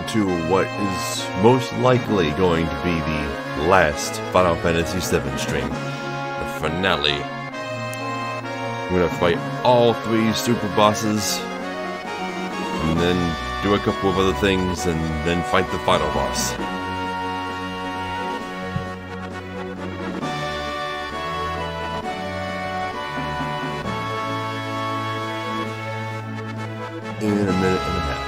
to what is most likely going to be the last Final Fantasy VII stream. The finale. I'm gonna fight all 3 super bosses, and then do a couple of other things, and then fight the final boss. In a minute and a half.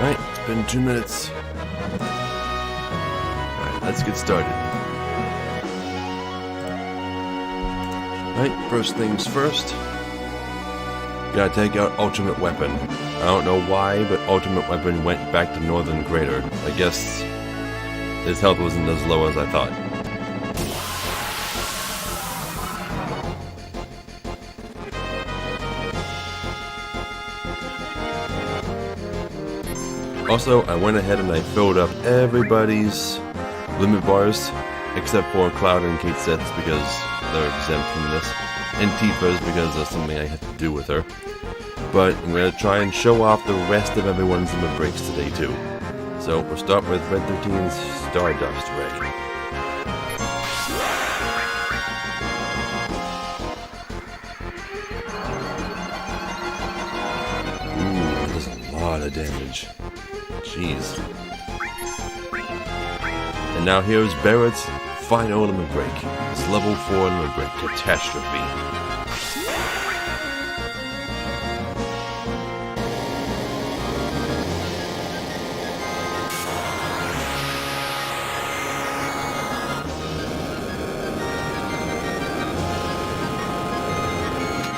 Alright, it's been 2 minutes. Alright, let's get started. Alright, first things first. Gotta take out Ultimate Weapon. I don't know why, but Ultimate Weapon went back to Northern Crater. I guess his health wasn't as low as I thought. Also, I went ahead and I filled up everybody's limit bars, except for Cloud and Kate Seth's because they're exempt from this, and Tifa's because that's something I had to do with her. But I'm going to try and show off the rest of everyone's limit breaks today too. So we'll start with Red 13's Stardust Ray. Ooh, that does a lot of damage. Jeez. And now here's Barrett's final limit break. His level 4 limit break, Catastrophe.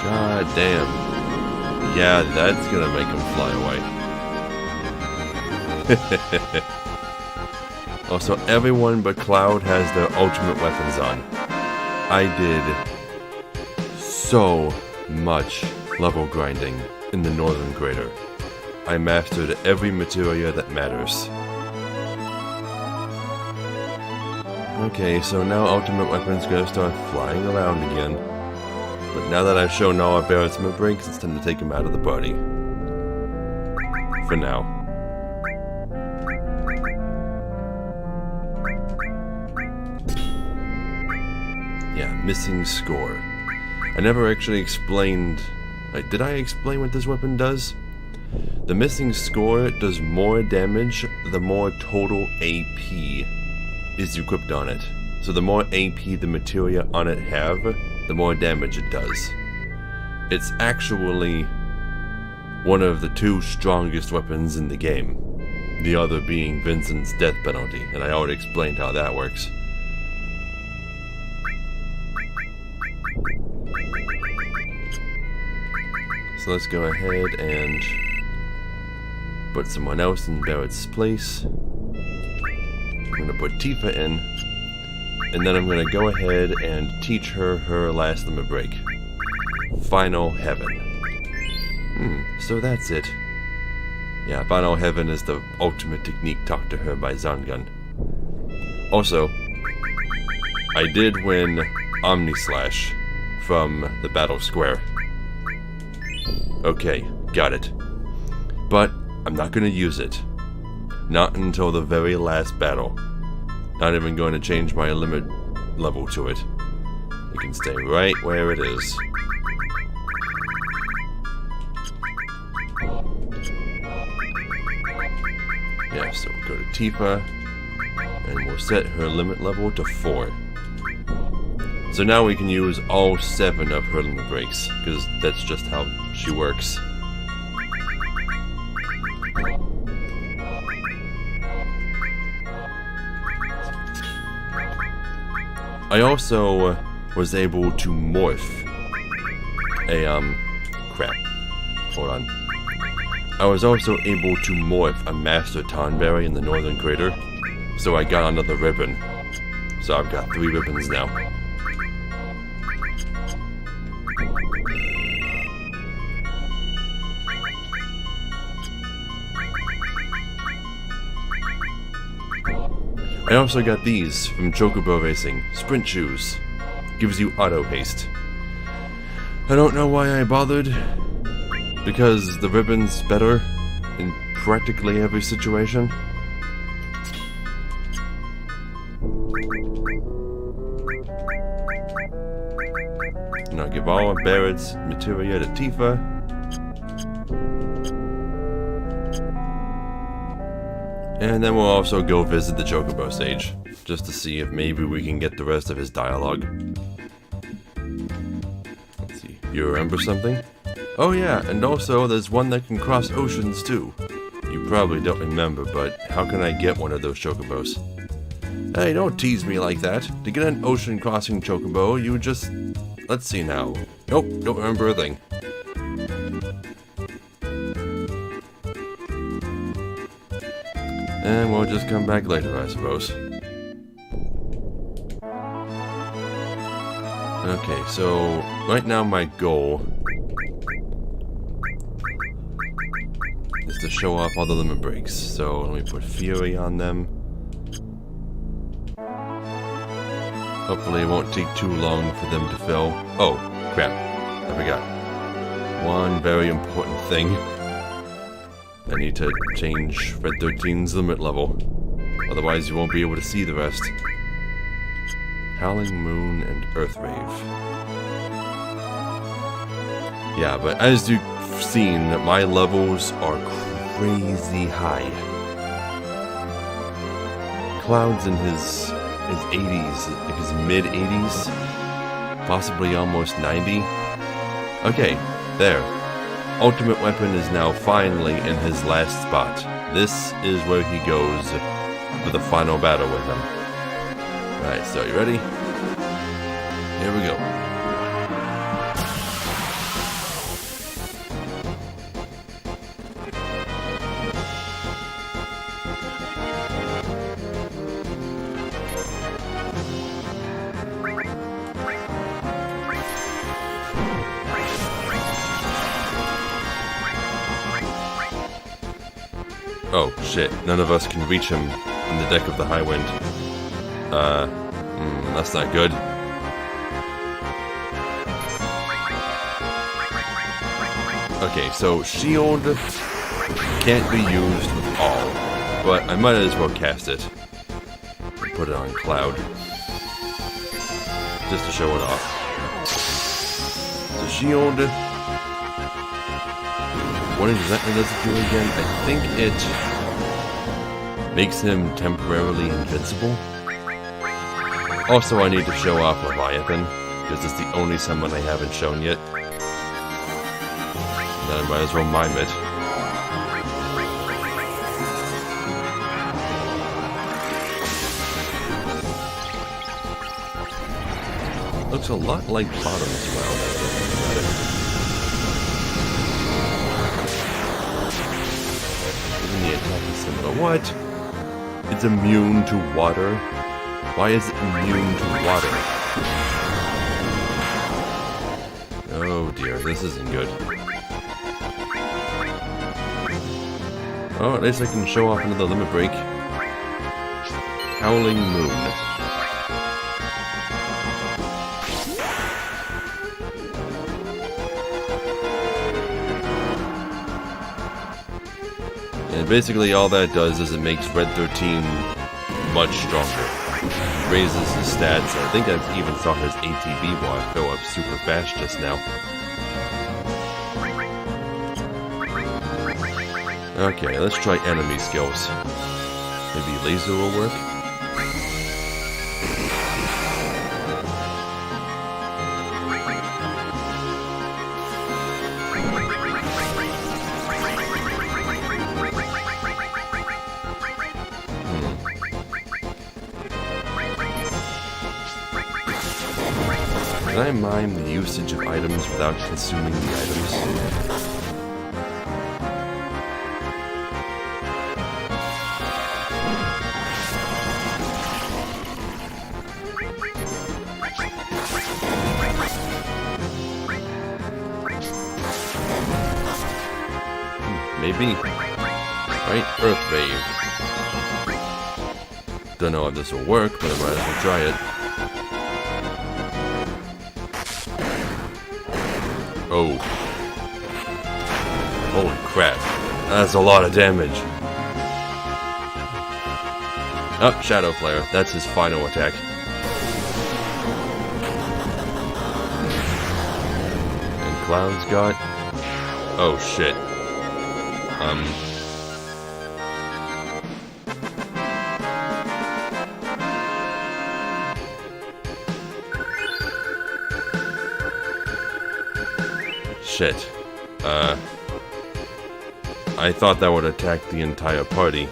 God damn. Yeah, that's gonna make him fly away. Also, everyone but Cloud has their ultimate weapons on. I did so much level grinding in the Northern Crater. I mastered every materia that matters. Okay, so now ultimate weapon's gonna start flying around again. But now that I've shown all our Barrett's limit breaks, it's time to take him out of the party. For now. Yeah, missing score. I never actually explained... Like, did I explain what this weapon does? The missing score does more damage the more total AP is equipped on it. So the more AP the materia on it have, the more damage it does. It's actually one of the 2 strongest weapons in the game. The other being Vincent's death penalty, and I already explained how that works. So let's go ahead and put someone else in Barrett's place. I'm going to put Tifa in, and then I'm going to go ahead and teach her her last limit break. Final Heaven. So that's it. Yeah, Final Heaven is the ultimate technique taught to her by Zangan. Also, I did win Omni-Slash from the Battle Square. Okay, got it. But I'm not gonna use it. Not until the very last battle. Not even going to change my limit level to it. It can stay right where it is. Yeah, so we'll go to Tifa, and we'll set her limit level to 4. So now we can use all 7 of her limit breaks, because that's just how she works. I also was able to morph crap. Hold on. I was also able to morph a Master Tonberry in the Northern Crater, so I got another ribbon. So I've got 3 ribbons now. I also got these from Chocobo Racing, Sprint Shoes. Gives you auto haste. I don't know why I bothered, because the ribbon's better in practically every situation. And I'll give all of Barrett's materia to Tifa. And then we'll also go visit the Chocobo stage, just to see if maybe we can get the rest of his dialogue. Let's see, you remember something? Oh yeah, and also there's one that can cross oceans too. You probably don't remember, but how can I get one of those Chocobos? Hey, don't tease me like that. To get an ocean crossing Chocobo, you just... Let's see now. Nope, don't remember a thing. And we'll just come back later, I suppose. Okay, so right now my goal is to show off all the limit breaks. So let me put Fury on them. Hopefully it won't take too long for them to fill. Oh, crap. I forgot. One very important thing. I need to change Red 13's limit level. Otherwise you won't be able to see the rest. Howling Moon and Earthrave. Yeah, but as you've seen, my levels are crazy high. Cloud's in his 80s, like his mid-80s, possibly almost 90. Okay, there. Ultimate Weapon is now finally in his last spot. This is where he goes for the final battle with him. Alright, so you ready? Here we go. Oh, shit. None of us can reach him in the deck of the High Wind. That's not good. Okay, so Shield can't be used with all, but I might as well cast it. And put it on Cloud. Just to show it off. So Shield... What exactly does it do again? I think it makes him temporarily invincible. Also, I need to show off Leviathan, because it's the only summon I haven't shown yet. And then I might as well mime it. Looks a lot like Bottom's Cloud, now that I think about it. The attack is similar. What? It's immune to water? Why is it immune to water? Oh dear, this isn't good. Oh, at least I can show off another limit break. Howling Moon. And basically all that does is it makes Red 13 much stronger. Raises his stats. I think I even saw his ATB bar go up super fast just now. Okay, let's try enemy skills. Maybe laser will work? Can I mime the usage of items without consuming the items? Maybe. Right, Earth Wave. Don't know if this will work, but I might as well try it. Oh. Holy crap. That's a lot of damage. Oh, Shadow Flare. That's his final attack. And Cloud's got... Oh, shit. Shit. I thought that would attack the entire party.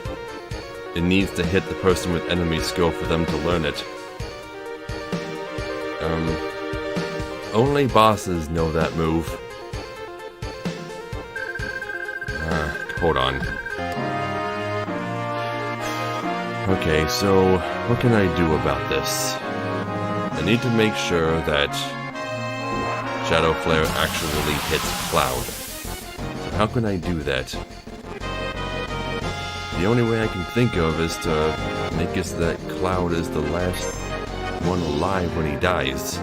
It needs to hit the person with enemy skill for them to learn it. Only bosses know that move. Hold on. Okay, so what can I do about this? I need to make sure that Shadow Flare actually hits Cloud. So how can I do that? The only way I can think of is to make it so that Cloud is the last one alive when he dies.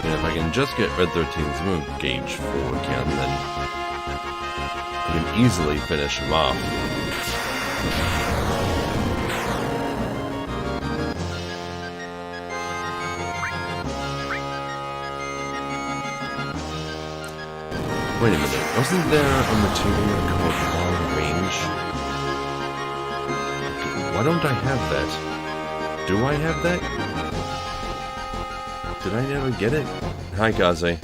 If I can just get Red 13's move gauge full again, then I can easily finish him off. Wait a minute, wasn't there a material called long range? Why don't I have that? Do I have that? Did I never get it? Hi, Kaze. I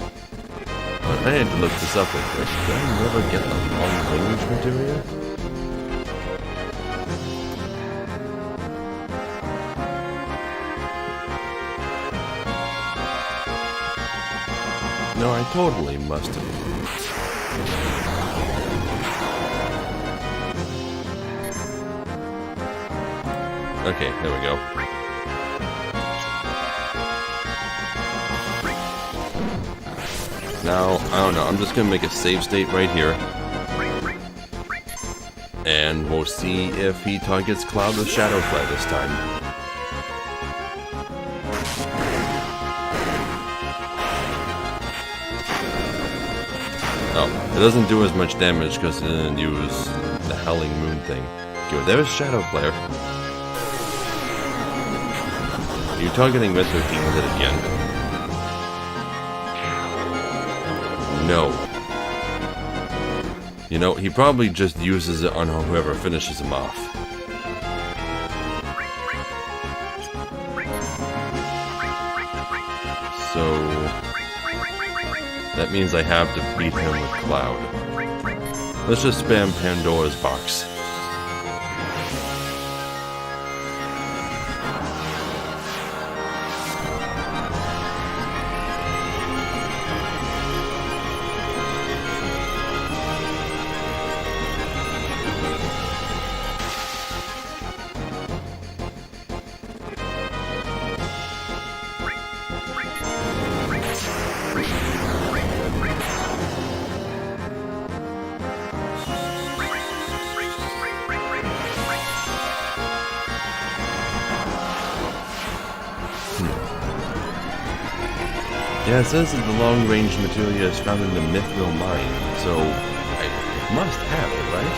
had to look this up real quick. Did I never get the long range material? No, I totally must have. Okay, there we go. Now, I don't know, I'm just gonna make a save state right here. And we'll see if he targets Cloud with Shadow Flare this time. Oh, it doesn't do as much damage because it didn't use the Howling Moon thing. Okay, well, there's Shadow Flare. Are you targeting Red 13 with it again? No. You know, he probably just uses it on whoever finishes him off. So that means I have to beat him with Cloud. Let's just spam Pandora's box. Yeah, it says that the long-range materia is found in the Mithril mine, so it must have it, right?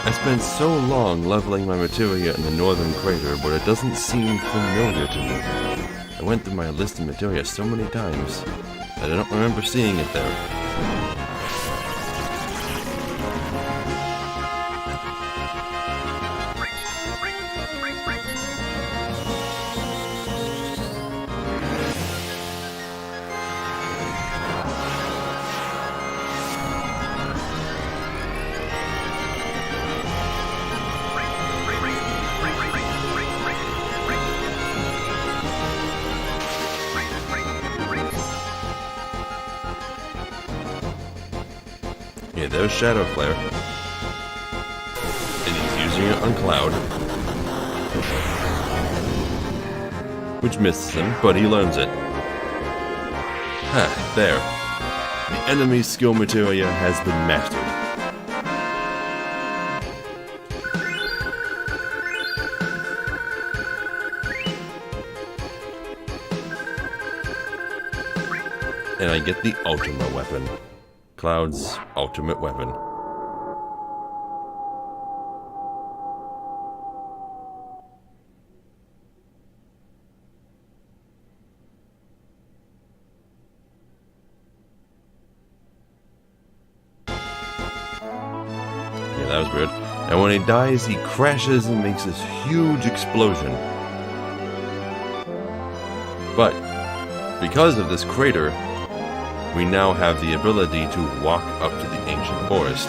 I spent so long leveling my materia in the northern crater, but it doesn't seem familiar to me. I went through my list of materia so many times that I don't remember seeing it there. Yeah, there's Shadow Flare. And he's using it on Cloud. Which misses him, but he learns it. Ha, there. The enemy's skill materia has been mastered. And I get the Ultima weapon. Cloud's ultimate weapon. Yeah, that was weird. And when he dies, he crashes and makes this huge explosion. But because of this crater, we now have the ability to walk up to the ancient forest,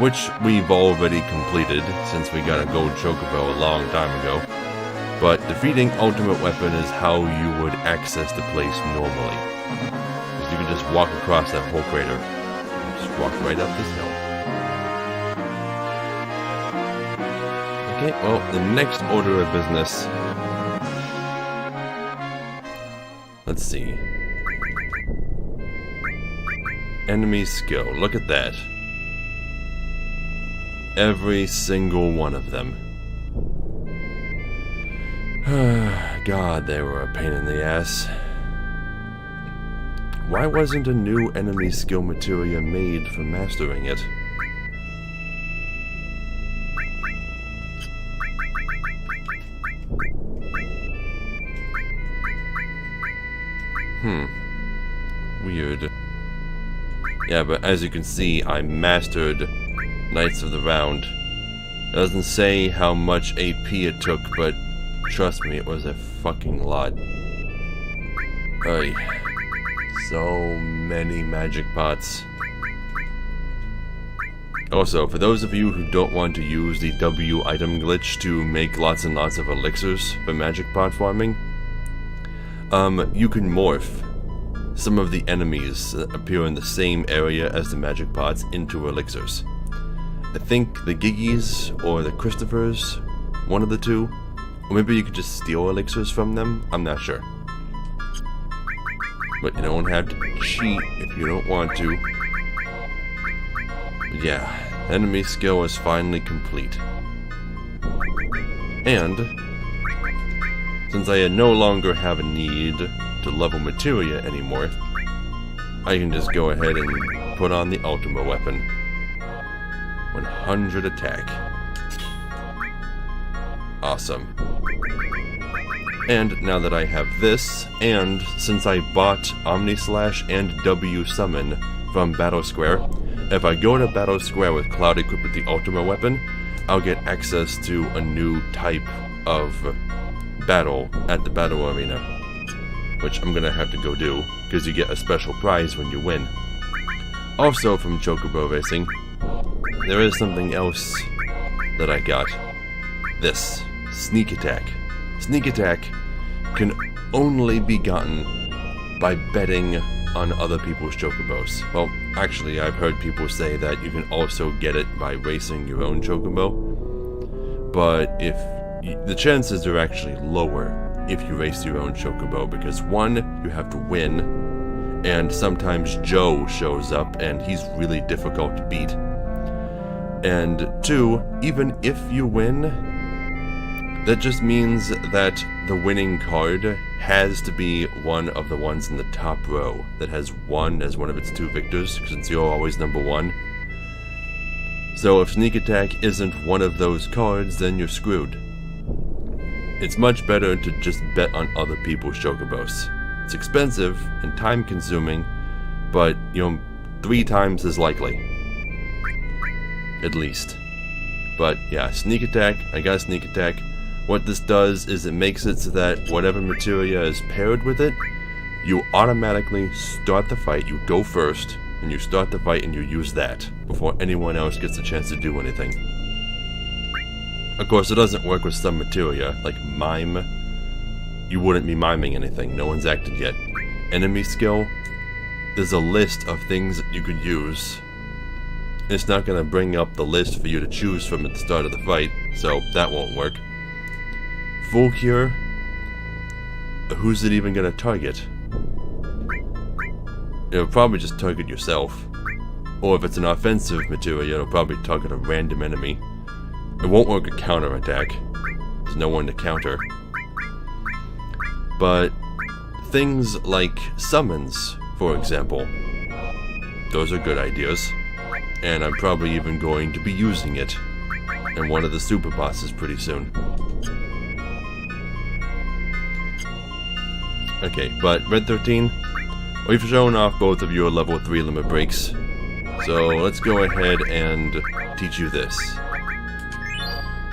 which we've already completed since we got a gold chocobo a long time ago. But defeating Ultimate Weapon is how you would access the place normally. Because you can just walk across that whole crater. Just walk right up this hill. Okay, well, the next order of business. Let's see. Enemy skill. Look at that. Every single one of them. God, they were a pain in the ass. Why wasn't a new enemy skill materia made for mastering it? Weird. Yeah, but as you can see, I mastered Knights of the Round. It doesn't say how much AP it took, but trust me, it was a fucking lot. Ay. So many magic pots. Also, for those of you who don't want to use the W item glitch to make lots and lots of elixirs for magic pot farming, you can morph some of the enemies that appear in the same area as the magic pots into elixirs. I think the Giggies or the Christophers, one of the two, or maybe you could just steal elixirs from them, I'm not sure. But you don't have to cheat if you don't want to. But yeah, enemy skill is finally complete. And since I no longer have a need to level materia anymore, I can just go ahead and put on the Ultima weapon. 100 attack. Awesome. And now that I have this, and since I bought Omnislash and W Summon from Battle Square, if I go to Battle Square with Cloud equipped with the Ultima weapon, I'll get access to a new type of battle at the battle arena, which I'm gonna have to go do, because you get a special prize when you win. Also from Chocobo Racing, there is something else that I got. This, Sneak Attack. Sneak Attack can only be gotten by betting on other people's chocobos. Well, actually, I've heard people say that you can also get it by racing your own chocobo, but the chances are actually lower if you race your own chocobo, because one, you have to win, and sometimes Joe shows up and he's really difficult to beat. And two, even if you win, That just means that the winning card has to be one of the ones in the top row that has 1 as one of its 2 victors, since you're always number 1. So if Sneak Attack isn't one of those cards, then you're screwed. It's much better to just bet on other people's Chocobos. It's expensive and time consuming, but, 3 times as likely. At least. But yeah, Sneak Attack, I got Sneak Attack. What this does is it makes it so that whatever materia is paired with it, you automatically start the fight, you go first, and you start the fight and you use that, before anyone else gets a chance to do anything. Of course, it doesn't work with some materia, like Mime. You wouldn't be miming anything, no one's acted yet. Enemy skill, there's a list of things that you could use. It's not going to bring up the list for you to choose from at the start of the fight, so that won't work. Full Cure, who's it even going to target? It'll probably just target yourself. Or if it's an offensive materia, it'll probably target a random enemy. It won't work a counterattack. There's no one to counter. But things like summons, for example, those are good ideas. And I'm probably even going to be using it in one of the super bosses pretty soon. Okay, but Red 13, we've shown off both of your level 3 limit breaks. So let's go ahead and teach you this.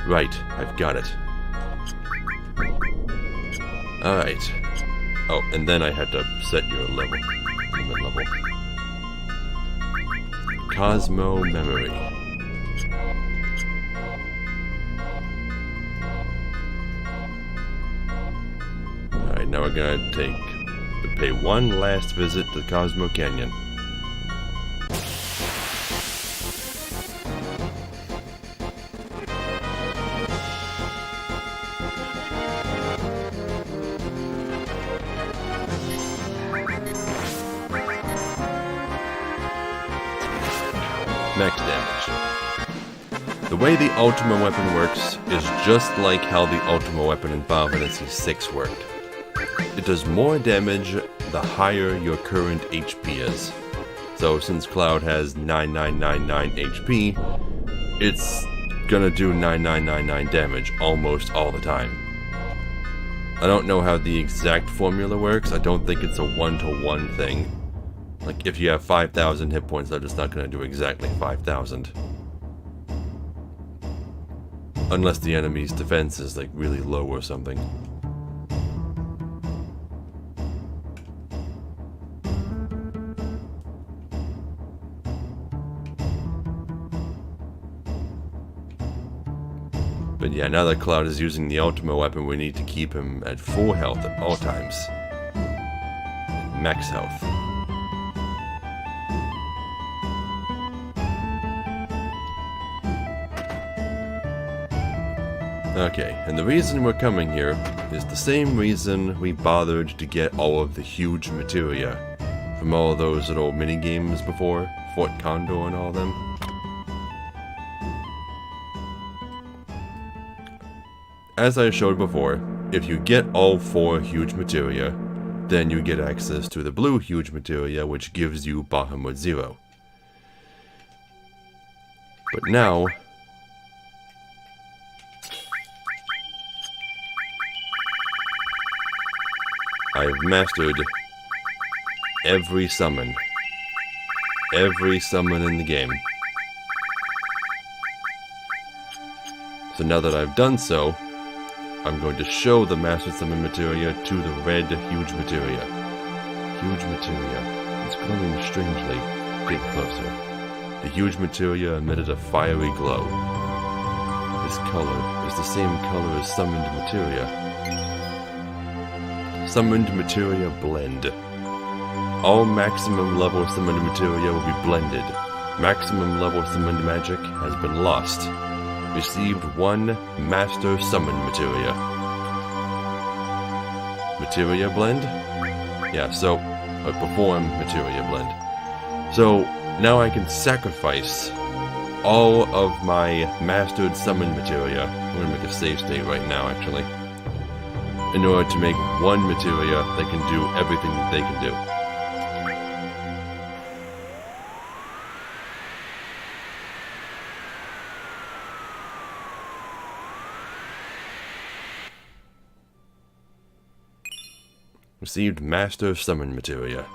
Right, I've got it. Alright. Oh, and then I had to set your limit level. Cosmo Memory. Alright, now we're gonna pay one last visit to Cosmo Canyon. Max damage. The way the Ultima weapon works is just like how the Ultima weapon in Final Fantasy VI worked. It does more damage the higher your current HP is. So since Cloud has 9999 HP, it's gonna do 9999 damage almost all the time. I don't know how the exact formula works. I don't think it's a 1-to-1 thing. Like, if you have 5,000 hit points, they're just not going to do exactly 5,000. Unless the enemy's defense is, like, really low or something. But yeah, now that Cloud is using the Ultima weapon, we need to keep him at full health at all times. Max health. Okay, and the reason we're coming here is the same reason we bothered to get all of the huge materia from all those little mini-games before, Fort Condor and all of them. As I showed before, if you get all 4 huge materia, then you get access to the blue huge materia, which gives you Bahamut Zero. But now, I've mastered every summon. Every summon in the game. So now that I've done so, I'm going to show the Mastered Summon materia to the red huge materia. Huge materia. It's glowing strangely. Get closer. The huge materia emitted a fiery glow. This color is the same color as summoned materia. Summoned materia blend. All maximum level summoned materia will be blended. Maximum level summoned magic has been lost. Received 1 master summon materia. Materia blend? Yeah, so perform materia blend. So now I can sacrifice all of my mastered summon materia. I'm gonna make a save state right now, actually. In order to make one materia that can do everything that they can do. Received Master Summon Materia.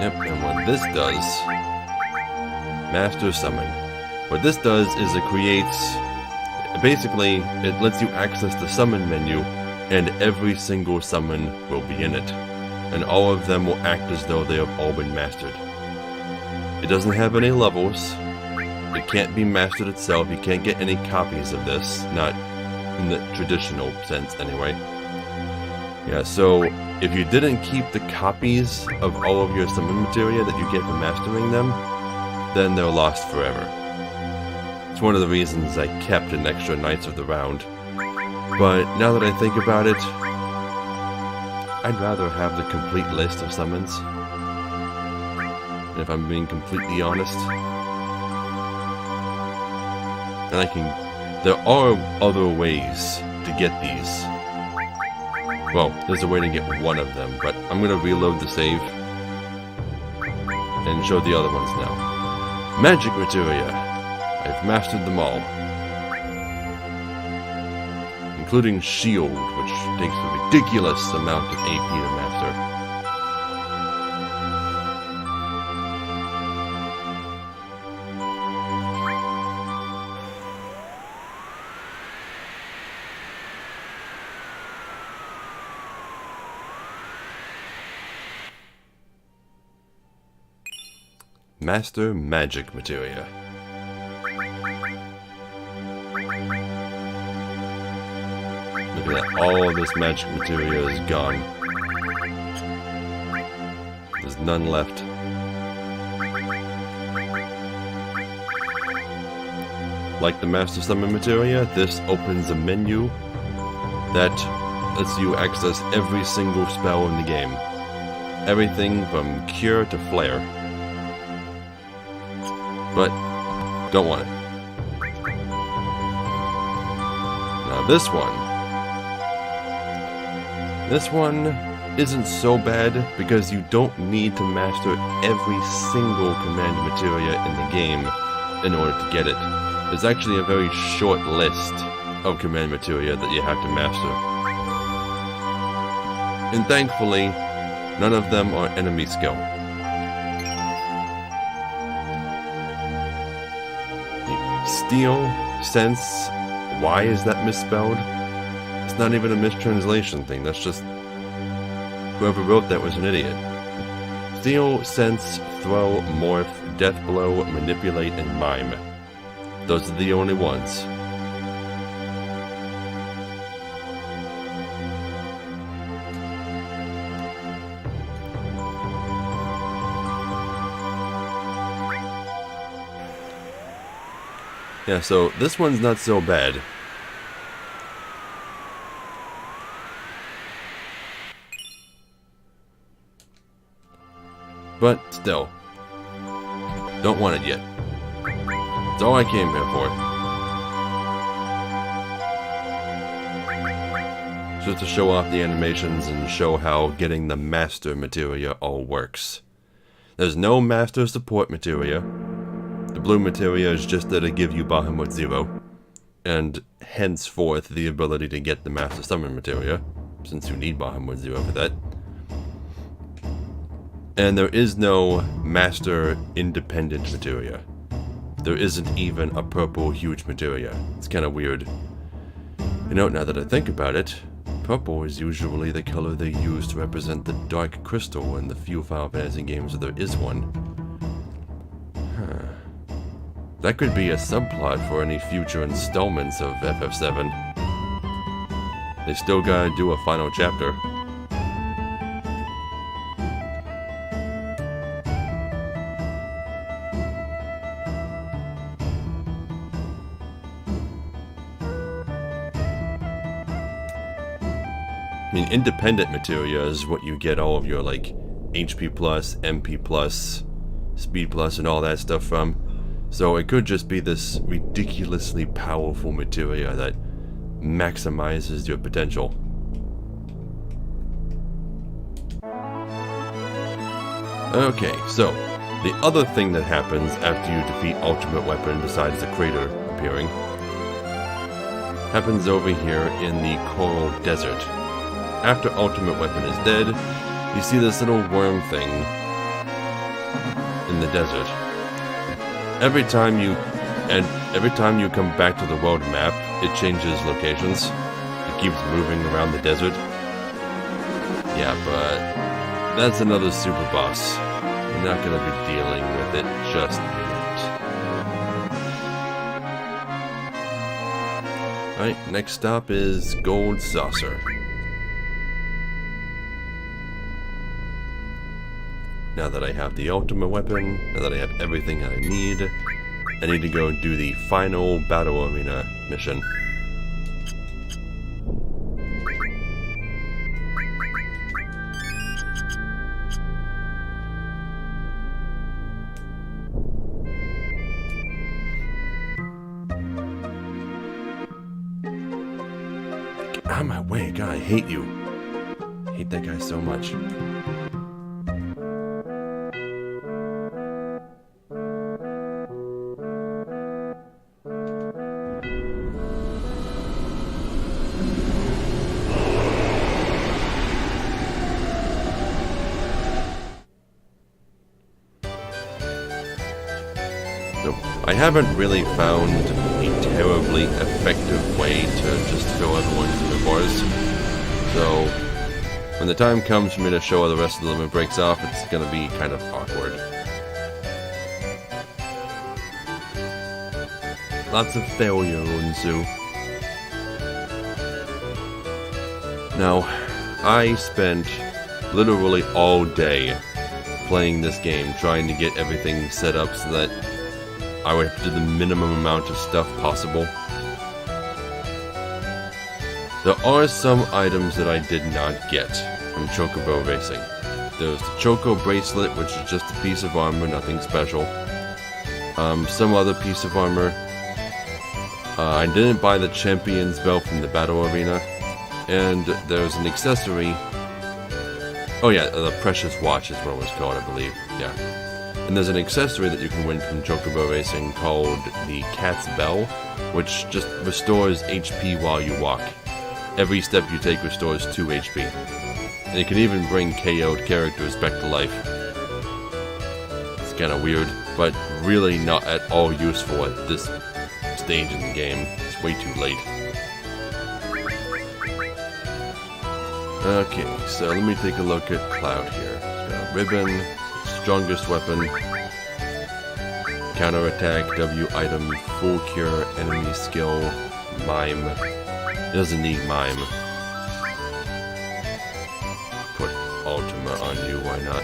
Yep, and what this does... Master Summon. What this does is it creates... Basically, it lets you access the summon menu, and every single summon will be in it. And all of them will act as though they have all been mastered. It doesn't have any levels. It can't be mastered itself. You can't get any copies of this. Not in the traditional sense, anyway. Yeah, so if you didn't keep the copies of all of your summon materia that you get for mastering them, then they're lost forever. It's one of the reasons I kept an extra Knights of the Round. But now that I think about it, I'd rather have the complete list of summons. If I'm being completely honest. And I can... There are other ways to get these. Well, there's a way to get one of them, but I'm going to reload the save and show the other ones now. Magic Materia. I've mastered them all. Including Shield, which takes a ridiculous amount of AP to master. Master Magic Materia. Look at that, all of this magic materia is gone. There's none left. Like the Master Summon Materia, this opens a menu that lets you access every single spell in the game. Everything from Cure to Flare. But don't want it. Now this one isn't so bad because you don't need to master every single command materia in the game in order to get it. There's actually a very short list of command materia that you have to master. And thankfully, none of them are enemy skill. Steel, Sense, why is that misspelled? It's not even a mistranslation thing, that's just... Whoever wrote that was an idiot. Steel, Sense, Throw, Morph, Death Blow, Manipulate, and Mime. Those are the only ones. Yeah, so this one's not so bad. But still, don't want it yet. That's all I came here for. Just to show off the animations and show how getting the master materia all works. There's no master support materia. The blue materia is just there to give you Bahamut 0, and henceforth the ability to get the Master Summon materia, since you need Bahamut 0 for that. And there is no Master Independent materia. There isn't even a purple huge materia. It's kind of weird. You know, now that I think about it, purple is usually the color they use to represent the Dark Crystal in the few Final Fantasy games that there is one. That could be a subplot for any future installments of FF7. They still gotta do a final chapter. I mean, independent materia is what you get all of your, like, HP plus, MP plus, speed plus, and all that stuff from. So it could just be this ridiculously powerful materia that maximizes your potential. Okay, so the other thing that happens after you defeat Ultimate Weapon, besides the crater appearing, happens over here in the Coral Desert. After Ultimate Weapon is dead, you see this little worm thing in the desert. Every time you come back to the world map, it changes locations. It keeps moving around the desert. Yeah, but that's another super boss. We're not gonna be dealing with it just yet. Alright, next stop is Gold Saucer. Now that I have the ultimate weapon, now that I have everything I need to go do the final battle arena mission. Get out of my way, God, I hate you. I hate that guy so much. So, I haven't really found a terribly effective way to just throw everyone through the bars. So, when the time comes for me to show how the rest of the limit breaks off, it's gonna be kind of awkward. Lots of failure will ensue. Now, I spent literally all day playing this game, trying to get everything set up so that I would have to do the minimum amount of stuff possible. There are some items that I did not get from Chocobo Racing. There's the Choco Bracelet, which is just a piece of armor, nothing special. Some other piece of armor. I didn't buy the Champion's Belt from the Battle Arena. And there's an accessory. Oh yeah, the Precious Watch is what it was called, I believe. Yeah. And there's an accessory that you can win from Chocobo Racing called the Cat's Bell, which just restores HP while you walk. Every step you take restores 2 HP. And it can even bring KO'd characters back to life. It's kinda weird, but really not at all useful at this stage in the game. It's way too late. Okay, so let me take a look at Cloud here. He's got a ribbon, strongest weapon, counterattack, W item, full cure, enemy skill, mime. It doesn't need mime. Put Ultima on you, why not?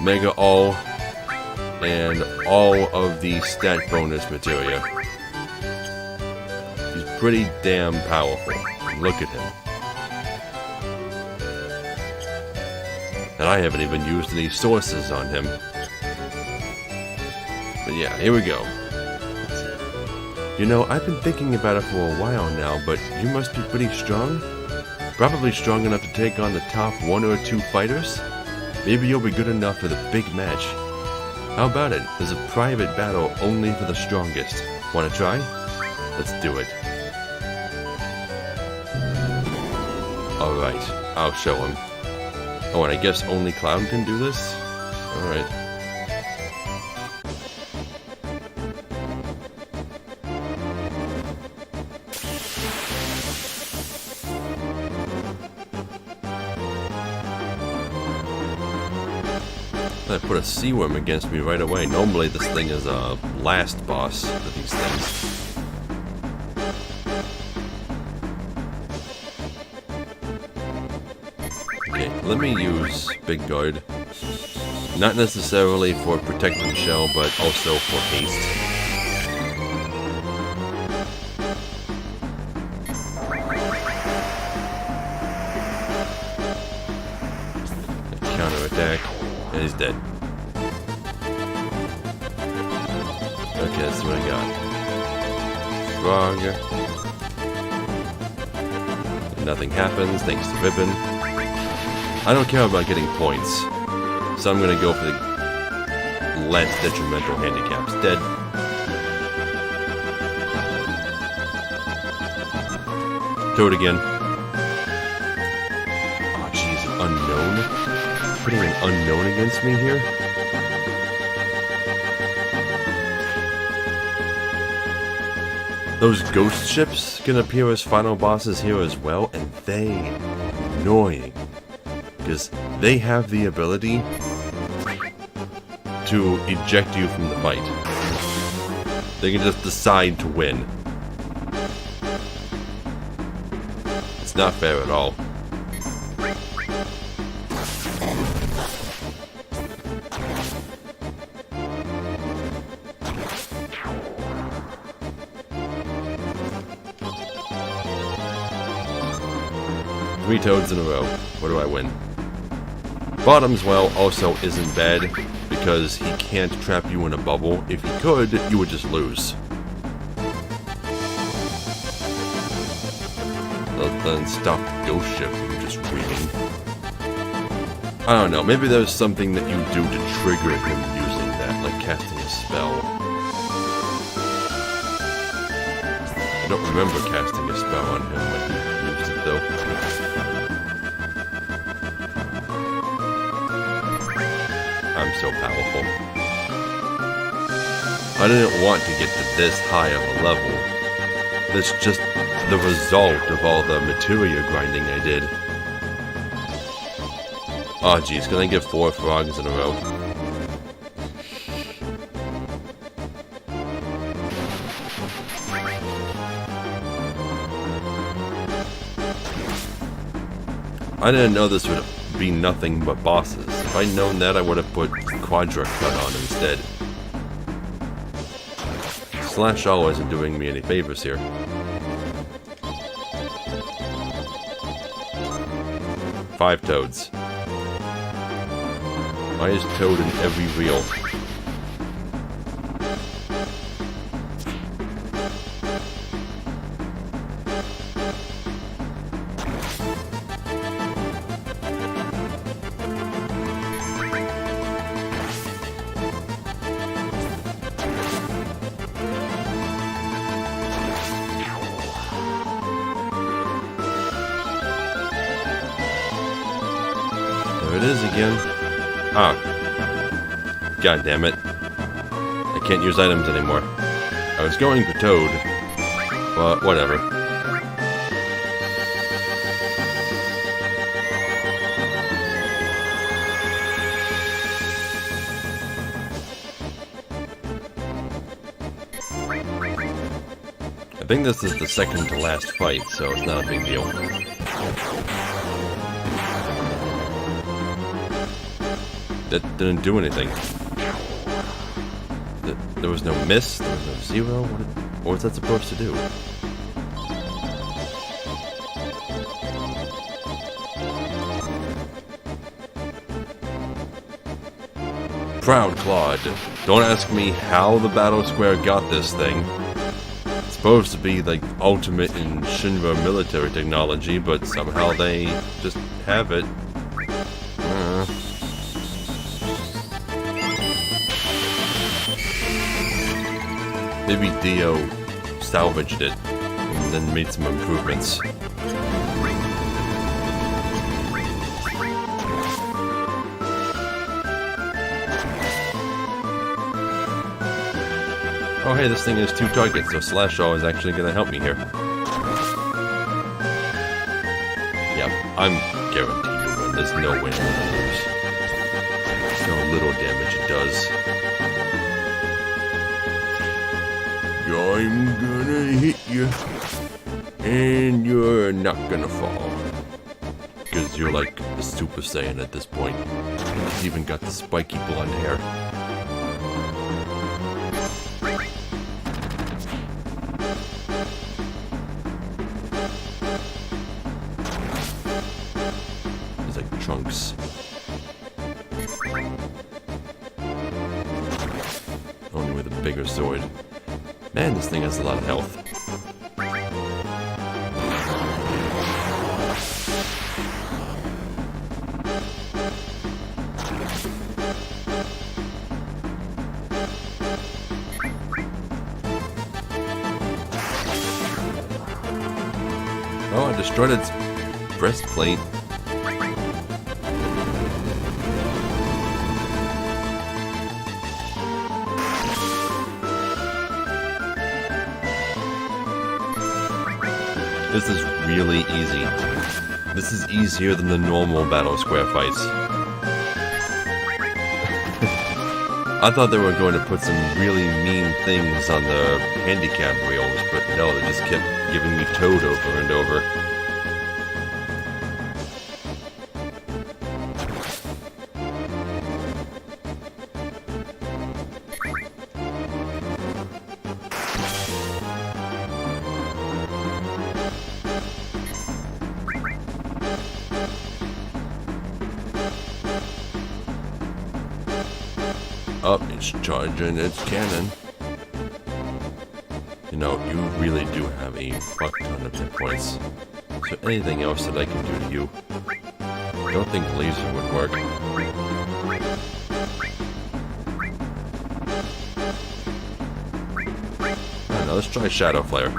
Mega all, and all of the stat bonus materia. He's pretty damn powerful. Look at him. And I haven't even used any sources on him. But yeah, here we go. You know, I've been thinking about it for a while now, but you must be pretty strong? Probably strong enough to take on the top 1 or 2 fighters? Maybe you'll be good enough for the big match. How about it? There's a private battle only for the strongest. Wanna try? Let's do it. Alright, I'll show him. Oh, and I guess only Cloud can do this? Alright. I put a sea worm against me right away. Normally this thing is a last boss for these things. Okay, let me use Big Guard. Not necessarily for Protective Shell, but also for haste. counterattack, and he's dead. Okay, that's what I got. Frog. Nothing happens, thanks to Ribbon. I don't care about getting points, so I'm gonna go for the less detrimental handicaps. Dead. Toad again. Oh jeez, unknown? Putting an unknown against me here? Those ghost ships can appear as final bosses here as well, and they are annoying. Because they have the ability to eject you from the fight. They can just decide to win. It's not fair at all. Three toads in a row. What do I win? Bottom's well also isn't bad because he can't trap you in a bubble. If he could, you would just lose. Then stop the ghost ship from just winning. I don't know, maybe there's something that you do to trigger him using that, like casting a spell. I don't remember casting a spell on him when he used it though. I'm so powerful. I didn't want to get to this high of a level. That's just the result of all the materia grinding I did. Oh geez, can I get 4 frogs in a row? I didn't know this would be nothing but bosses. If I'd known that, I would have put Quadra Cut on instead. Slash All isn't doing me any favors here. Five toads. Why is Toad in every reel? There it is again. Ah. God damn it. I can't use items anymore. I was going for Toad, but whatever. I think this is the second to last fight, so it's not a big deal. That didn't do anything. There was no miss, there was no zero. What was that supposed to do? Proud Claude. Don't ask me how the Battle Square got this thing. It's supposed to be like ultimate in Shinra military technology, but somehow they just have it. Maybe Dio salvaged it and then made some improvements. Oh hey, this thing has 2 targets, so Slash All is actually going to help me here. Yep, I'm guaranteed to win. There's no way I'm going to lose. There's no little damage it does. I'm gonna hit you, and you're not gonna fall. Because you're like a Super Saiyan at this point. It's even got the spiky blonde hair. It's like Trunks. bigger sword. Man, this thing has a lot of health. Oh, I destroyed its breastplate. This is really easy. This is easier than the normal Battle Square fights. I thought they were going to put some really mean things on the handicap wheels, but no, they just kept giving me Toad over and over. Up, it's charging its cannon. You know, you really do have a fuck ton of hit points. Is there anything else that I can do to you? I don't think laser would work. Alright, now let's try Shadow Flare.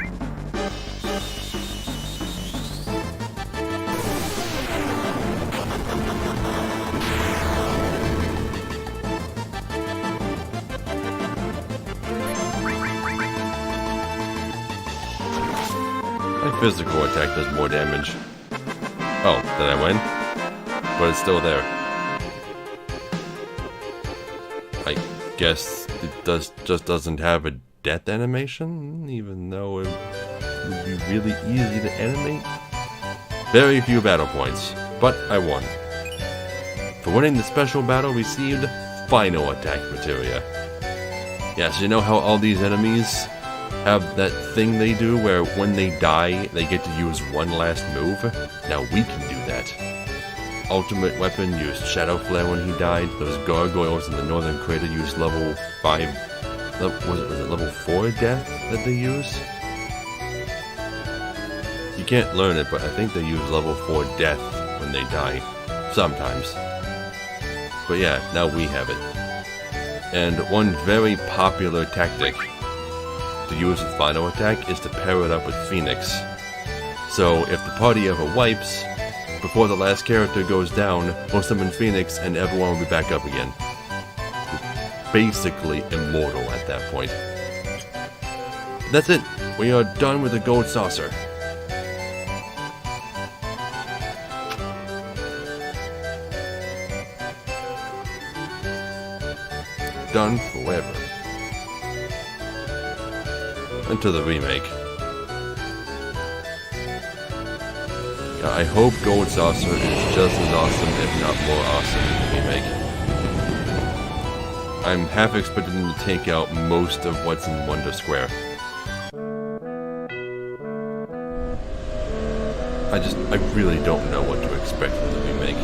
Physical attack does more damage. Oh, did I win? But it's still there. I guess it just doesn't have a death animation, even though it would be really easy to animate. Very few battle points, but I won. For winning the special battle, received final attack materia. Yeah, so you know how all these enemies have that thing they do where when they die, they get to use one last move? Now we can do that. Ultimate Weapon used Shadow Flare when he died. Those gargoyles in the Northern Crater used level 5... was it level 4 death that they use? You can't learn it, but I think they use level 4 death when they die. Sometimes. But yeah, now we have it. And one very popular tactic to use the final attack is to pair it up with Phoenix. So if the party ever wipes, before the last character goes down, we'll summon Phoenix and everyone will be back up again. You're basically immortal at that point. That's it. We are done with the gold saucer. Done forever. Into the remake. Yeah, I hope Gold Saucer is just as awesome, if not more awesome, in the remake. I'm half expecting them to take out most of what's in Wonder Square. I really don't know what to expect from the remake.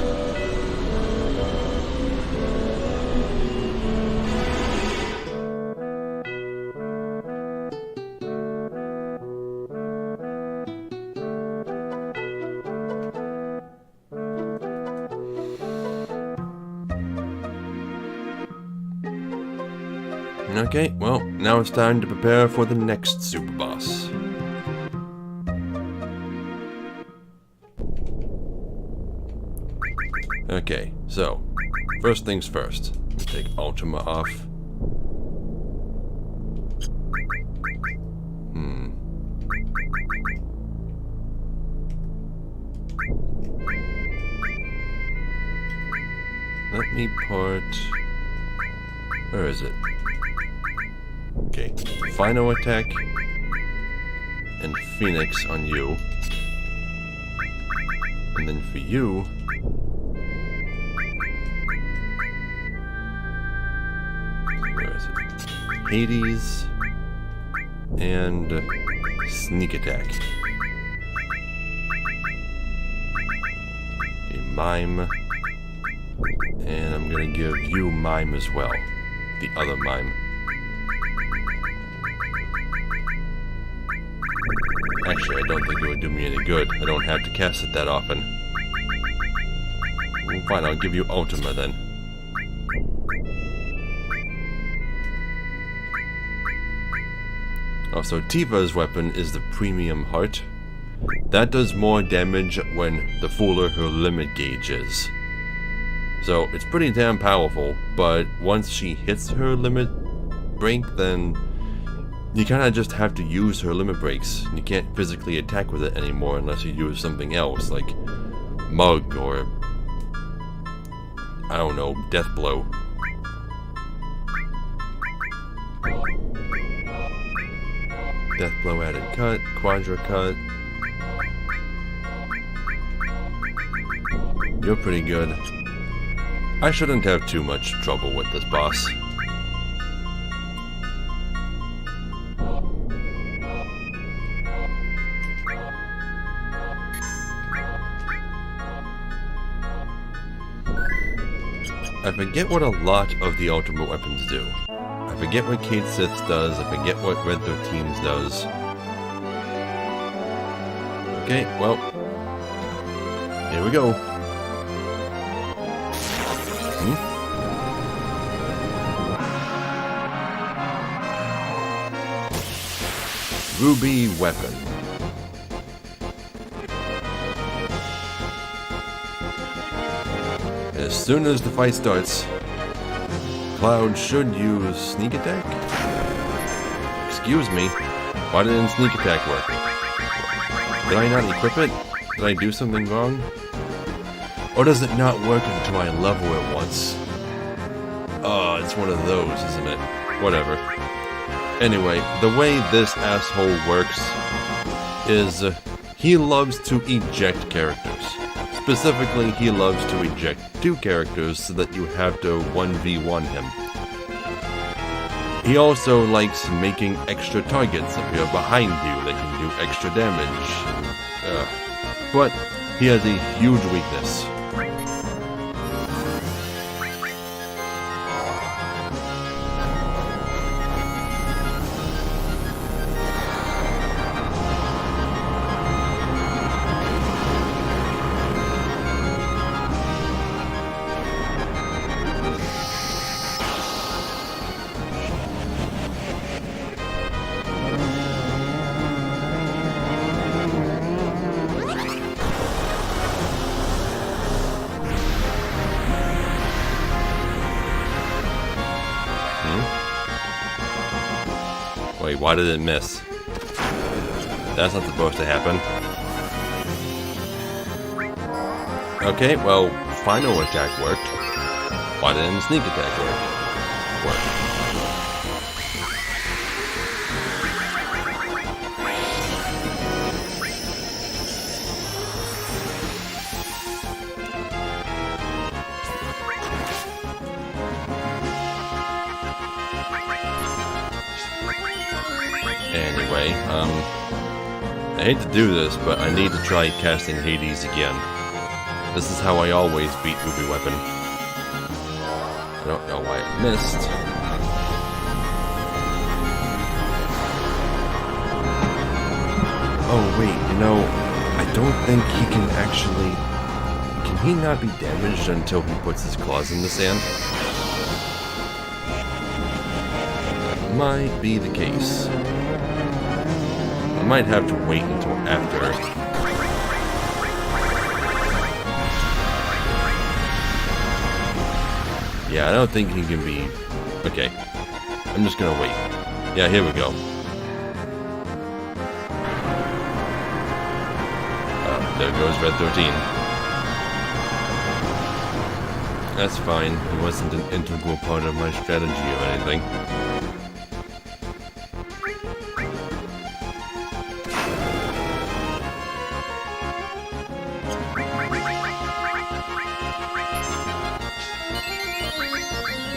Okay, well, now it's time to prepare for the next super boss. Okay, so, first things first. Let me take Ultima off. Let me put... where is it? Okay, final attack and Phoenix on you. And then for you, where is it? Hades and sneak attack. Okay, mime. And I'm gonna give you mime as well. The other mime. Actually, I don't think it would do me any good. I don't have to cast it that often. Fine, I'll give you Ultima then. Also, Tifa's weapon is the Premium Heart. That does more damage when the fuller her limit gauge is. So, it's pretty damn powerful, but once she hits her limit break, then you kinda just have to use her limit breaks. You can't physically attack with it anymore unless you use something else, like Mug or, I don't know, Death Blow. Death Blow added cut, Quadra cut. You're pretty good. I shouldn't have too much trouble with this boss. I forget what a lot of the ultimate weapons do. I forget what Kate Sith's does, I forget what Red 13's does. Okay, well, here we go. Ruby weapon. As soon as the fight starts, Cloud should use sneak attack? Excuse me, why didn't sneak attack work? Did I not equip it? Did I do something wrong? Or does it not work until I level it once? Oh, it's one of those, isn't it? Whatever. Anyway, the way this asshole works is he loves to eject characters. Specifically, he loves to eject 2 characters so that you have to 1v1 him. He also likes making extra targets appear behind you that can do extra damage. But he has a huge weakness. Wait, why did it miss? That's not supposed to happen. Okay, well, final attack worked. Why didn't sneak attack work? Anyway, I hate to do this, but I need to try casting Hades again. This is how I always beat Ruby Weapon. I don't know why it missed. Oh wait, you know, I don't think he can actually... Can he not be damaged until he puts his claws in the sand? That might be the case. I might have to wait until after. Yeah, I don't think he can be... Okay. I'm just gonna wait. Yeah, here we go. There goes Red 13. That's fine. It wasn't an integral part of my strategy or anything.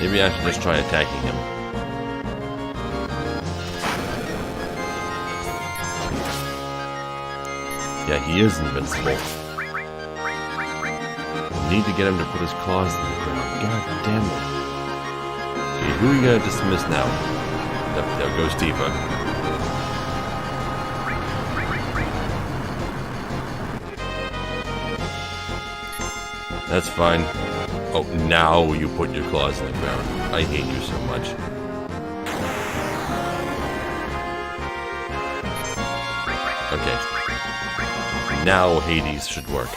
Maybe I should just try attacking him. Yeah, he is invincible. Need to get him to put his claws in the ground. God damn it. Okay, who are you gonna dismiss now? There goes Tifa. That's fine. Oh, now you put your claws in the ground. I hate you so much. Okay. Now Hades should work.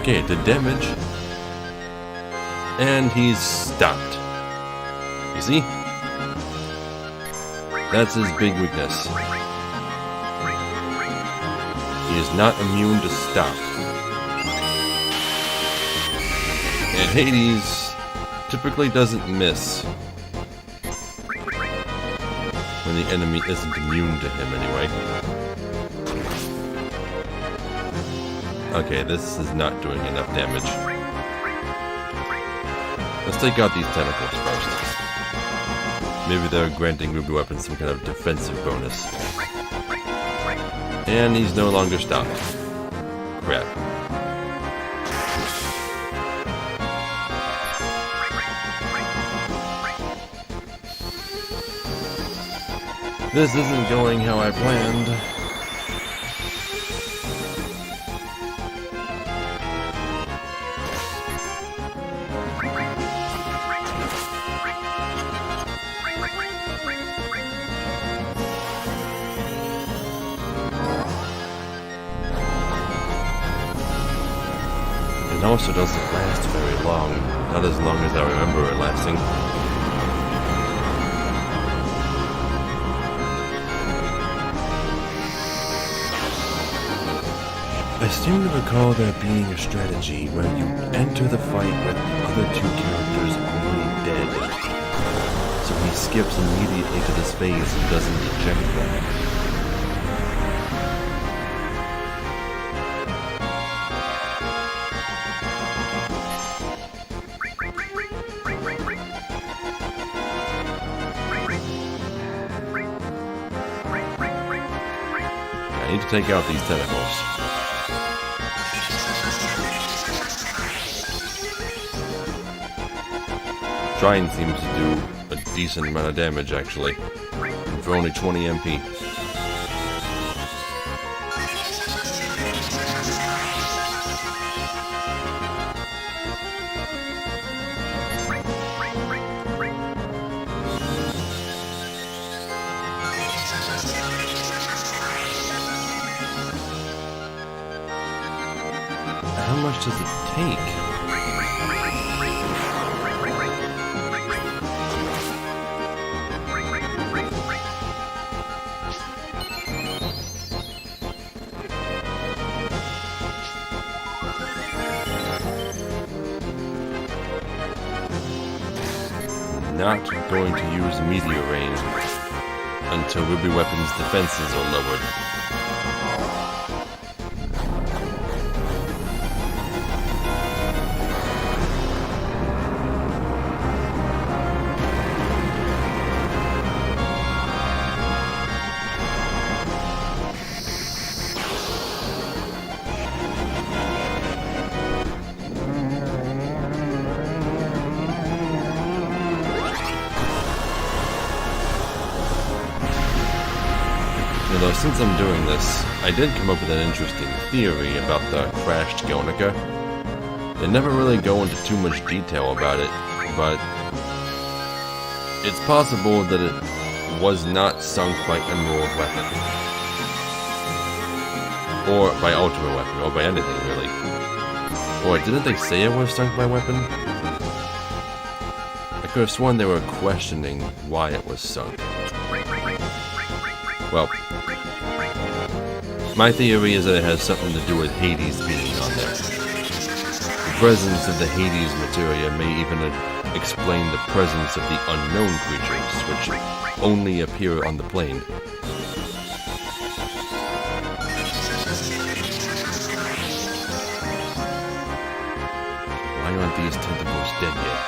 Okay, it did damage. And he's stopped. You see? That's his big weakness. He is not immune to stop. And Hades typically doesn't miss when the enemy isn't immune to him anyway. Okay, this is not doing enough damage. Let's take out these tentacles first. Maybe they're granting Ruby Weapon some kind of defensive bonus. And he's no longer stopped. Crap. This isn't going how I planned. It also doesn't last very long. Not as long as I remember it lasting. I seem to recall there being a strategy where you enter the fight with the other two characters already dead. So he skips immediately to this phase and doesn't eject them. I need to take out these tentacles. Trying seems to do a decent amount of damage, actually, for only 20 MP. How much does it take? Not going to use Meteor Rain until Ruby Weapon's defenses are lowered. Although since I'm doing this, I did come up with an interesting theory about the crashed Gonica. They never really go into too much detail about it, but it's possible that it was not sunk by Emerald Weapon. Or by Ultimate Weapon, or by anything really. Or didn't they say it was sunk by Weapon? I could have sworn they were questioning why it was sunk. Well, my theory is that it has something to do with Hades being on there. The presence of the Hades materia may even explain the presence of the unknown creatures, which only appear on the plane. aren't these tentacles dead yet?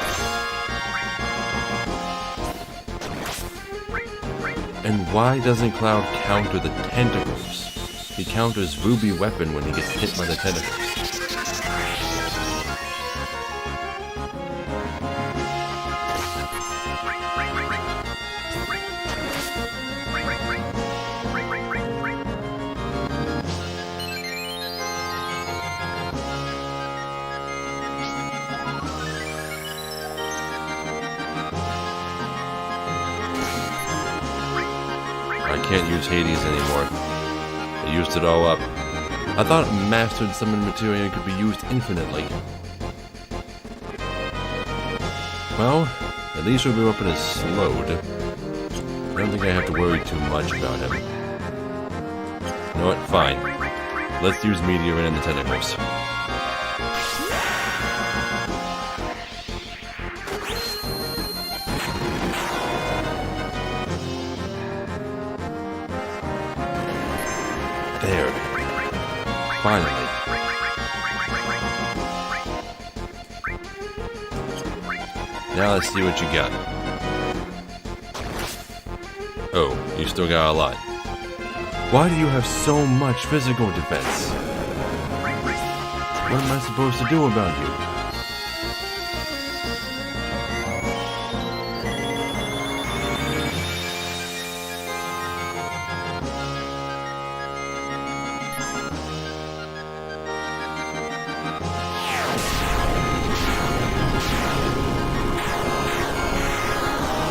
And why doesn't Cloud counter the tentacles? He counters Ruby weapon when he gets hit by the tentacles. I can't use Hades anymore. I used it all up. I thought mastered summon material could be used infinitely. Well, at least Ruby weapon is slowed. I don't think I have to worry too much about him. You know what? Fine. Let's use Meteor in the tentacles. There. Finally. Now let's see what you got. Oh, you still got a lot. Why do you have so much physical defense? What am I supposed to do about you?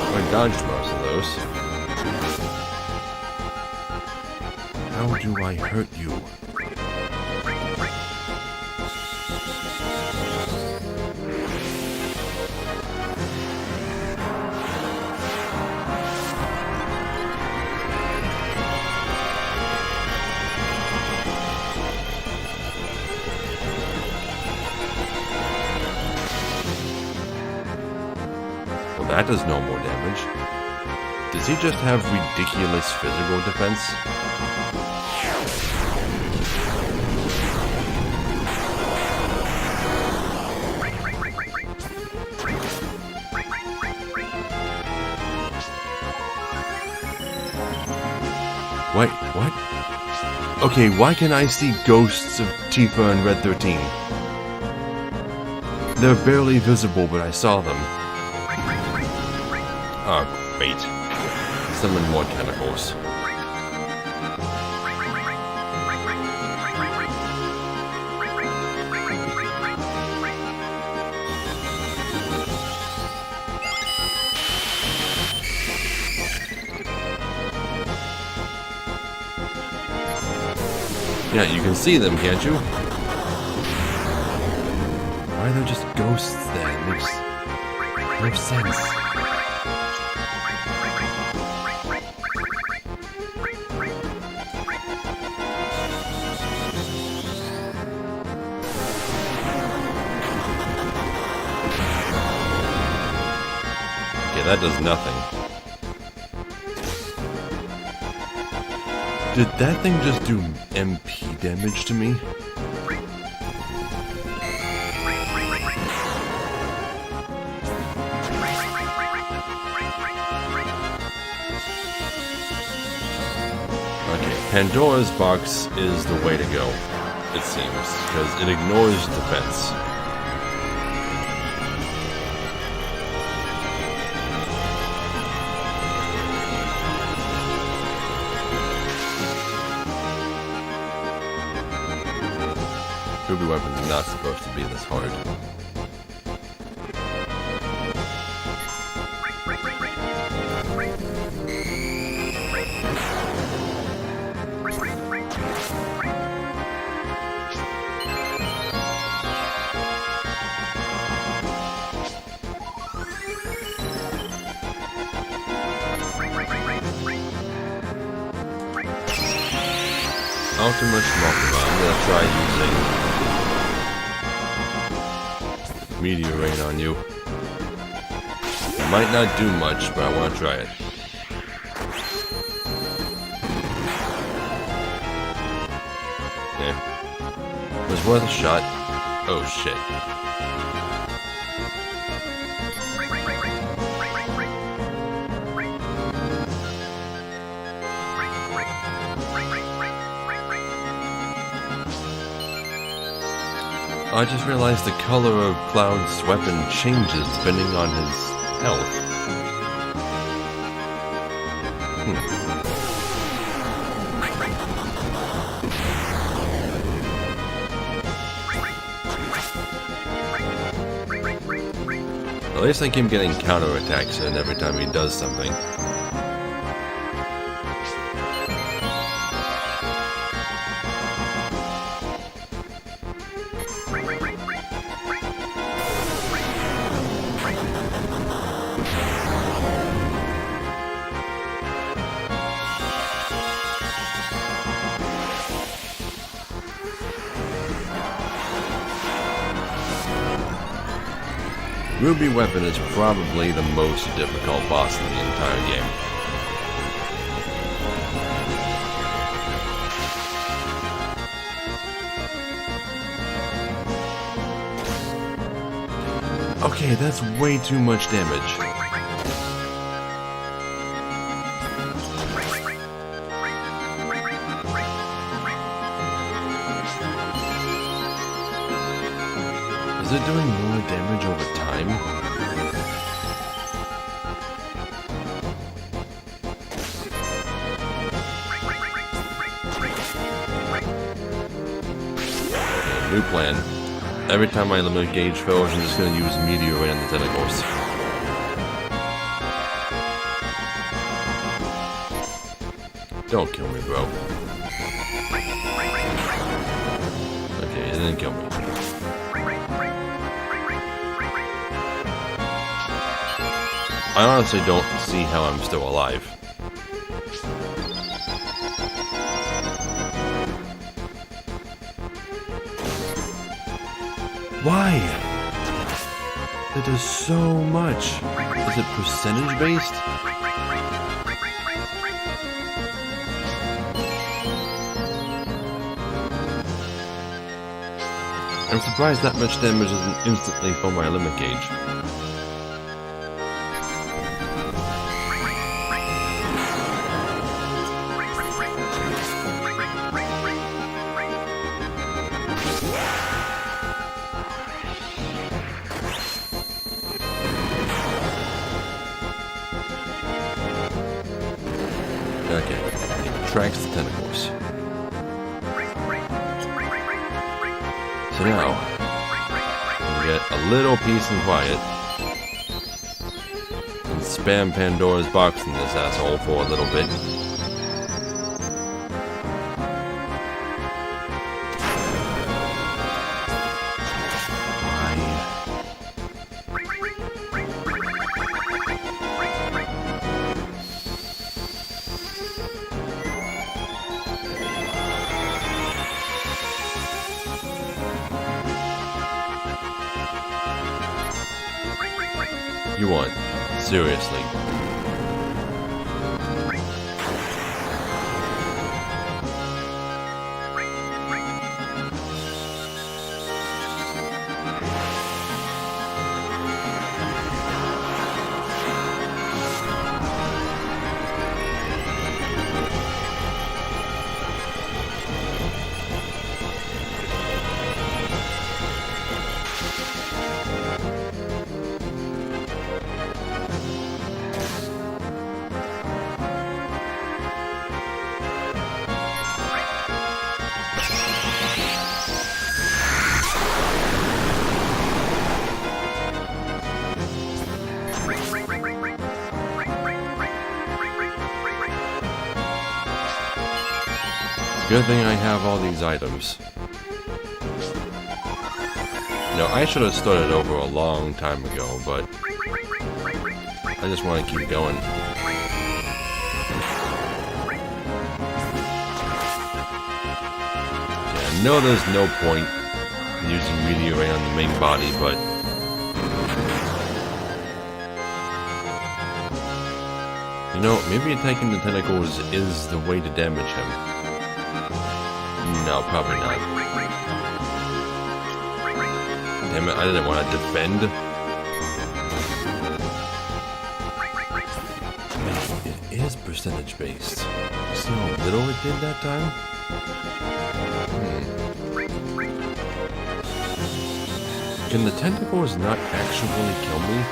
I dodged most of those. How do I hurt you? Well, that does no more damage. Does he just have ridiculous physical defense? Wait, what? Okay, why can I see ghosts of Tifa and Red 13? They're barely visible, but I saw them. Oh, great. Summon more tentacles. Yeah, you can see them, can't you? Why are there just ghosts there? It makes no sense. Okay, that does nothing. Did that thing just do MP damage to me? Okay, Pandora's box is the way to go, it seems, because it ignores defense. Ruby weapon is not supposed to be this hard. Ultimate Multibomb, I'm gonna try using Meteor Rain on you. It might not do much, but I want to try it. Yeah. It was worth a shot. Oh shit. I just realized the color of Cloud's weapon changes depending on his health. At least I keep getting counterattacks in every time he does something. Ruby Weapon is probably the most difficult boss in the entire game. Okay, that's way too much damage. Is it doing more damage over time? Okay, new plan. Every time my limit gauge fails, I'm just going to use Meteor Ray on the tentacles. Don't kill me, bro. Okay, it didn't kill me. I honestly don't see how I'm still alive. Why? That does so much. Is it percentage based? I'm surprised that much damage isn't instantly from my limit gauge. Okay, it tracks the tentacles. So now, we get a little peace and quiet, and spam Pandora's box in this asshole for a little bit. You want? Seriously. Good thing I have all these items. No, I should have started over a long time ago, but I just want to keep going. Yeah, I know there's no point in using Meteor Ray on the main body, but you know, maybe attacking the tentacles is the way to damage him. No, probably not. Damn it, I didn't want to defend. It is percentage based. See how little it did that time? Can the tentacles not actually kill me?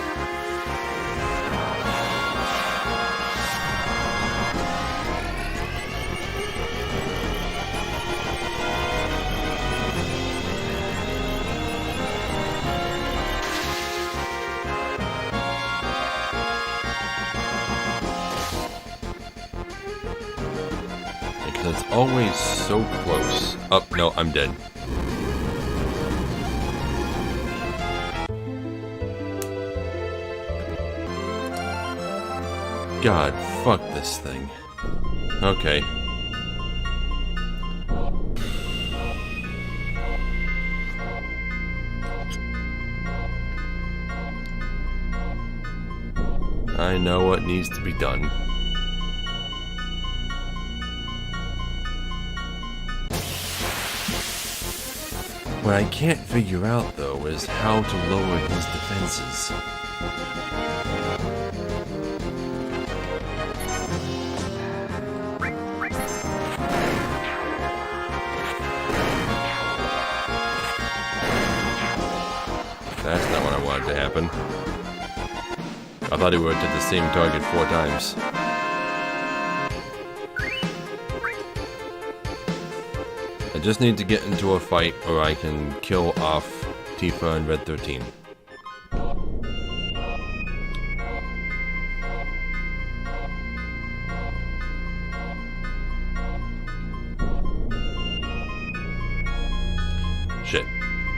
Because it's always so close. Oh, no, I'm dead. God, fuck this thing. Okay. I know what needs to be done. What I can't figure out, though, is how to lower his defenses. That's not what I wanted to happen. I thought he would have hit the same target 4 times. I just need to get into a fight where I can kill off Tifa and Red 13. Shit.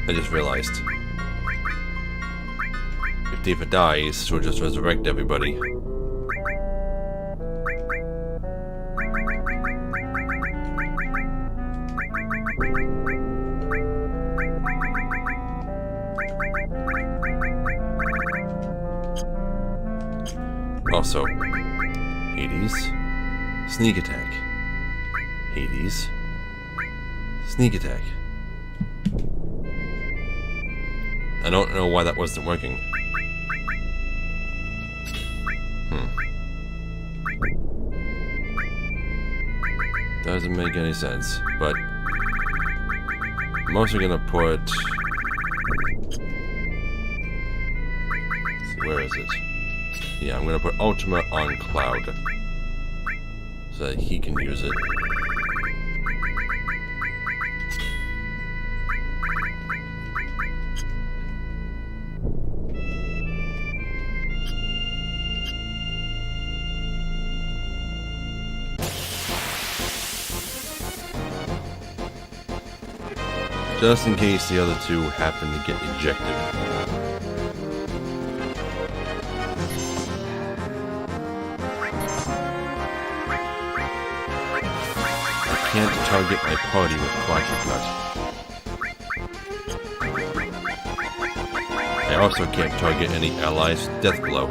I just realized. If Tifa dies, she'll just resurrect everybody. Also, Hades, sneak attack. Hades, sneak attack. I don't know why that wasn't working. Doesn't make any sense, but I'm also gonna put... Let's see, where is it? Yeah, I'm gonna put Ultima on Cloud so that he can use it. Just in case the other two happen to get ejected. I can't target my party with Quadra Cut. I also can't target any allies with Death Blow.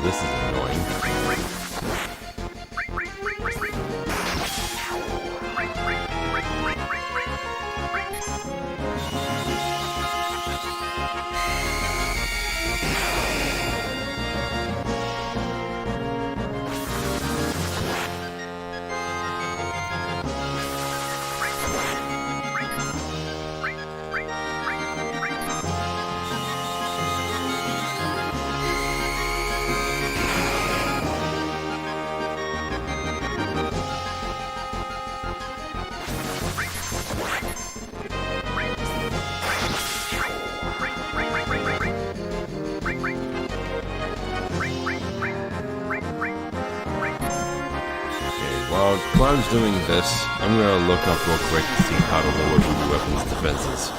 This is annoying. While Cloud's doing this, I'm gonna look up real quick to see how to lower the weapon's defenses.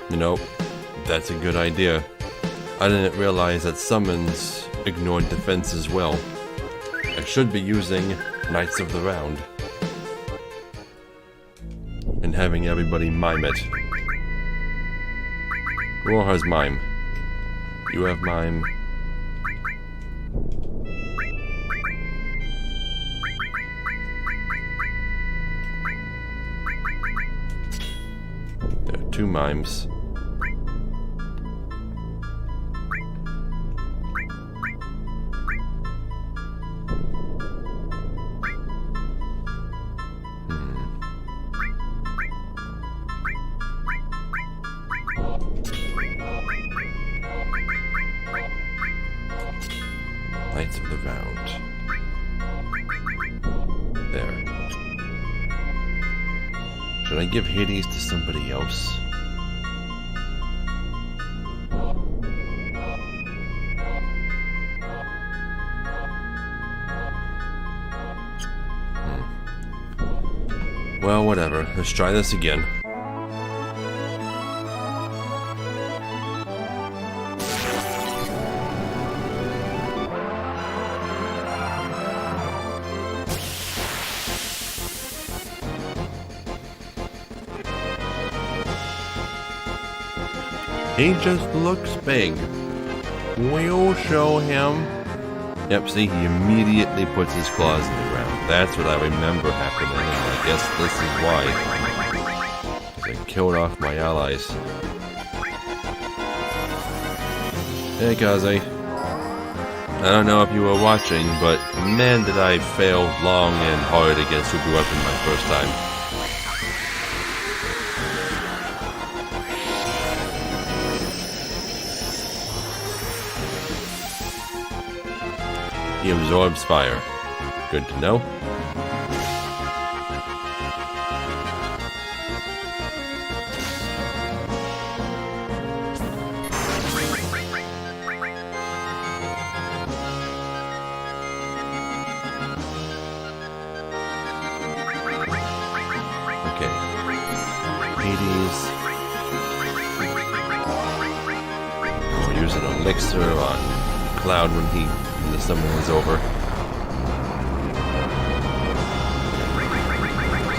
You know, that's a good idea. I didn't realize that summons ignored defense as well. I should be using Knights of the Round. And having everybody mime it. Who all has mime? You have mime. There are 2 mimes. Knights of the Round. There. Should I give Hades to somebody else? Well, whatever. Let's try this again. He just looks big. We'll show him. Yep, see, he immediately puts his claws in the ground. That's what I remember happening, and I guess this is why. 'Cause I killed off my allies. Hey, Kaze. I don't know if you were watching, but man did I fail long and hard against Ruby Weapon my first time. He absorbs fire. Good to know. Okay. Hades. We'll use an elixir on Cloud when the summon is over. Is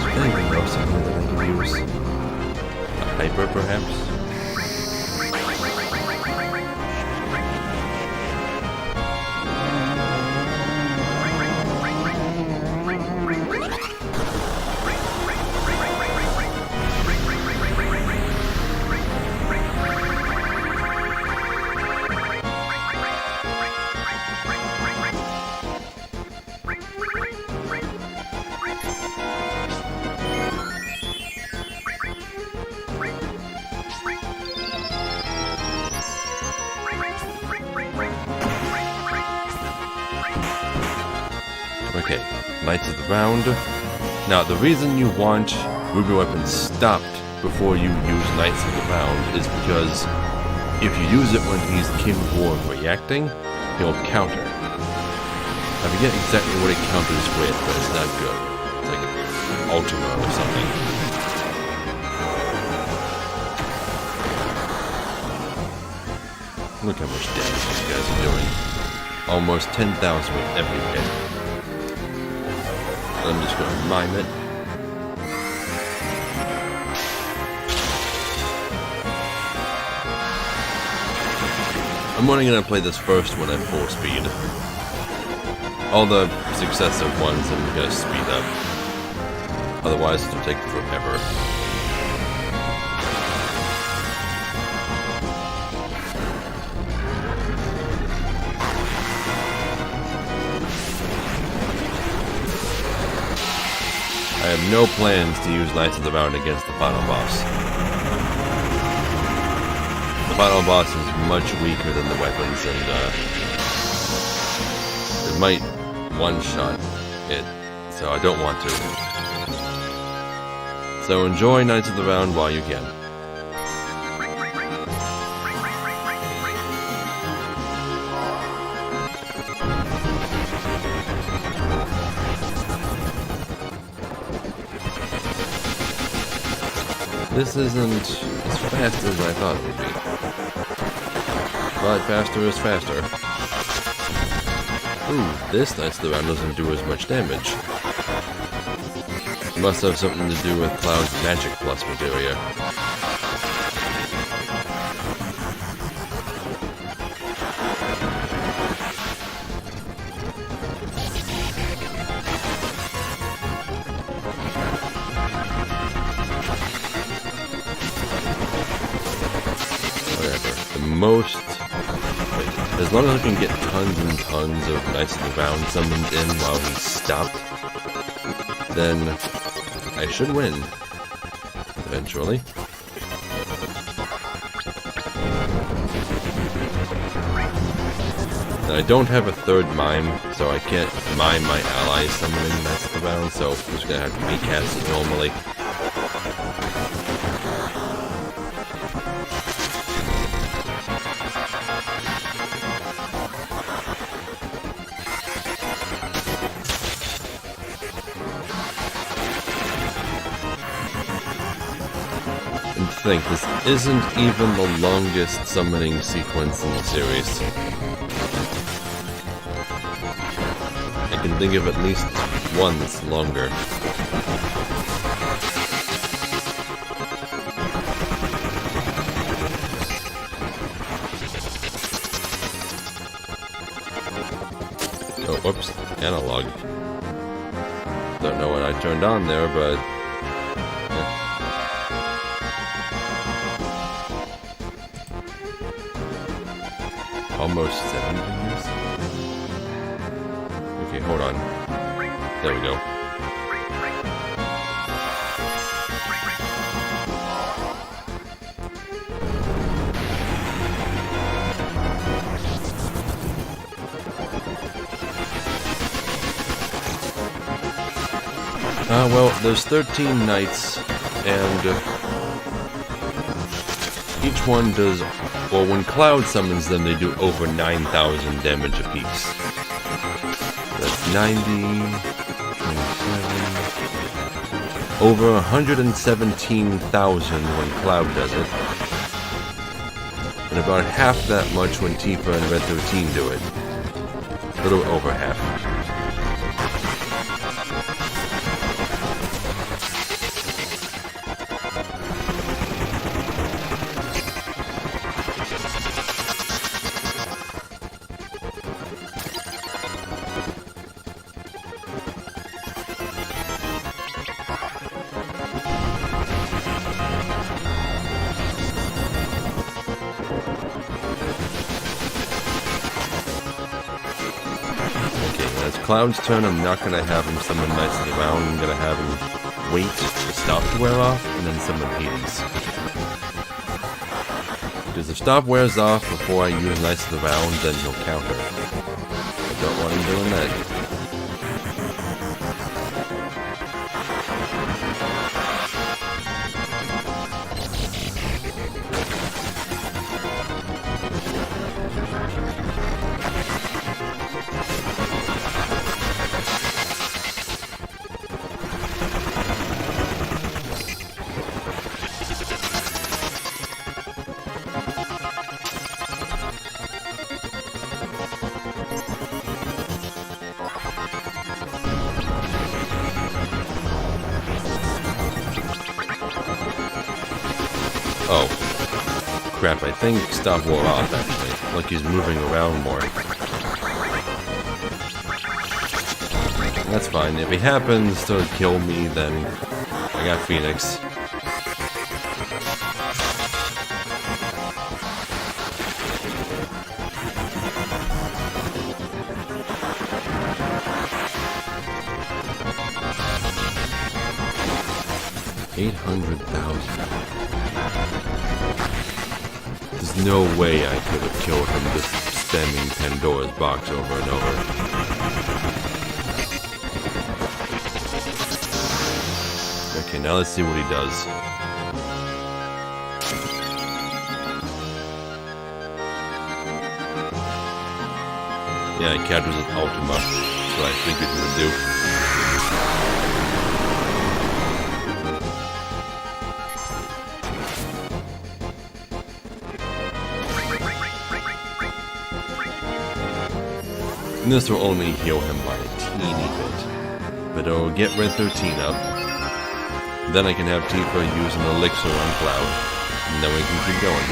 there anything else in here that I can use? A hyper, perhaps? Okay, Knights of the Round. Now, the reason you want Ruby Weapon stopped before you use Knights of the Round is because if you use it when he's capable of reacting, he'll counter. I forget exactly what it counters with, but it's not good. It's like Ultima or something. Look how much damage these guys are doing. Almost 10,000 with every hit. I'm just going to mime it. I'm only going to play this first one at full speed. All the successive ones I'm going to speed up. Otherwise it'll take forever. I have no plans to use Knights of the Round against the final boss. The final boss is much weaker than the weapons, and it might one-shot it, so I don't want to. So enjoy Knights of the Round while you can. This isn't as fast as I thought it would be. But faster is faster. Ooh, this Knights of the Round doesn't do as much damage. It must have something to do with Cloud's Magic Plus materia. Whatever. The most... As long as I can get tons and tons of Knights of the Round summoned in while he's stopped, then I should win. Eventually. And I don't have a third mime, so I can't mime my allies summoning Knights of the Round, so I'm just gonna have to recast it normally. Think this isn't even the longest summoning sequence in the series. I can think of at least one that's longer. Oh, whoops, analog. Don't know what I turned on there, but almost 7 fingers. Okay, hold on. There we go. Well, there's 13 knights, and each one does... Well, when Cloud summons them, they do over 9,000 damage apiece. That's 90... 27... Over 117,000 when Cloud does it. And about half that much when Tifa and Red 13 do it. A little over half. Cloud's turn, I'm not going to have him summon Knights of the Round. I'm going to have him wait for Stop to wear off, and then summon Hades. Because if Stop wears off before I use Knights of the Round, then he'll counter. I don't want him doing that. 'em. Oh. Crap, I think Stop wore off, actually. Like he's moving around more. That's fine. If he happens to kill me, then I got Phoenix. $800,000. There's no way I could have killed him just spamming Pandora's box over and over. Okay, now let's see what he does. Yeah, he counters with Ultima. That's what I figured he would do. this will only heal him by a teeny bit. But it'll get Red 13 up. Then I can have Tifa use an elixir on Cloud. And then we can keep going.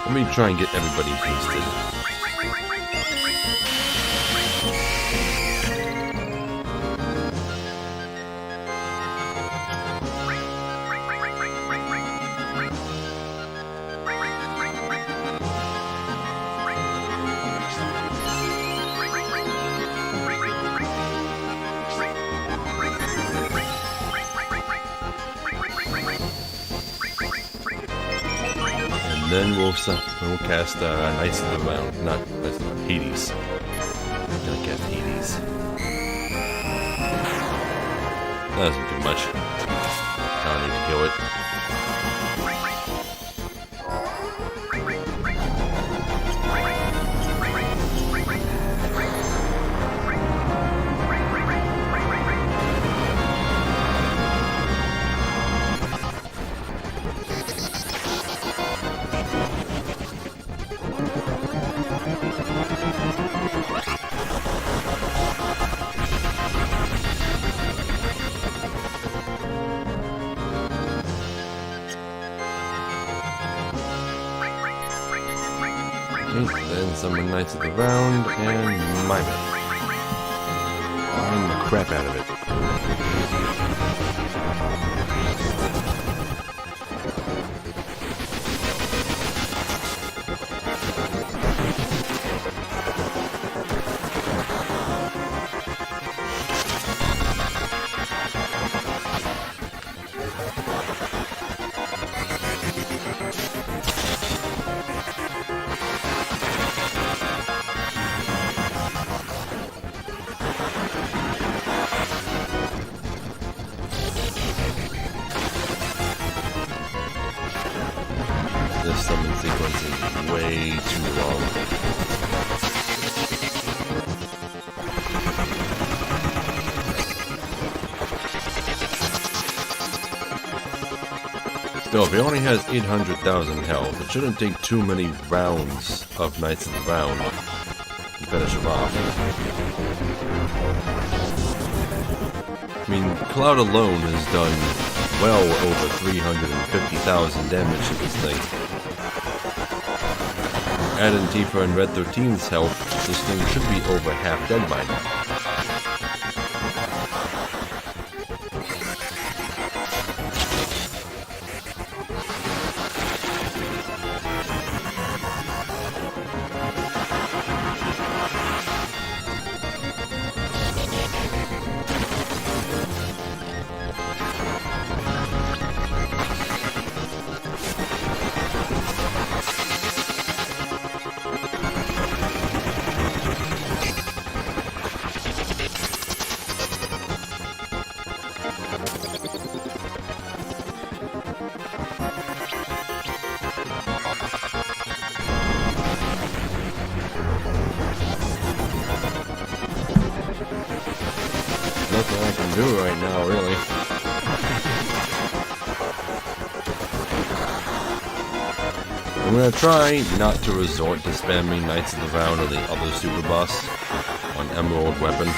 Let me try and get everybody boosted. Then we'll cast Knights of the Round, not Hades. I'm gonna cast Hades. That doesn't do much. I don't need to kill it. Then summon Knights of the Round and mime it. Mime the crap out of it. This summon sequence is way too long. Still, if he only has 800,000 health, it shouldn't take too many rounds of Knights of the Round to finish him off. I mean, Cloud alone has done well over 350,000 damage to this thing. Add in Tifa and Red 13's health, this thing should be over half dead by now. Nothing I can do right now, really. I'm gonna try not to resort to spamming Knights of the Round or the other super boss on Emerald Weapon.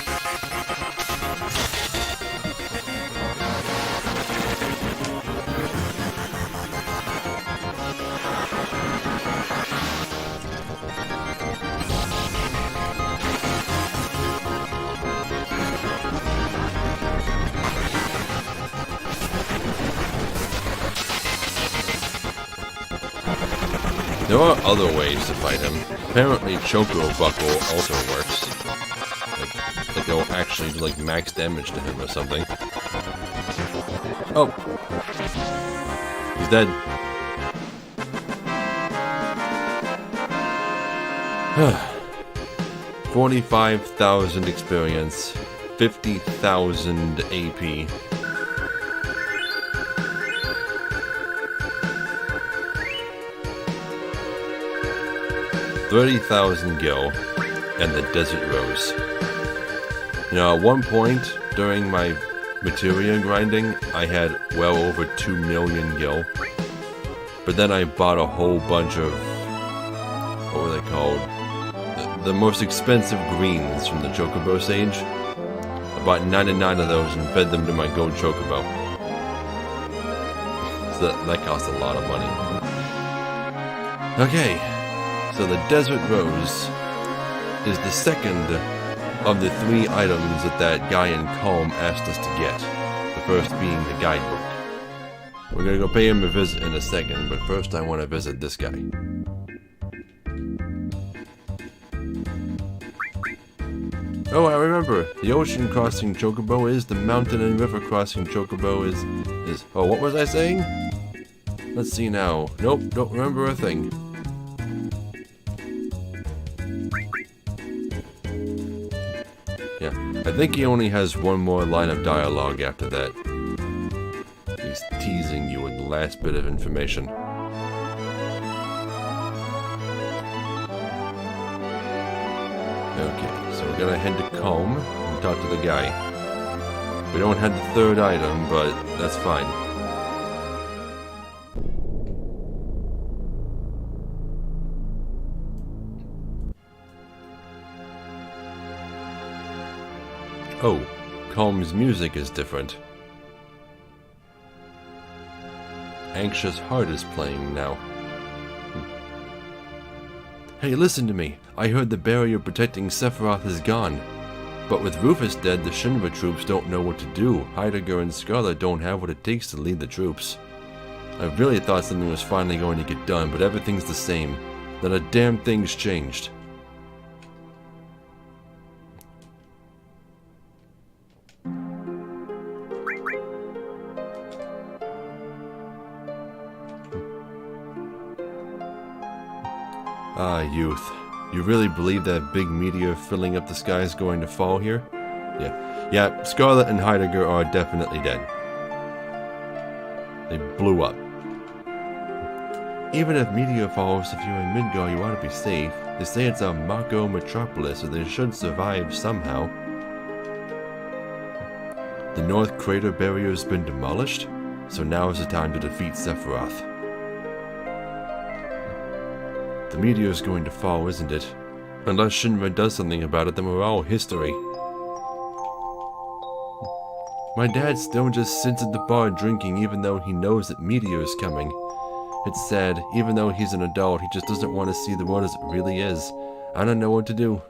There are other ways to fight him. Apparently Choco Buckle also works. Like it'll actually do like max damage to him or something. Oh. He's dead. 45,000 experience. 50,000 AP. $30,000 gil, and the Desert Rose. You know, at one point during my materia grinding, I had well over 2 million gil. But then I bought a whole bunch of, what were they called? The most expensive greens from the Chocobo stage. I bought 99 of those and fed them to my gold Chocobo. So that cost a lot of money. Okay. So the Desert Rose is the second of the 3 items that guy in Calm asked us to get. The first being the guidebook. We're gonna go pay him a visit in a second, but first I want to visit this guy. Oh, I remember. The ocean crossing Chocobo is, the mountain and river crossing Chocobo is... Oh, what was I saying? Let's see now. Nope, don't remember a thing. Yeah, I think he only has one more line of dialogue after that. He's teasing you with the last bit of information. Okay, so we're gonna head to Calm and talk to the guy. We don't have the third item, but that's fine. Oh, Calm's music is different. Anxious Heart is playing now. Hey, listen to me. I heard the barrier protecting Sephiroth is gone. But with Rufus dead, the Shinra troops don't know what to do. Heidegger and Scarlet don't have what it takes to lead the troops. I really thought something was finally going to get done, but everything's the same. Not a damn thing's changed. Ah, youth. You really believe that big meteor filling up the sky is going to fall here? Yeah, Scarlet and Heidegger are definitely dead. They blew up. Even if meteor falls, if you're in Midgar, you ought to be safe. They say it's a Mako metropolis, so they should survive somehow. The North Crater barrier has been demolished, so now is the time to defeat Sephiroth. The meteor is going to fall, isn't it? Unless Shinra does something about it, then we're all history. My dad still just sits at the bar drinking even though he knows that meteor is coming. It's sad, even though he's an adult, he just doesn't want to see the world as it really is. I don't know what to do.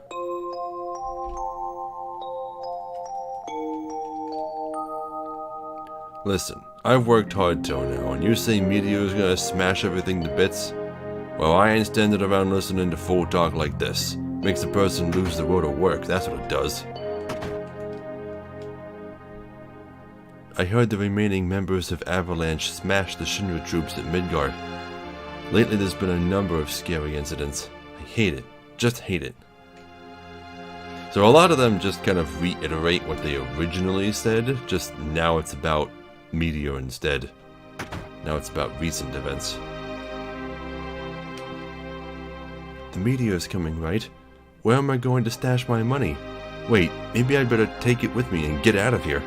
Listen, I've worked hard till now, and you say meteor is gonna smash everything to bits? Well, I ain't standing around listening to fool talk like this. Makes a person lose the will to work, that's what it does. I heard the remaining members of Avalanche smashed the Shinra troops at Midgard. Lately there's been a number of scary incidents. I hate it. Just hate it. So a lot of them just kind of reiterate what they originally said, just now it's about Meteor instead. Now it's about recent events. The meteor's coming, right? Where am I going to stash my money? Wait, maybe I'd better take it with me and get out of here.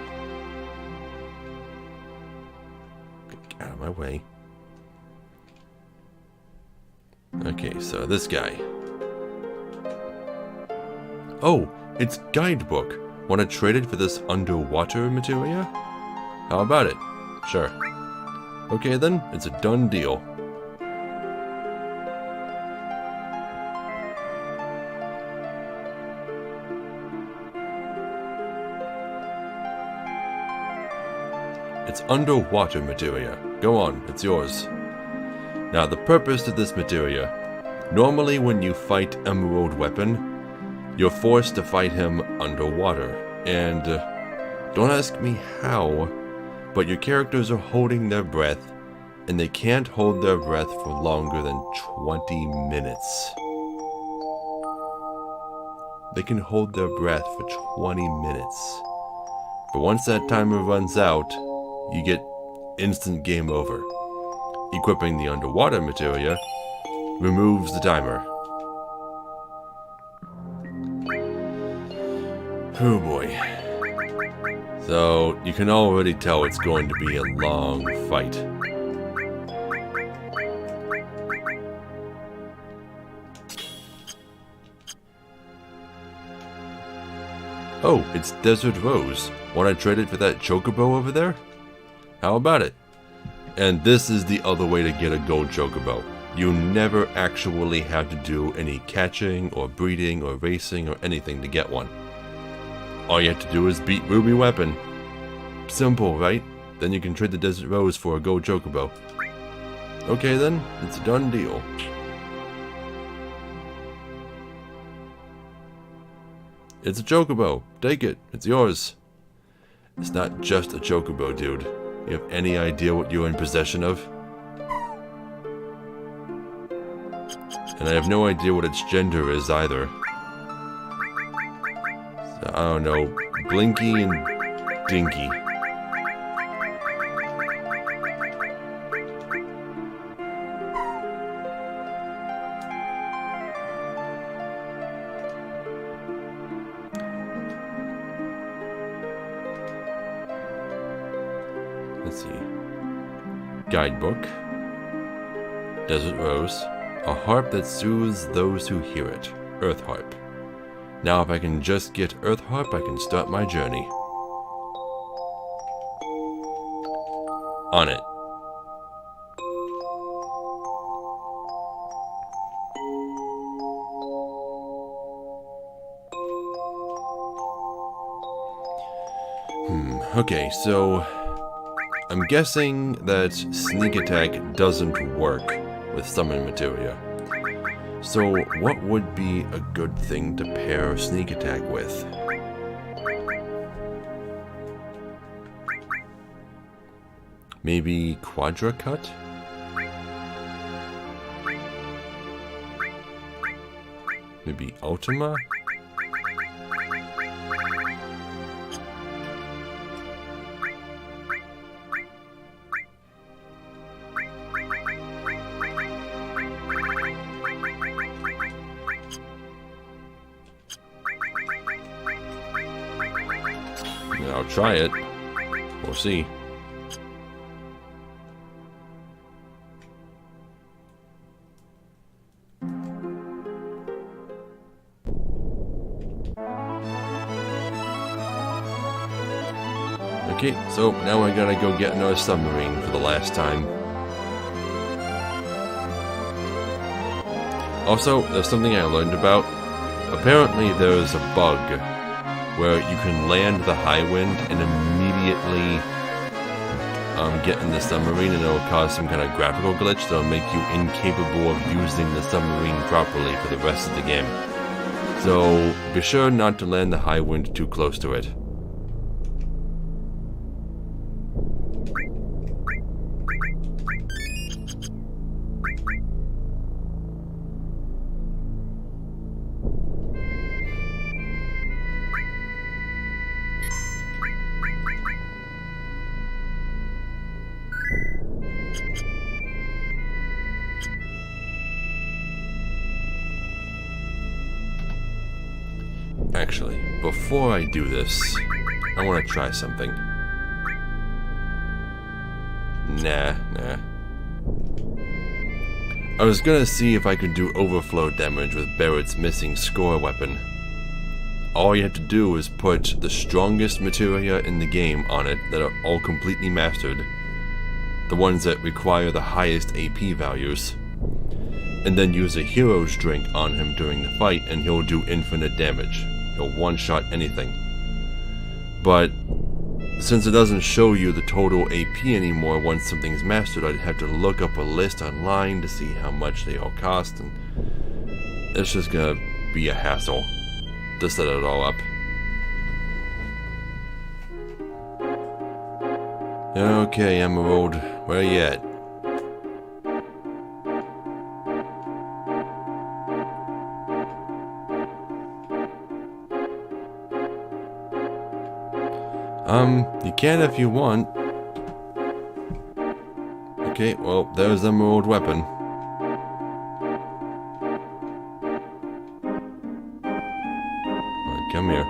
Get out of my way. Okay, so this guy. Oh, it's Guidebook. Want to trade it for this underwater materia? How about it? Sure. Okay then, it's a done deal. It's underwater materia. Go on, it's yours. Now, the purpose of this materia. Normally when you fight Emerald Weapon, you're forced to fight him underwater. And don't ask me how, but your characters are holding their breath, and they can't hold their breath for longer than 20 minutes. They can hold their breath for 20 minutes. But once that timer runs out, you get instant game over. Equipping the underwater materia removes the timer. Oh boy. So, you can already tell it's going to be a long fight. Oh, it's Desert Rose. Want to trade it for that chocobo over there? How about it? And this is the other way to get a gold chocobo. You never actually have to do any catching or breeding or racing or anything to get one. All you have to do is beat Ruby Weapon. Simple, right? Then you can trade the Desert Rose for a gold chocobo. Okay then, it's a done deal. It's a chocobo. Take it. It's yours. It's not just a chocobo, dude. You have any idea what you're in possession of? And I have no idea what its gender is either. So, I don't know. Blinky and Dinky. Let's see. Guidebook. Desert Rose. A harp that soothes those who hear it. Earth Harp. Now if I can just get Earth Harp, I can start my journey. On it. Okay, so I'm guessing that sneak attack doesn't work with summon materia. So what would be a good thing to pair sneak attack with? Maybe Quadra Cut? Maybe Ultima? I'll try it. We'll see. Okay, so now I gotta go get another submarine for the last time. Also, there's something I learned about. Apparently there's a bug where you can land the high wind and immediately get in the submarine, and it'll cause some kind of graphical glitch that'll make you incapable of using the submarine properly for the rest of the game. So be sure not to land the high wind too close to it. Actually, before I do this, I want to try something. Nah. I was gonna see if I could do overflow damage with Barrett's missing score weapon. All you have to do is put the strongest materia in the game on it that are all completely mastered, the ones that require the highest AP values, and then use a hero's drink on him during the fight and he'll do infinite damage. He'll one-shot anything. But since it doesn't show you the total AP anymore once something's mastered, I'd have to look up a list online to see how much they all cost, and it's just gonna be a hassle to set it all up. Okay, Emerald, where you at? You can if you want. Okay, well, there's the emerald weapon. Alright, come here.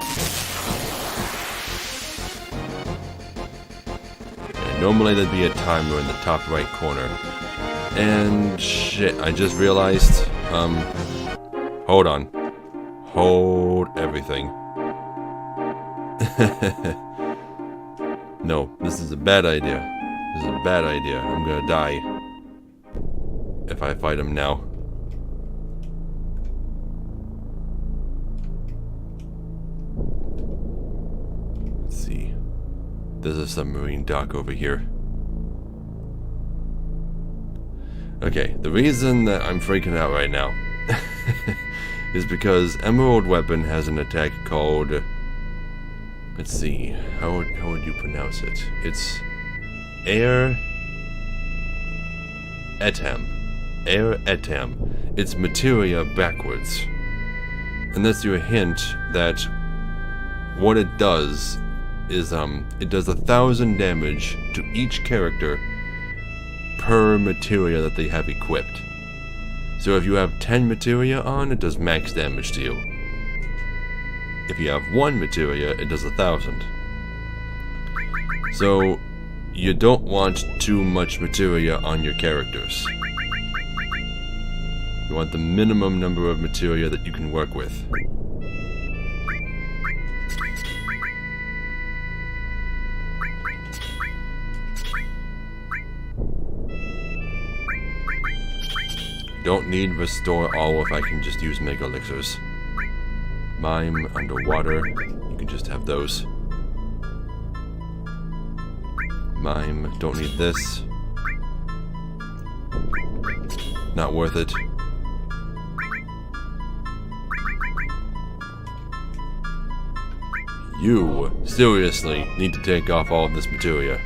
Okay, normally there'd be a timer in the top right corner. And shit, I just realized, hold on. Hold everything. No, this is a bad idea. This is a bad idea. I'm gonna die if I fight him now. Let's see. There's a submarine dock over here. Okay, the reason that I'm freaking out right now is because Emerald Weapon has an attack called... Let's see, how would you pronounce it? It's Air Etam. Air Etam. It's materia backwards. And that's your hint that what it does is it does 1,000 damage to each character per materia that they have equipped. So if you have 10 materia on, it does max damage to you. If you have 1 materia, it does 1,000. So you don't want too much materia on your characters. You want the minimum number of materia that you can work with. Don't need restore all if I can just use mega elixirs. Mime, underwater, you can just have those. Mime, don't need this. Not worth it. You, seriously, need to take off all of this materia.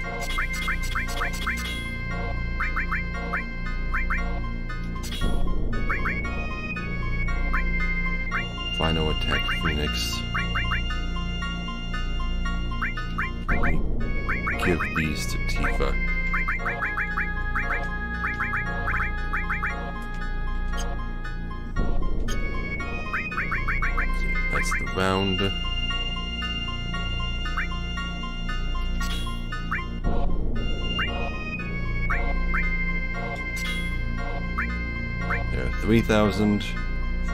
Final attack, Phoenix. Give these to Tifa. That's the round. There are 3,000,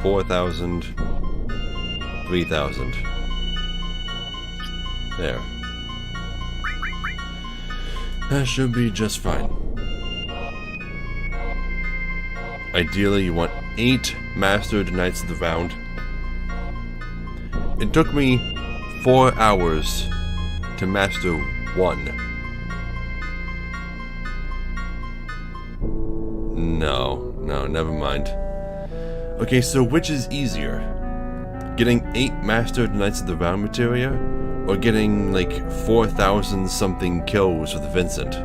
4,000, 3,000. There. That should be just fine. Ideally, you want 8 Mastered Knights of the Round. It took me 4 hours to master 1. No, never mind. Okay, so which is easier? Getting 8 Mastered Knights of the Round materia, or getting like 4,000 something kills with Vincent?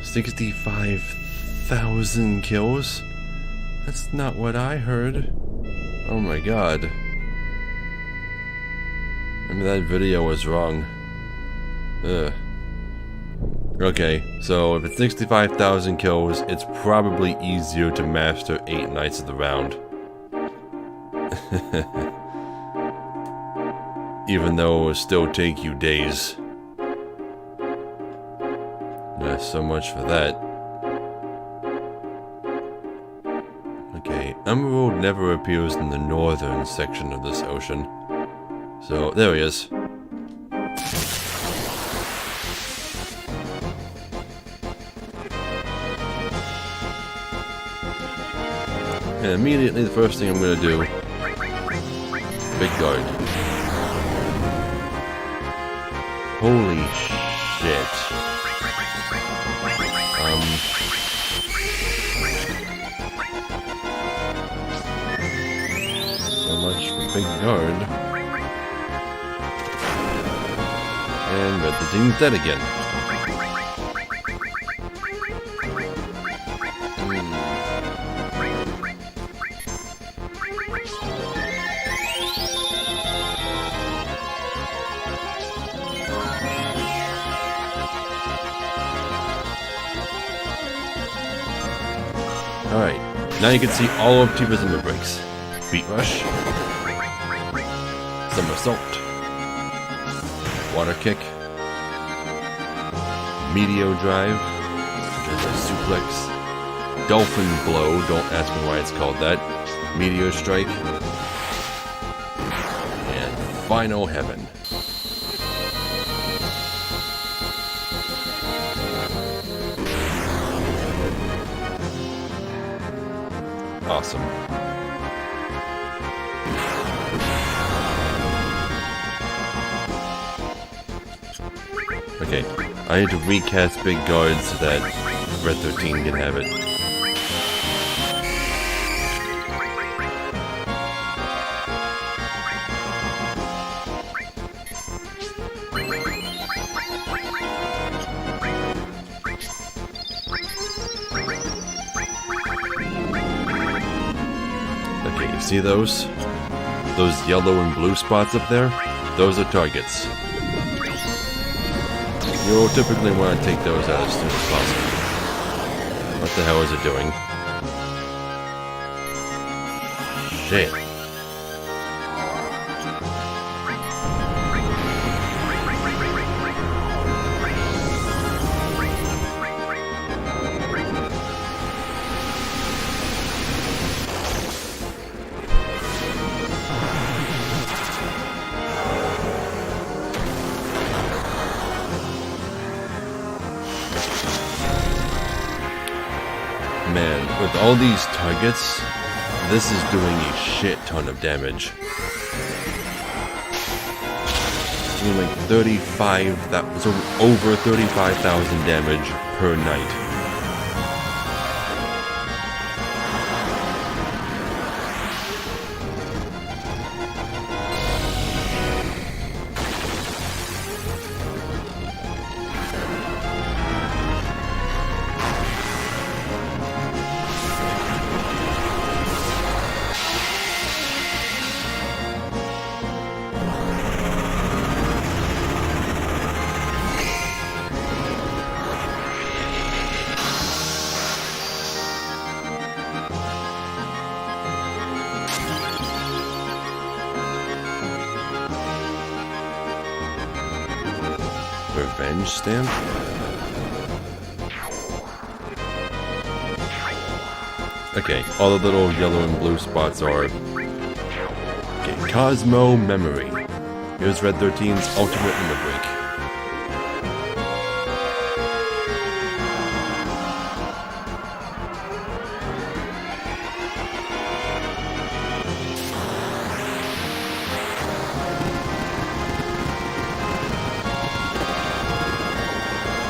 $65,000 kills? That's not what I heard. Oh my god. Maybe that video was wrong. Ugh. Okay, so if it's 65,000 kills, it's probably easier to master 8 Knights of the Round. Even though it will still take you days. Yeah, so much for that. Okay, Emerald never appears in the northern section of this ocean. So, there he is. And immediately the first thing I'm gonna do, big guard. Holy shit. So much for Big Guard. And Red 13's dead again. Alright, now you can see all of Tifa's limit breaks. Beat Rush, Somersault, Water Kick, Meteor Drive, which is a suplex, Dolphin Blow, don't ask me why it's called that, Meteor Strike, and Final Heaven. Awesome. Okay, I need to recast Big Guard so that Red 13 can have it. Okay, you see those? Those yellow and blue spots up there? Those are targets. You'll typically want to take those out as soon as possible. What the hell is it doing? Shit. Man, with all these targets, this is doing a shit ton of damage. It's doing like 35, that was over 35,000 damage per night. Revenge stamp? Okay, all the little yellow and blue spots are... Okay, Cosmo Memory. Here's Red 13's ultimate limit break.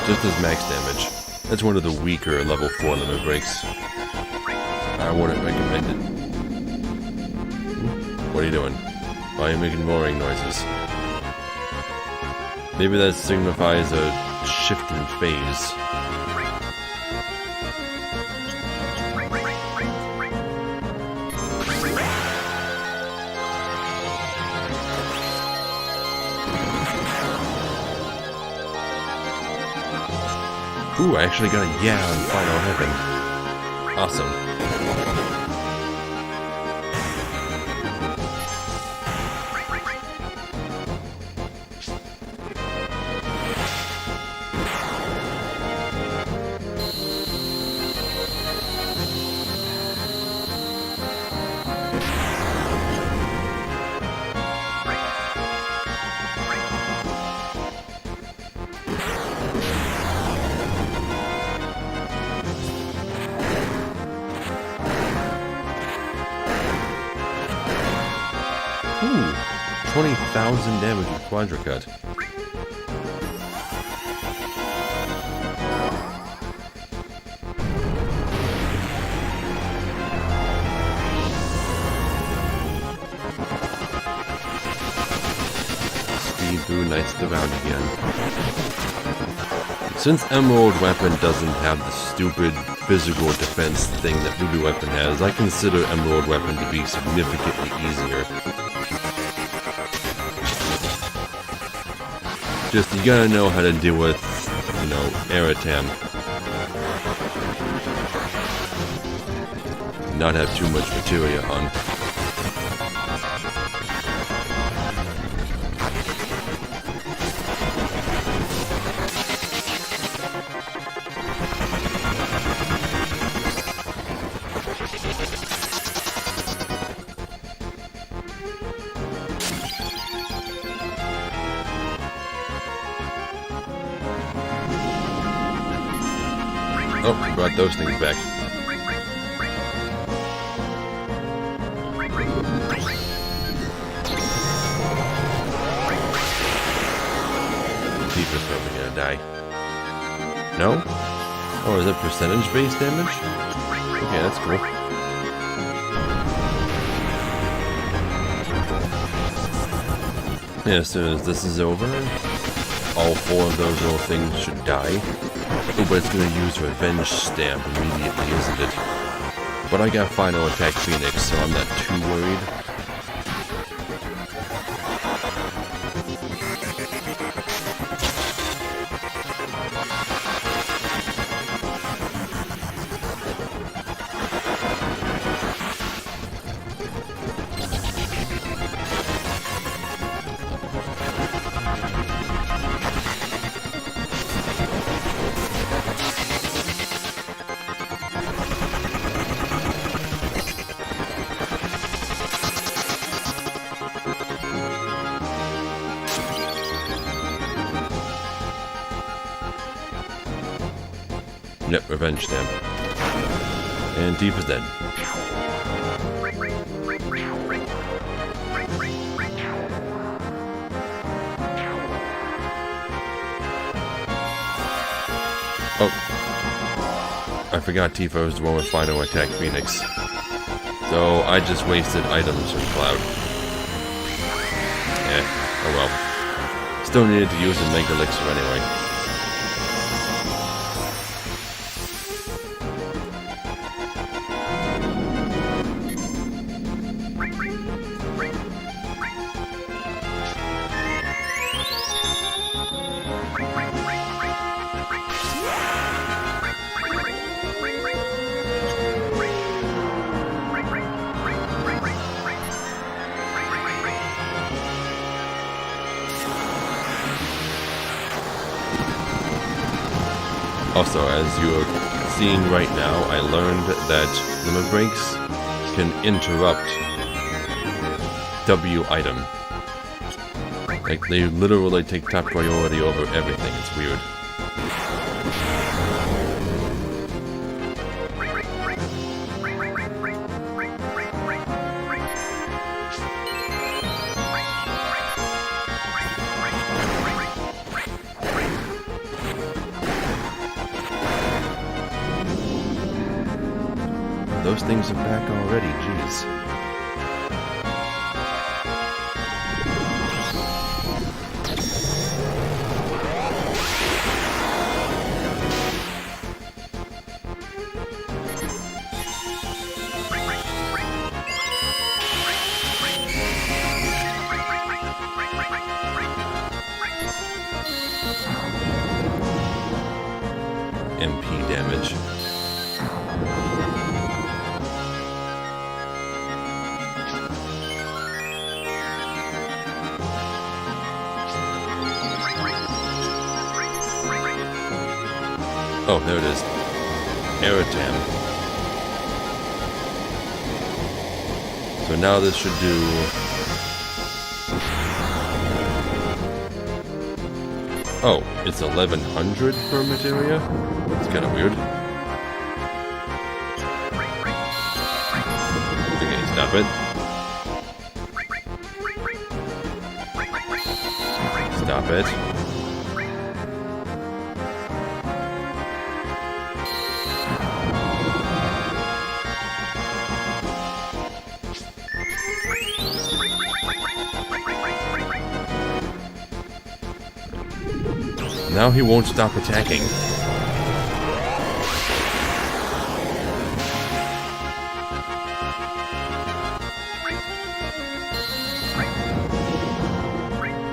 Just as max damage. That's one of the weaker level 4 limit breaks. I wouldn't recommend it. What are you doing? Why are you making roaring noises? Maybe that signifies a shift in phase. Ooh, I actually got a yeah on Final Heaven. Awesome. Ooh, 20,000 damage with Quadra Cut. nice around again. Since Emerald Weapon doesn't have the stupid physical defense thing that Ruby Weapon has, I consider Emerald Weapon to be significantly easier. Just, you gotta know how to deal with, you know, Eratam. Not have too much materia on. Oh, brought those things back. Tifa's probably gonna die. No? Oh, is that percentage-based damage? Okay, that's cool. Yeah, as soon as this is over, all 4 of those little things should die. Oh, but it's gonna use Revenge Stamp immediately, isn't it? But I got Final Attack Phoenix, so I'm not too worried. Yep, Revenge Stamp. And Tifa's dead. Oh. I forgot Tifa was the one with Final Attack Phoenix. So I just wasted items from Cloud. Oh well. Still needed to use a Mega Elixir anyway. Also, as you are seeing right now, I learned that limit breaks can interrupt W item. Like, they literally take top priority over everything. It's weird. Those things are back already, jeez. MP damage. Oh, there it is. Eratam. So now this should do... Oh, it's 1100 for materia? That's kind of weird. Okay, stop it. Stop it. Now he won't stop attacking.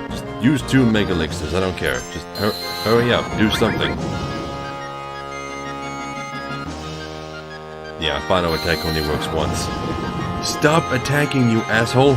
Just use 2 Mega Elixirs, I don't care. Just hurry up, do something. Yeah, final attack only works once. Stop attacking, you asshole!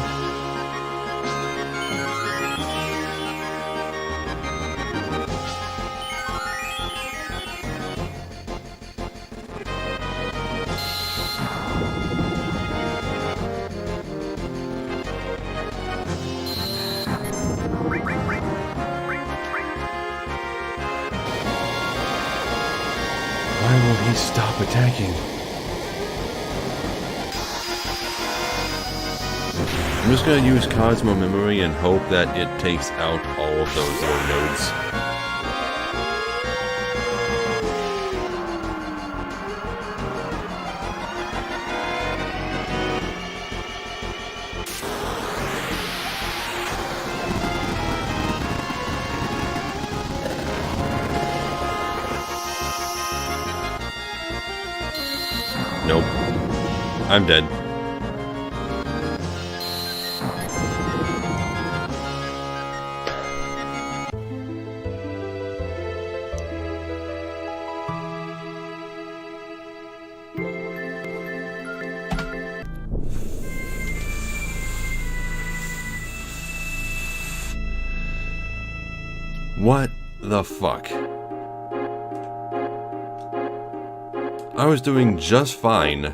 Why won't he stop attacking? I'm just gonna use Cosmo Memory and hope that it takes out all of those little nodes. Nope. I'm dead. What the fuck? I was doing just fine.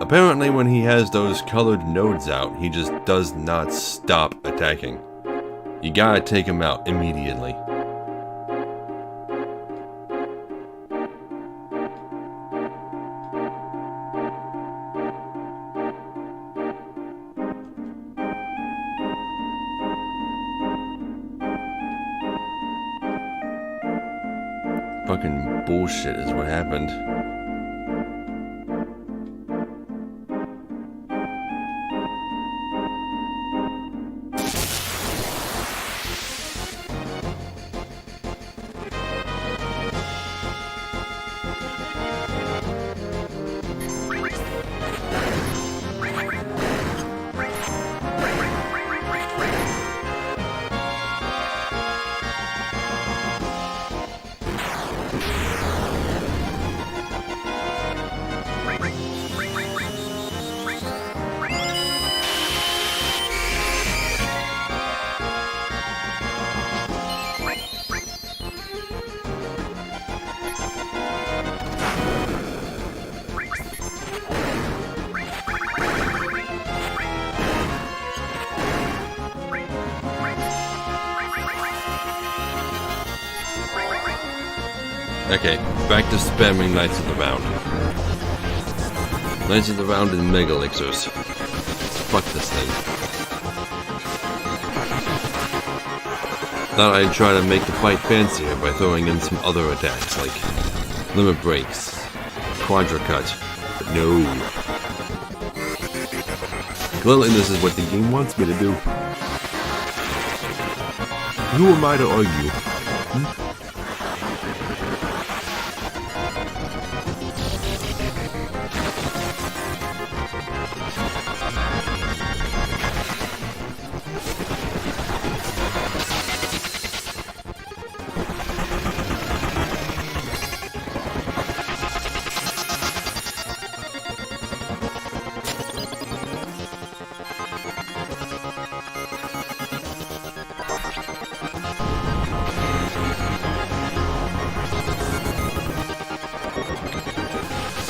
Apparently when he has those colored nodes out, he just does not stop attacking. You gotta take him out immediately. Fucking bullshit is what happened. Okay, back to spamming Knights of the Round. Knights of the Round and Mega Elixirs. Fuck this thing. Thought I'd try to make the fight fancier by throwing in some other attacks, like Limit Breaks, Quadra Cut, but no. Clearly this is what the game wants me to do. Who am I to argue?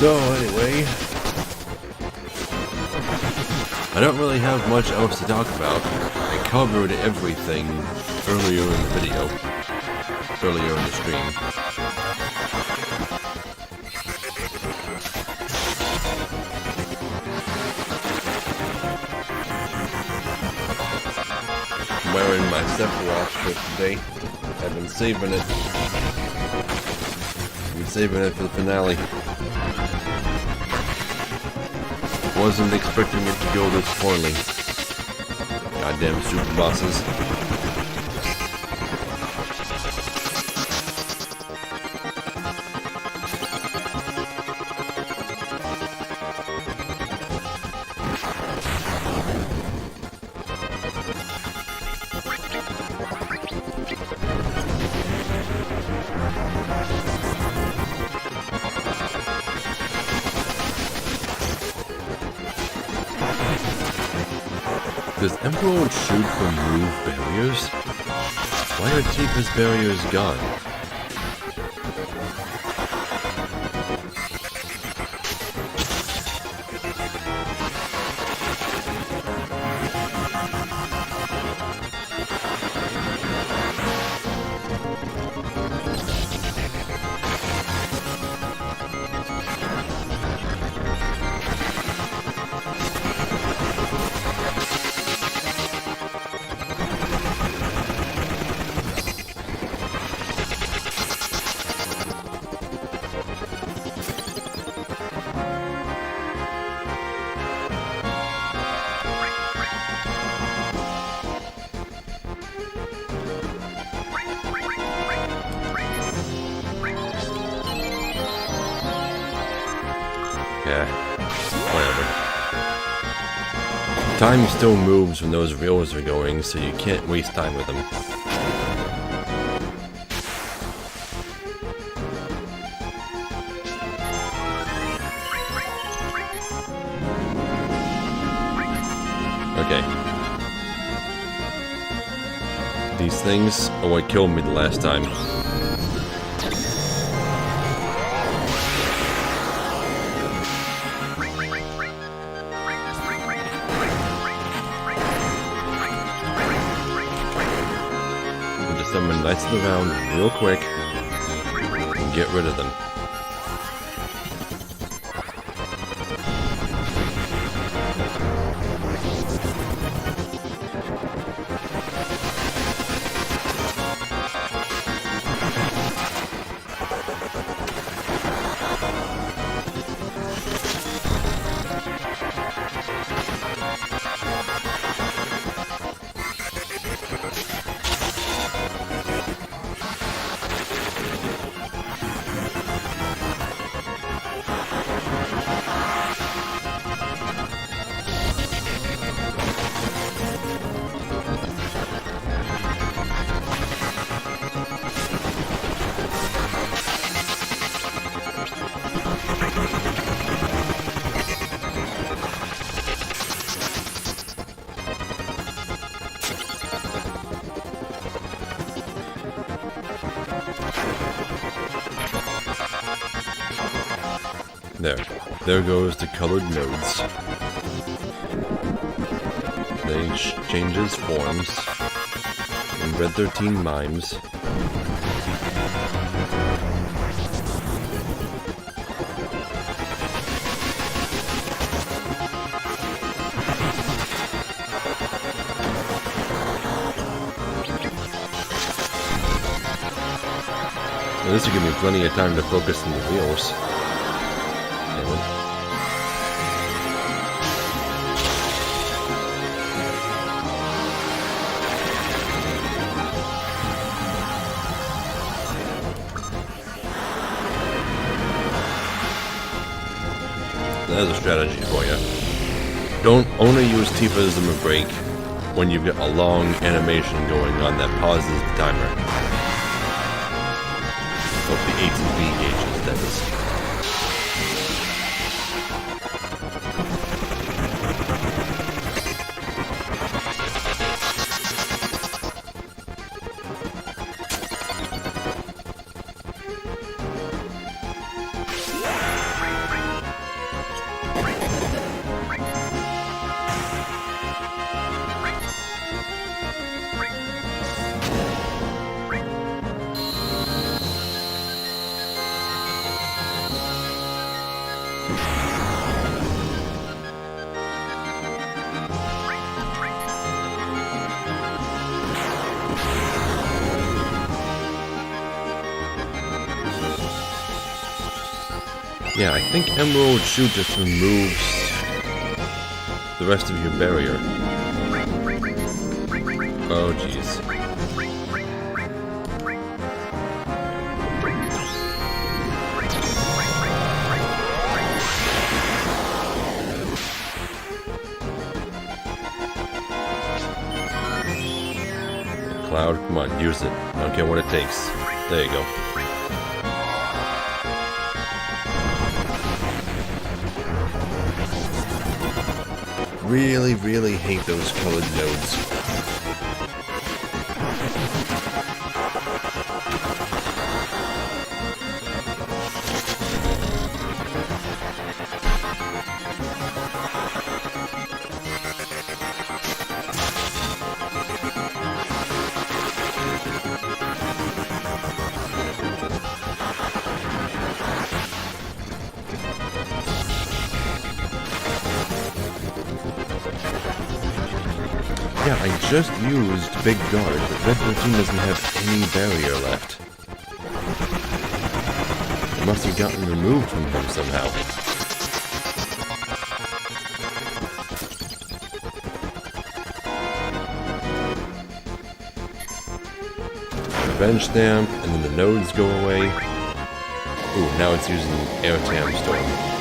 So anyway, I don't really have much else to talk about. I covered everything earlier in the video, earlier in the stream. I'm wearing my Sephiroth shirt today. I've been saving it. For the finale. Wasn't expecting it to go this poorly. Goddamn super bosses. Does Emerald shoot remove barriers? Why are Tifa's barriers gone? Yeah, whatever. Time still moves when those reels are going, so you can't waste time with them. Okay. These things are what killed me the last time. Summon knights of the round real quick and get rid of them. There goes the colored nodes. They changes forms. In Red 13 mimes. Now, this will give me plenty of time to focus on the wheels. There's a strategy for you. Don't only use Tifa's as a break when you've got a long animation going on that pauses the timer. So the ATB gauges, that is. Yeah, I think Emerald Shoot just removes the rest of your barrier. Oh, jeez. Cloud, come on, use it. I don't care what it takes. There you go. really, really hate those colored nodes. Yeah, I just used Big Guard, but Red 13 doesn't have any barrier left. It must have gotten removed from him somehow. Revenge Stamp, and then the nodes go away. Ooh, now it's using Air Tam Storm.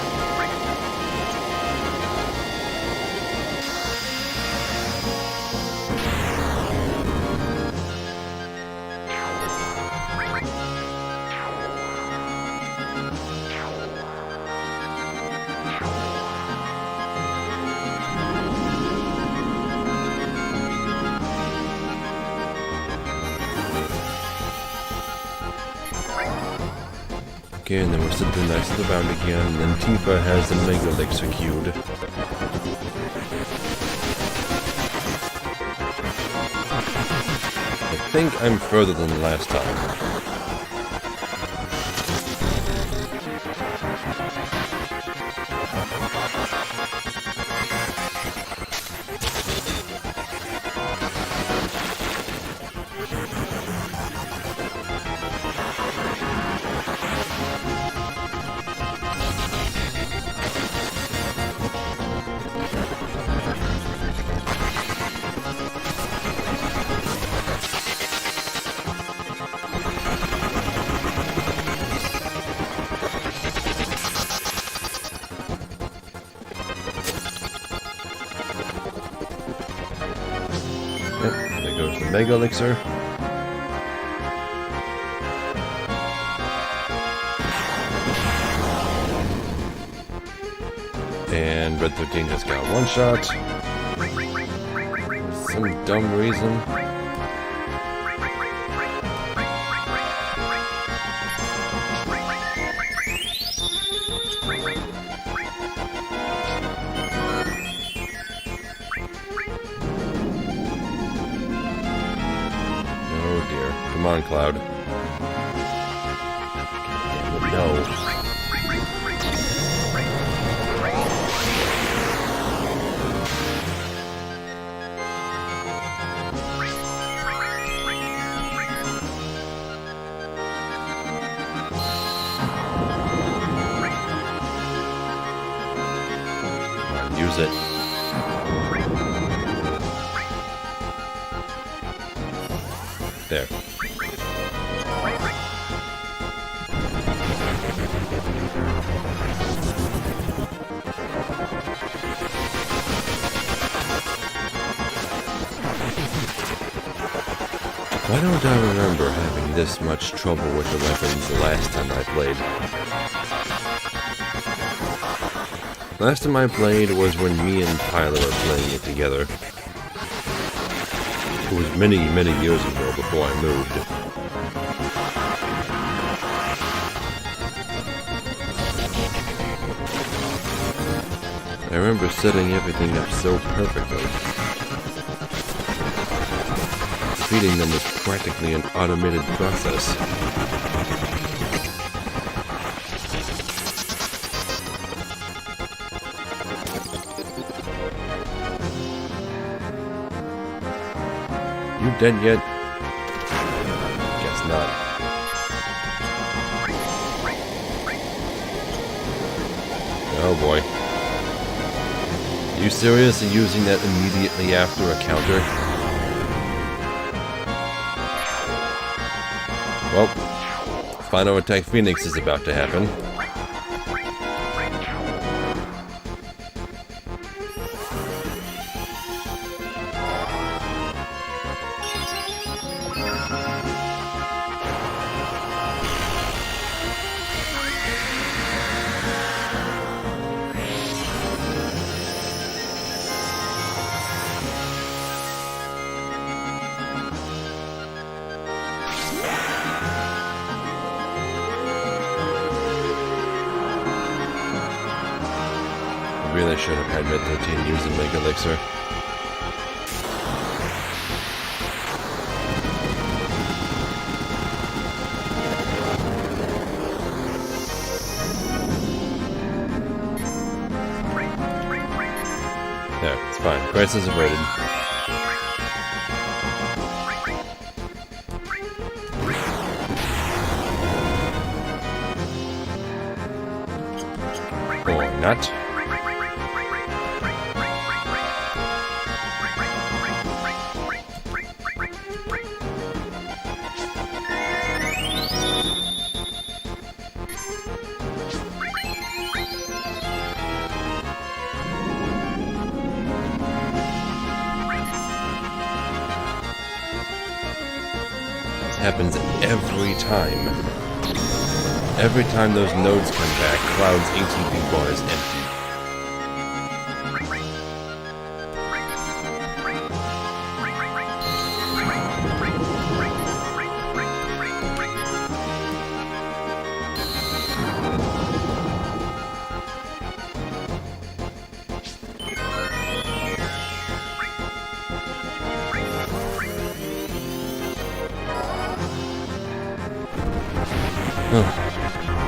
Okay, and then we're sitting nice to the round again, and then Tifa has the Mega Elixir queued. I think I'm further than last time. Yep, there goes the Mega Elixir. And Red 13 just got one shot. For some dumb reason. Come on, Cloud. No. Come on, use it. There. Why don't I remember having this much trouble with the weapons the last time I played? Last time I played was when me and Tyler were playing it together. It was many, many years ago before I moved. I remember setting everything up so perfectly. Defeating them was practically an automated process. You dead yet? Guess not. Oh boy. You seriously using that immediately after a counter? Well, Final Attack Phoenix is about to happen. really should have had Med 13 use the Mega Elixir. There, it's fine. Crisis averted. Or not. Happens every time. Every time those nodes come back, Cloud's ATP bar is empty.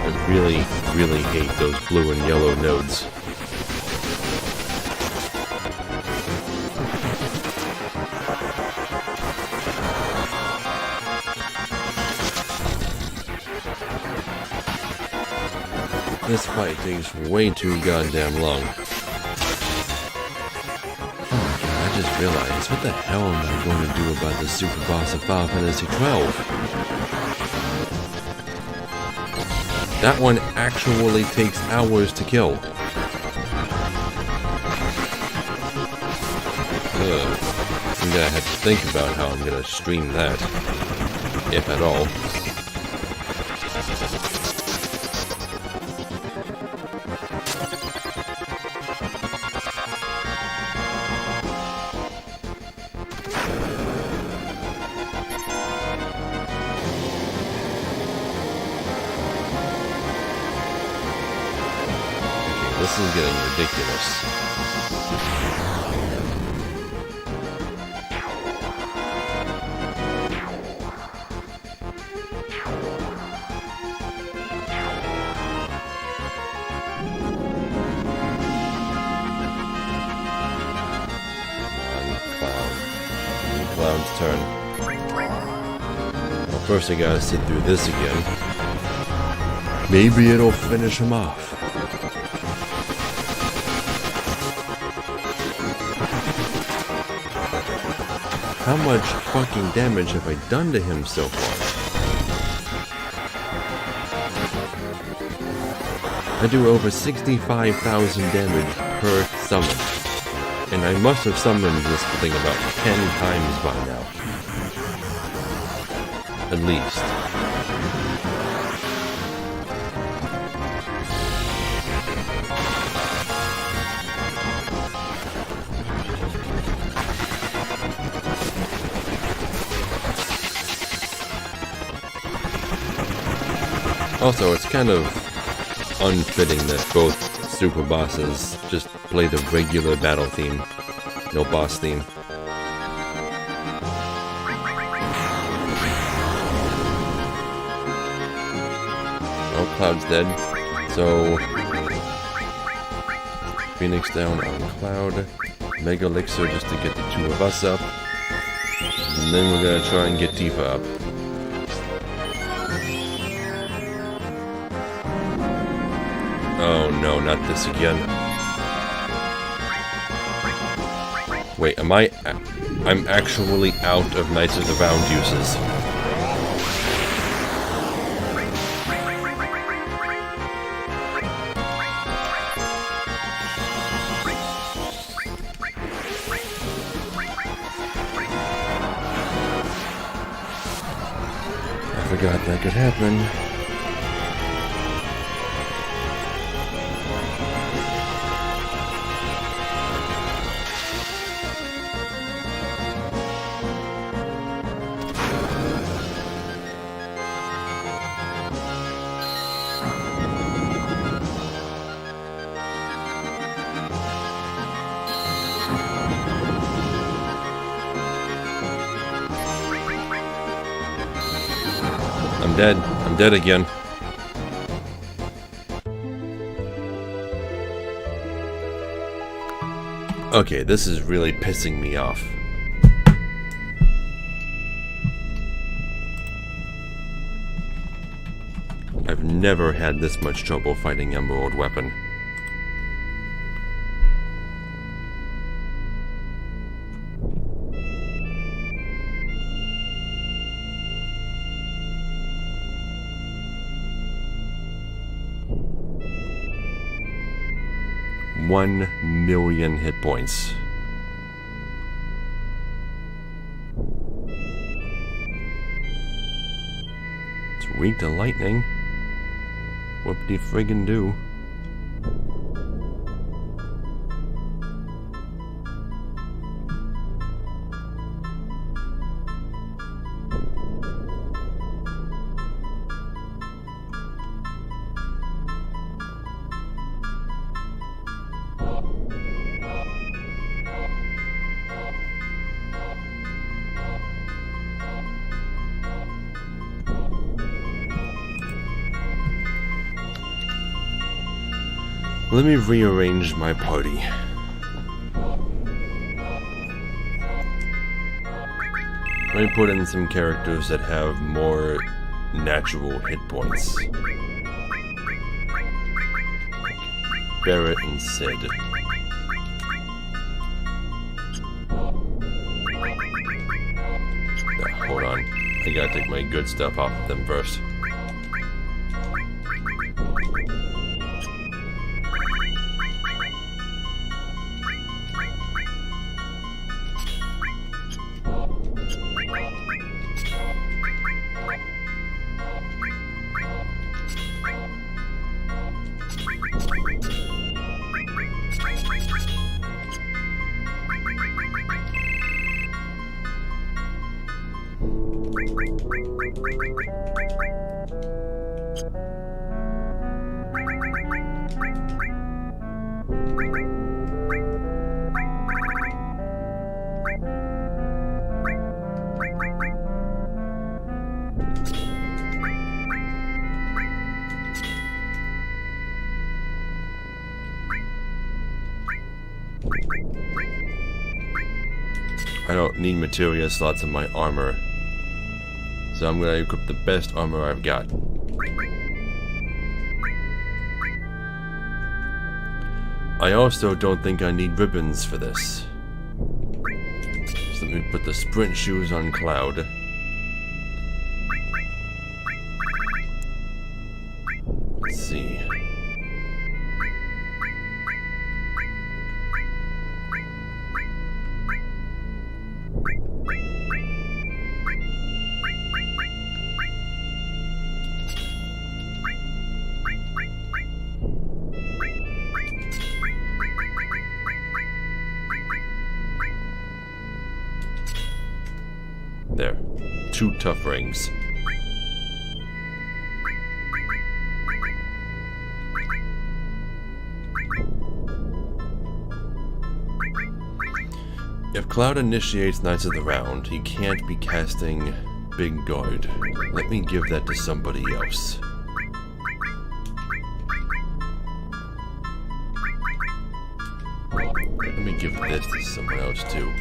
I really hate those blue and yellow nodes. This fight takes way too goddamn long. Oh my god, I just realized, what the hell am I going to do about the super boss of Final Fantasy XII? That one actually takes hours to kill. I'm gonna have to think about how I'm gonna stream that, if at all. This is getting ridiculous. Cloud's turn. Well, first I gotta sit through this again. Maybe it'll finish him off. How much fucking damage have I done to him so far? I do over 65,000 damage per summon. And I must have summoned this thing about 10 times by now. At least. Also, it's kind of unfitting that both super bosses just play the regular battle theme, no boss theme. Oh, Cloud's dead. So, Phoenix down on Cloud, Mega Elixir just to get the two of us up, and then we're gonna try and get Tifa up. Oh no, not this again. Wait, I'm actually out of Knights of the Round uses. I forgot that could happen. dead. I'm dead again. Okay, this is really pissing me off. I've never had this much trouble fighting Emerald Weapon. One million hit points. It's weak to lightning. Whoop-de-friggin' do. Let me rearrange my party. Let me put in some characters that have more natural hit points. Barrett and Sid. Hold on. I gotta take my good stuff off of them first. I don't need materia slots in my armor, so I'm gonna equip the best armor I've got. I also don't think I need ribbons for this. So let me put the sprint shoes on Cloud. Let's see. There. 2 tough rings. If Cloud initiates Knights of the Round, he can't be casting Big Guard. Let me give that to somebody else. Let me give this to someone else too.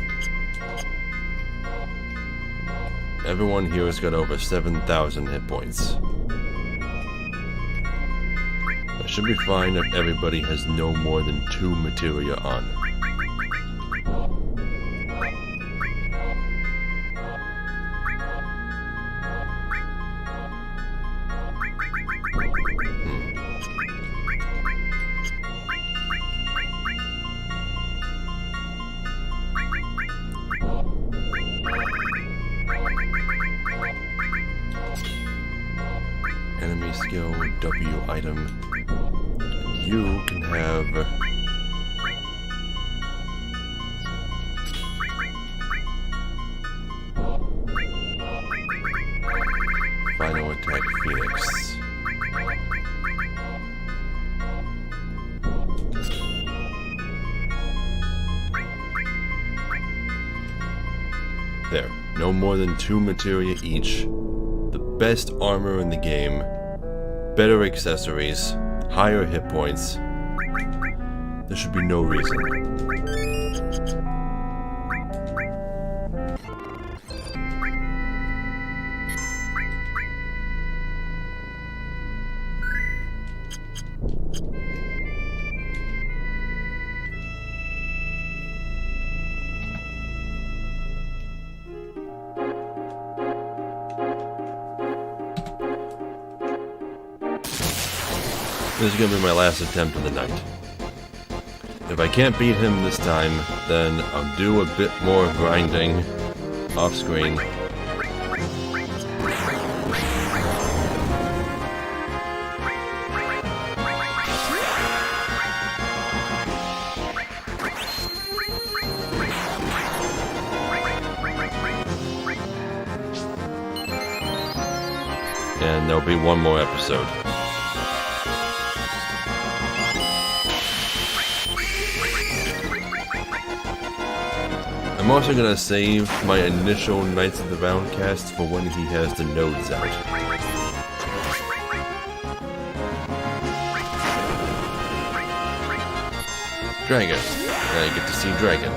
Everyone here has got over 7,000 hit points. That should be fine if everybody has no more than 2 materia on. Enemy skill, W item. You can have Final Attack Phoenix. There. No more than 2 materia each. The best armor in the game, better accessories, higher hit points. There should be no reason. This is gonna be my last attempt of the night. If I can't beat him this time, then I'll do a bit more grinding off screen. And there'll be one more episode. I'm also gonna save my initial Knights of the Round cast for when he has the nodes out. Dragon. I get to see Dragon.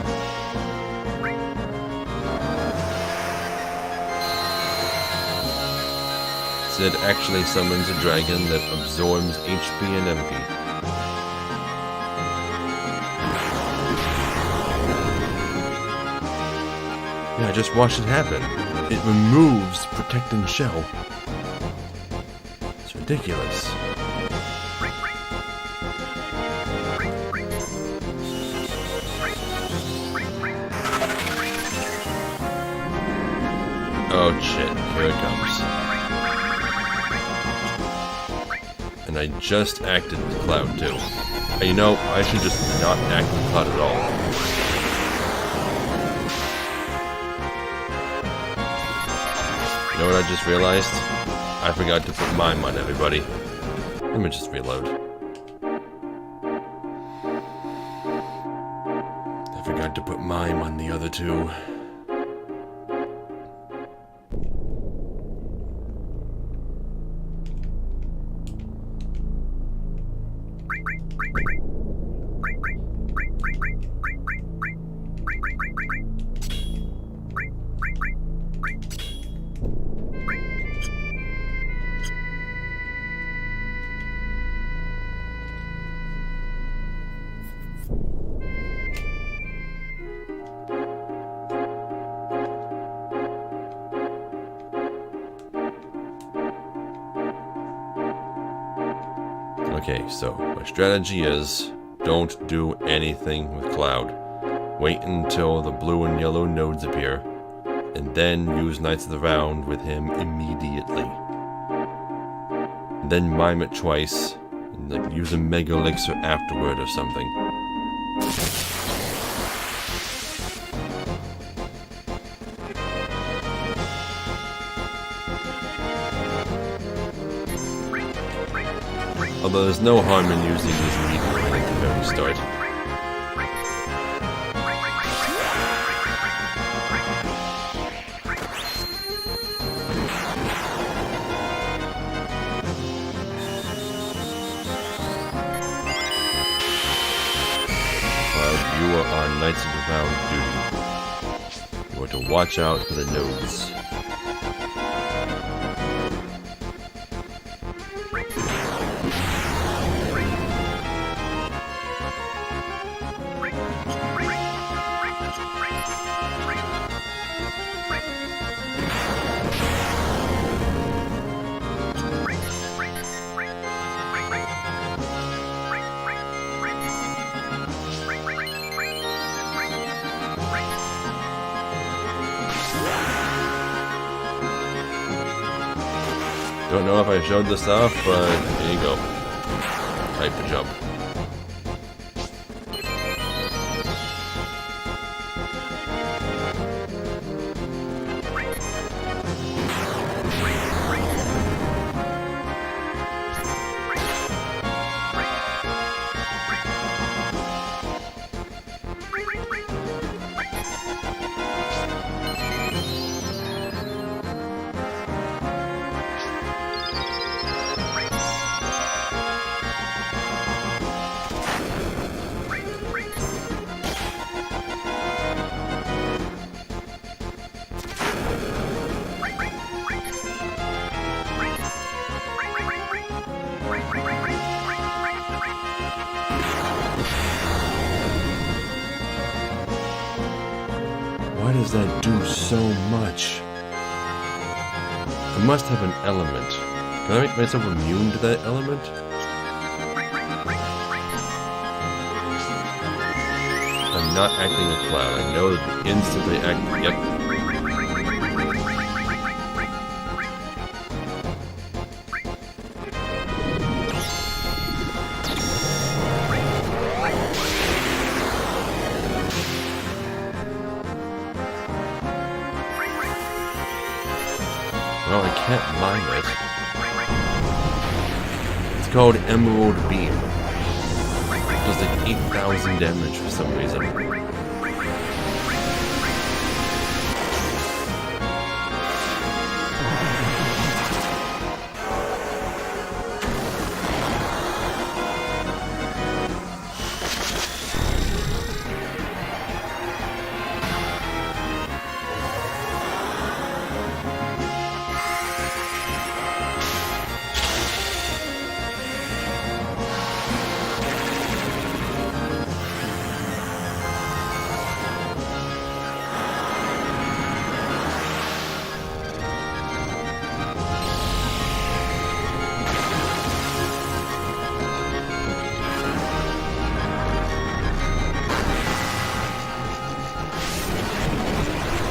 Sid actually summons a dragon that absorbs HP and MP. Yeah, just watch it happen. It removes protecting shell. It's ridiculous. Oh shit, here it comes. And I just acted with Cloud too. And you know, I should just not act with Cloud at all. You know what I just realized? I forgot to put mime on everybody. Let me just reload. I forgot to put mime on the other two. Okay, so my strategy is don't do anything with Cloud. Wait until the blue and yellow nodes appear, and then use Knights of the Round with him immediately. Then mime it twice, and like use a Mega Elixir afterward or something. Although there's no harm in using these immediately at the very start. While you are on Knights of the Round duty, you are to watch out for the nodes. Don't know if I showed this off, but here you go. Hyper jump. does that do so much? It must have an element. Can I make myself immune to that element? I'm not acting a cloud. I know that the instant I act... Yep. Well, I can't mine it. It's called Emerald Beam. It does like 8,000 damage for some reason.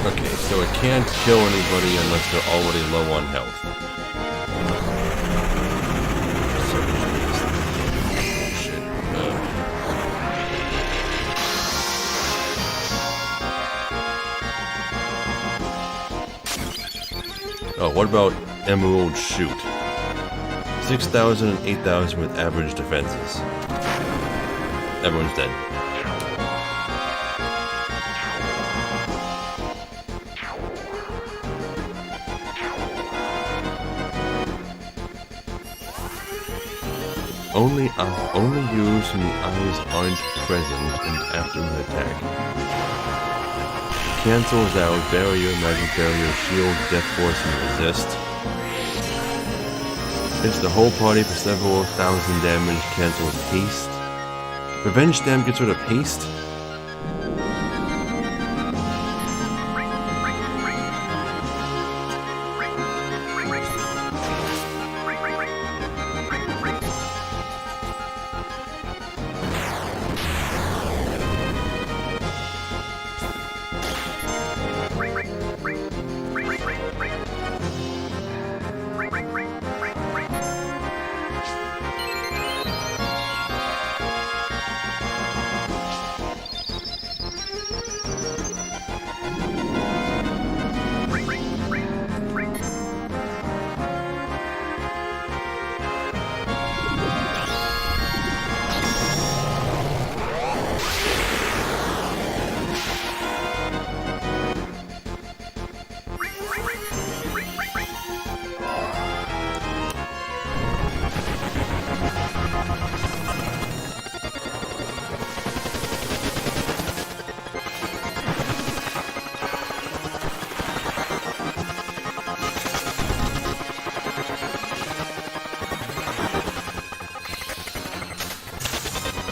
Okay, so it can't kill anybody unless they're already low on health. Shit. Oh, what about Emerald Shoot? 6,000 and 8,000 with average defenses. Everyone's dead. Only use when the eyes aren't present and after an attack. Cancels out barrier, magic barrier, shield, death force, and resist. Hits the whole party for several thousand damage, cancels haste. Revenge Stamp gets rid of haste.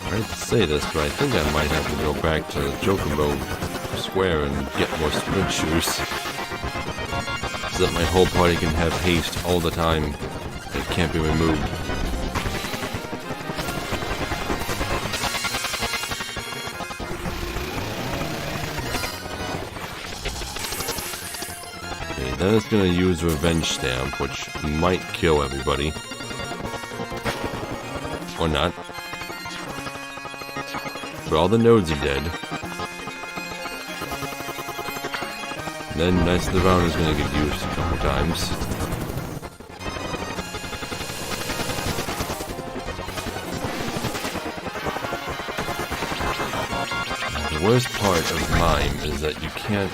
I hate to say this, but I think I might have to go back to Chocobo Square and get more sprint shoes. So that my whole party can have haste all the time. It can't be removed. Okay, then it's gonna use Revenge Stamp, which might kill everybody. Or not. But all the nodes are dead. And then Knights of the Round is going to get used a couple times. The worst part of Mime is that you can't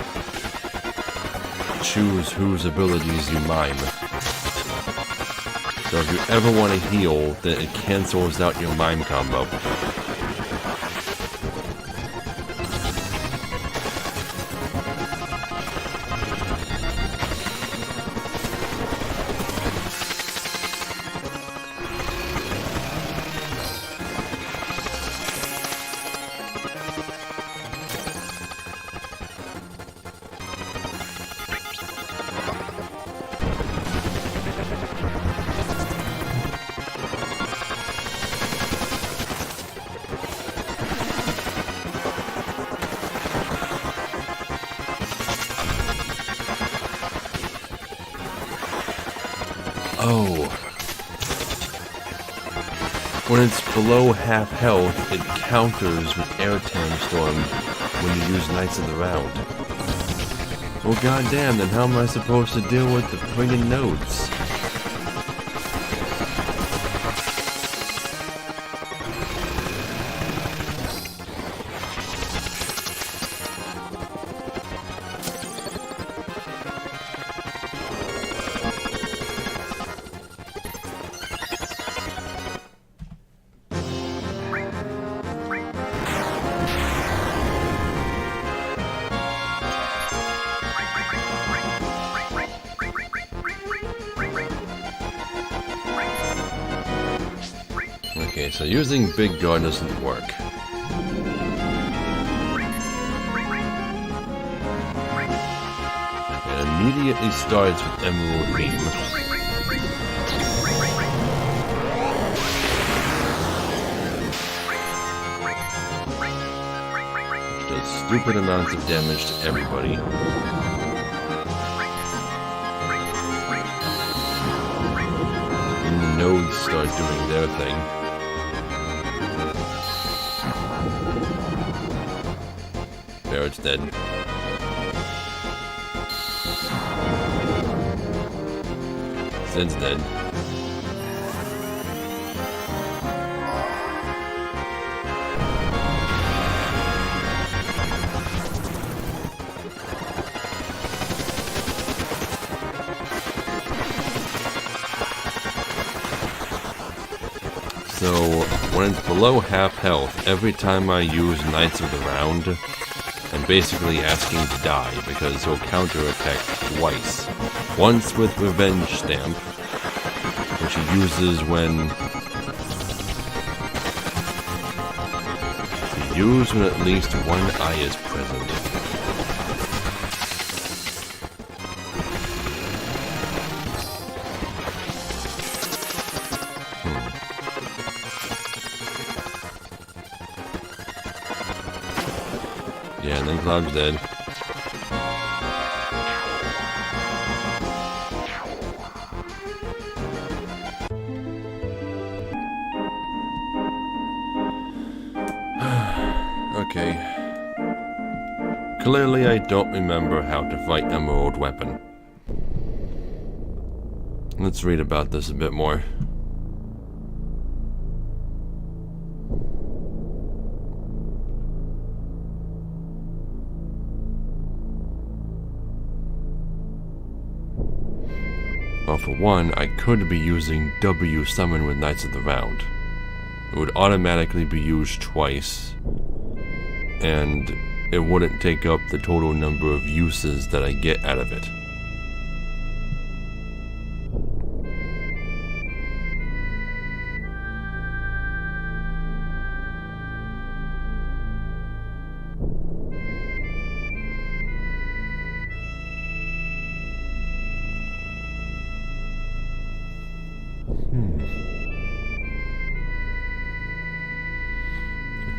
choose whose abilities you mime. So if you ever want to heal, then it cancels out your mime combo. Oh. When it's below half health, it counters with Air Storm when you use Knights of the Round. Well, goddamn, then how am I supposed to deal with the friggin' nodes? Okay, so using Big Guard doesn't work. It immediately starts with Emerald Beam. Which does stupid amounts of damage to everybody. And the nodes start doing their thing. Barrett's dead. Sid's dead. So, when it's below half health, every time I use Knights of the Round, I'm basically asking to die, because he'll counterattack twice. Once with Revenge Stamp, which he uses when... at least one eye is present. Yeah, and then Cloud's dead. Okay. Clearly I don't remember how to fight Emerald Weapon. Let's read about this a bit more. Well, for one, I could be using W Summon with Knights of the Round. It would automatically be used twice, and it wouldn't take up the total number of uses that I get out of it.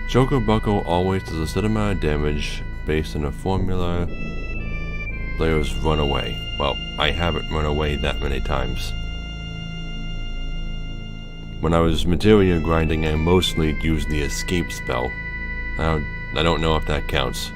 Joker Buckle always does a set amount of damage based on a formula. Players run away. Well, I haven't run away that many times. When I was materia grinding, I mostly used the escape spell. I don't know if that counts.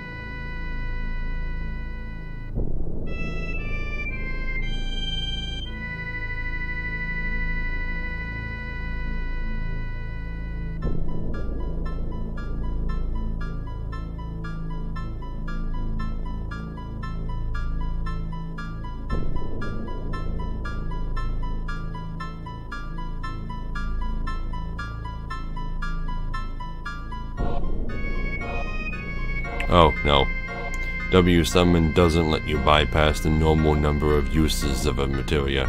Oh, no. W Summon doesn't let you bypass the normal number of uses of a materia.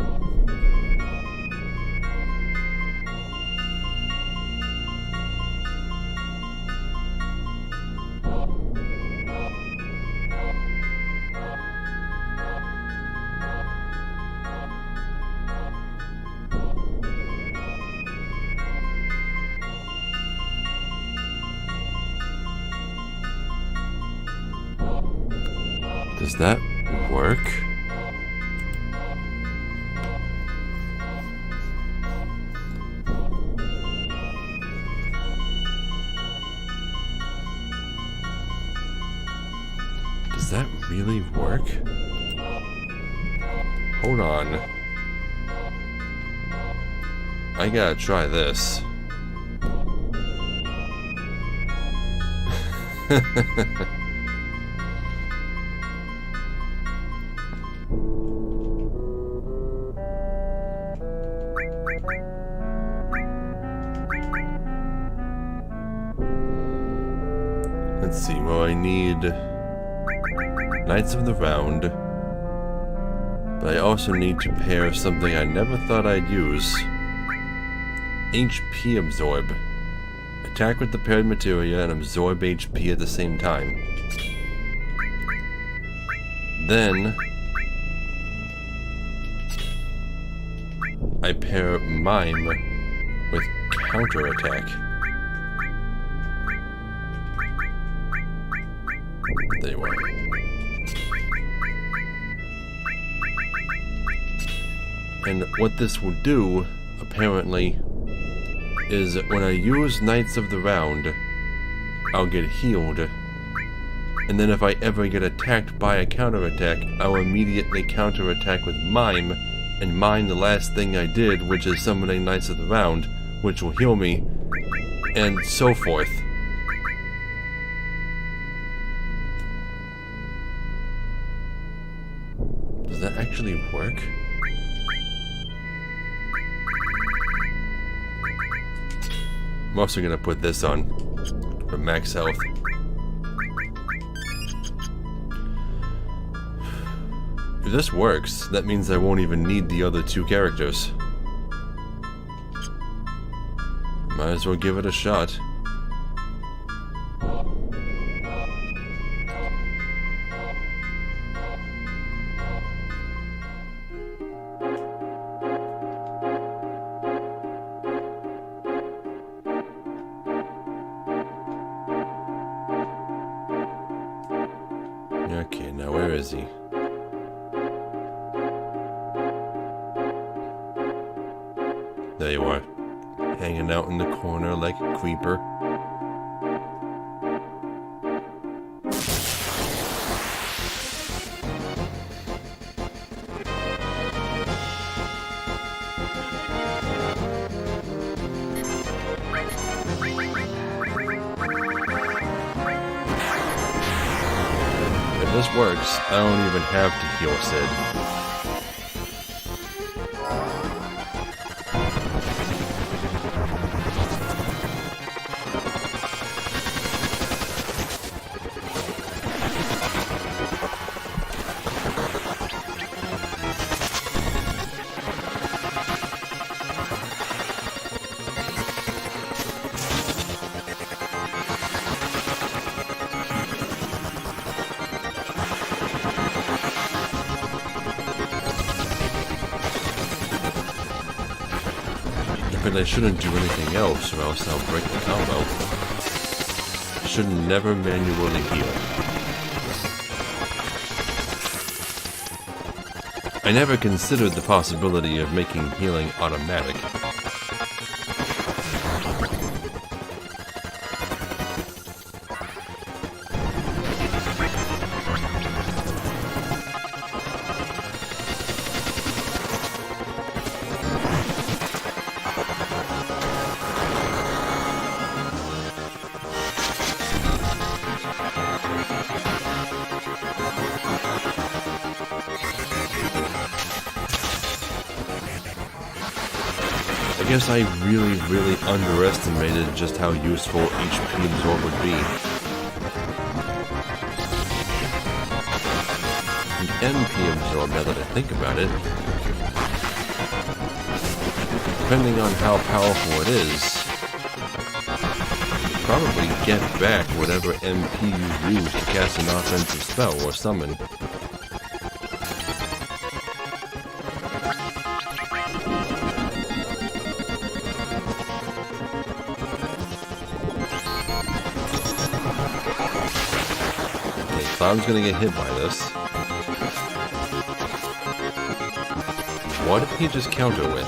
Does that work? that really work? Hold on. I gotta try this. Let's see, well, I need Knights of the Round, but I also need to pair something I never thought I'd use. HP Absorb. Attack with the paired materia and absorb HP at the same time. Then I pair Mime with counter attack. There you are. And what this will do, apparently, is when I use Knights of the Round, I'll get healed. And then if I ever get attacked by a counterattack, I'll immediately counterattack with Mime, and mime the last thing I did, which is summoning Knights of the Round, which will heal me, and so forth. Does that actually work? I'm also gonna put this on for max health. If this works, that means I won't even need the other two characters. Might as well give it a shot. Okay, now where is he? There you are, hanging out in the corner like a creeper. If this works, I don't even have to heal Sid. But I shouldn't do anything else, or else I'll break the combo. Should never manually heal. I never considered the possibility of making healing automatic. I guess I really underestimated just how useful HP Absorb would be. And MP Absorb, now that I think about it, depending on how powerful it is, you probably get back whatever MP you use to cast an offensive spell or summon. Cloud's gonna get hit by this. What did he just counter with?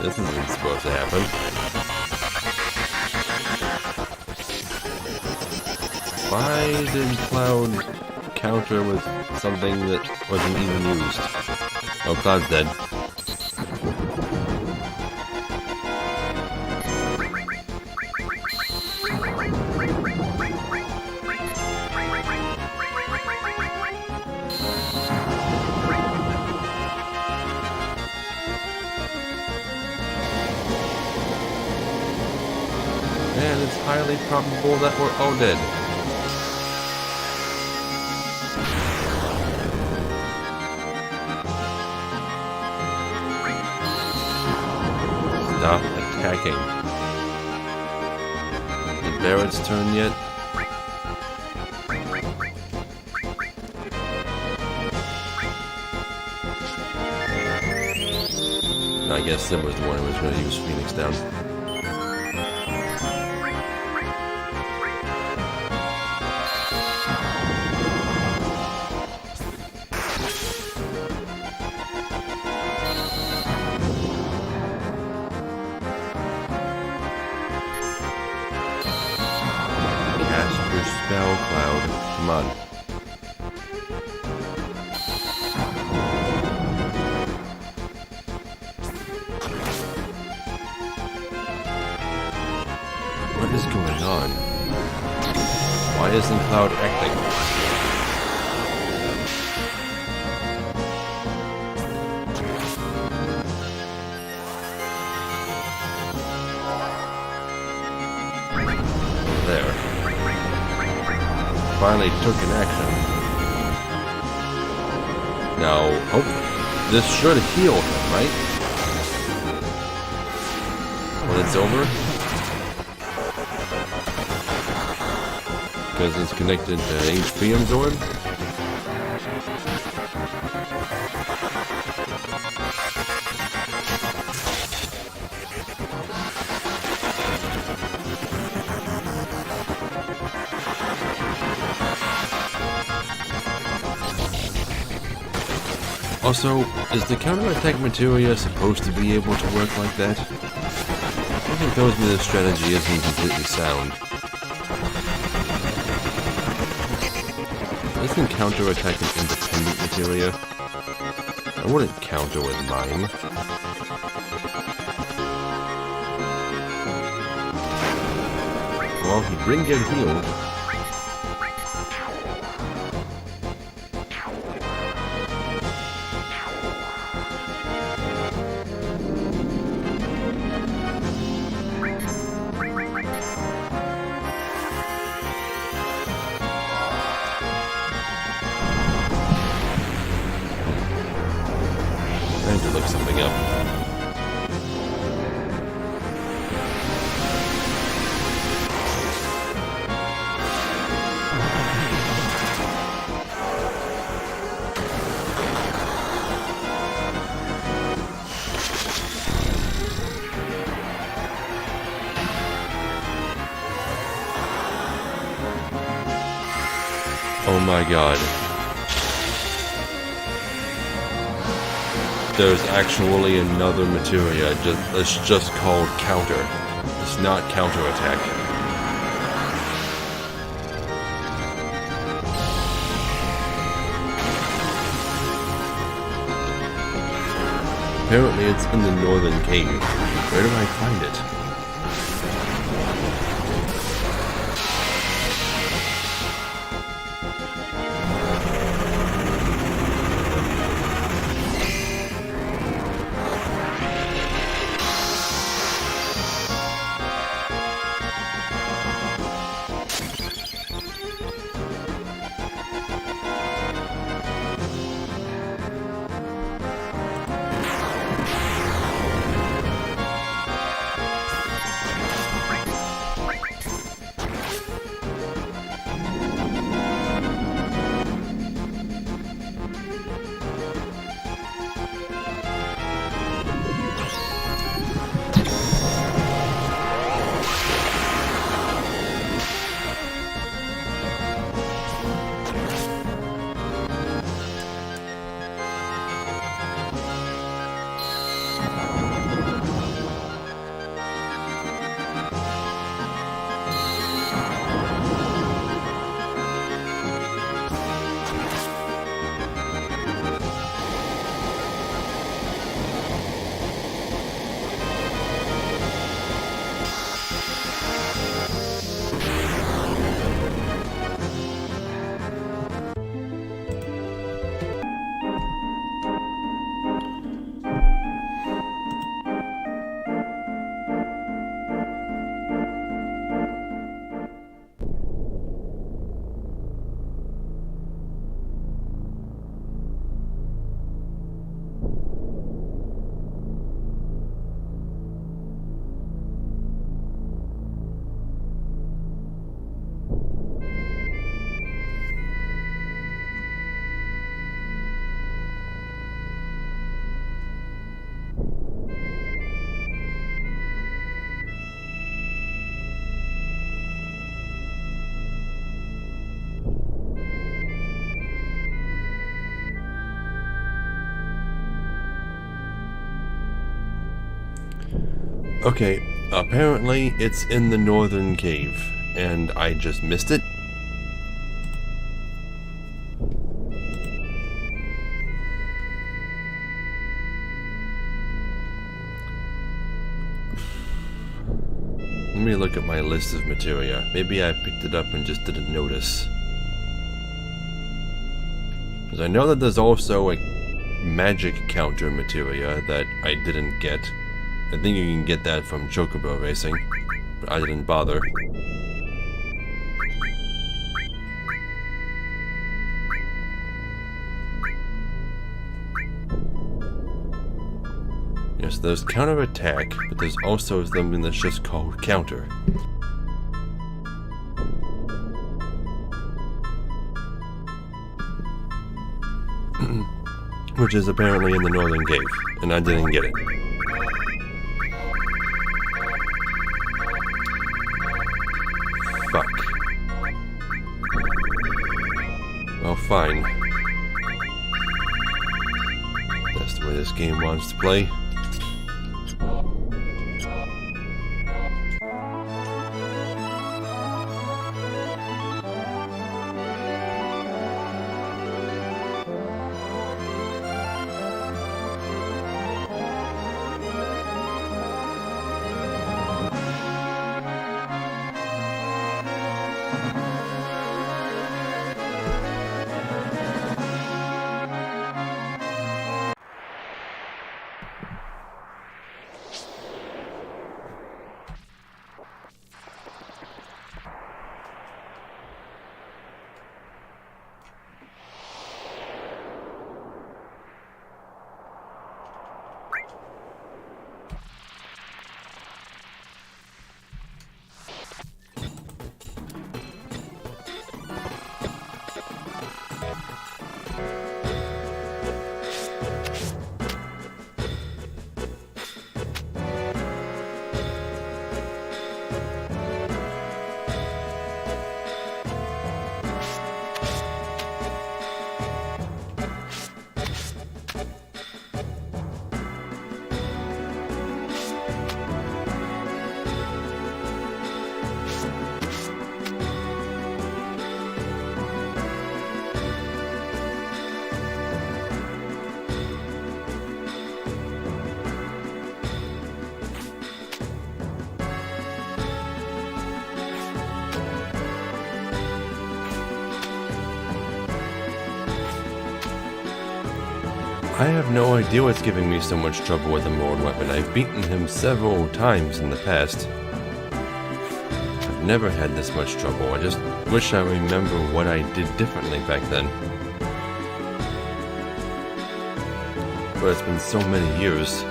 This isn't supposed to happen. Why did Cloud counter with something that wasn't even used? Oh, Cloud's dead. And it's highly probable that we're all dead. Stop attacking. Is Barrett's turn yet? No, I guess Sim was the one who was going to use Phoenix down. Spell, Cloud. Come on. What is going on? Why isn't Cloud acting? There. Finally took an action. Now, hopefully, this should heal him, right? When it's over? Because it's connected to HP absorb? Also, is the counterattack materia supposed to be able to work like that? I think tells me the strategy isn't completely sound. Isn't counterattack an independent materia? I wouldn't counter with mine. Well, he didn't get healed. Time to look something up. Oh my god. There's actually another materia that's just called counter. It's not counterattack. Apparently it's in the northern cave. Where do I find it? Okay, apparently it's in the northern cave, and I just missed it. Let me look at my list of materia. Maybe I picked it up and just didn't notice. Because I know that there's also a magic counter materia that I didn't get. I think you can get that from Chocobo Racing, but I didn't bother. Yes, there's counterattack, but there's also something that's just called counter. Which is apparently in the northern cave, and I didn't get it. Fuck. Well, fine. That's the way this game wants to play. I have no idea what's giving me so much trouble with the Lord Weapon. I've beaten him several times in the past. I've never had this much trouble. I just wish I remember what I did differently back then. But it's been so many years.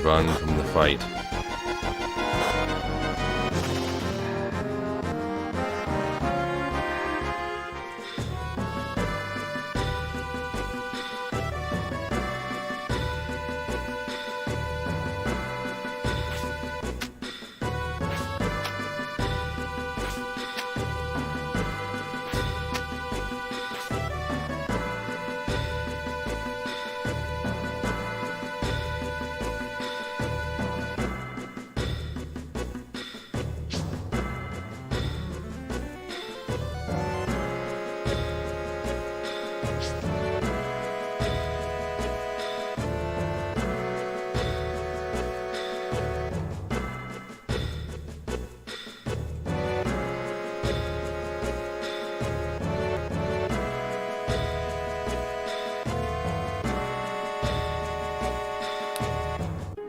Run from the fight.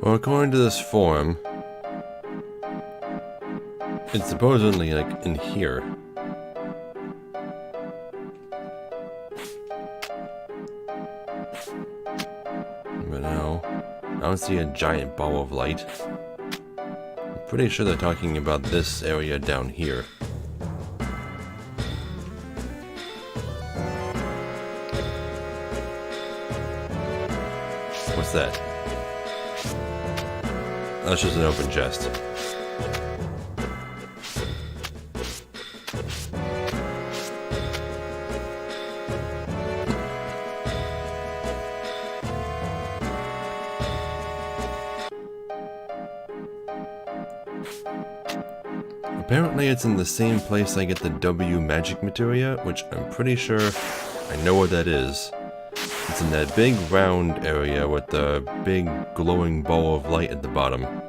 Well, according to this forum, it's supposedly like in here. But no, I don't see a giant ball of light. Pretty sure they're talking about this area down here. What's that? That's just an open chest. Apparently it's in the same place I get the W magic materia, which I'm pretty sure I know where that is. It's in that big round area with the big glowing ball of light at the bottom. Yeah,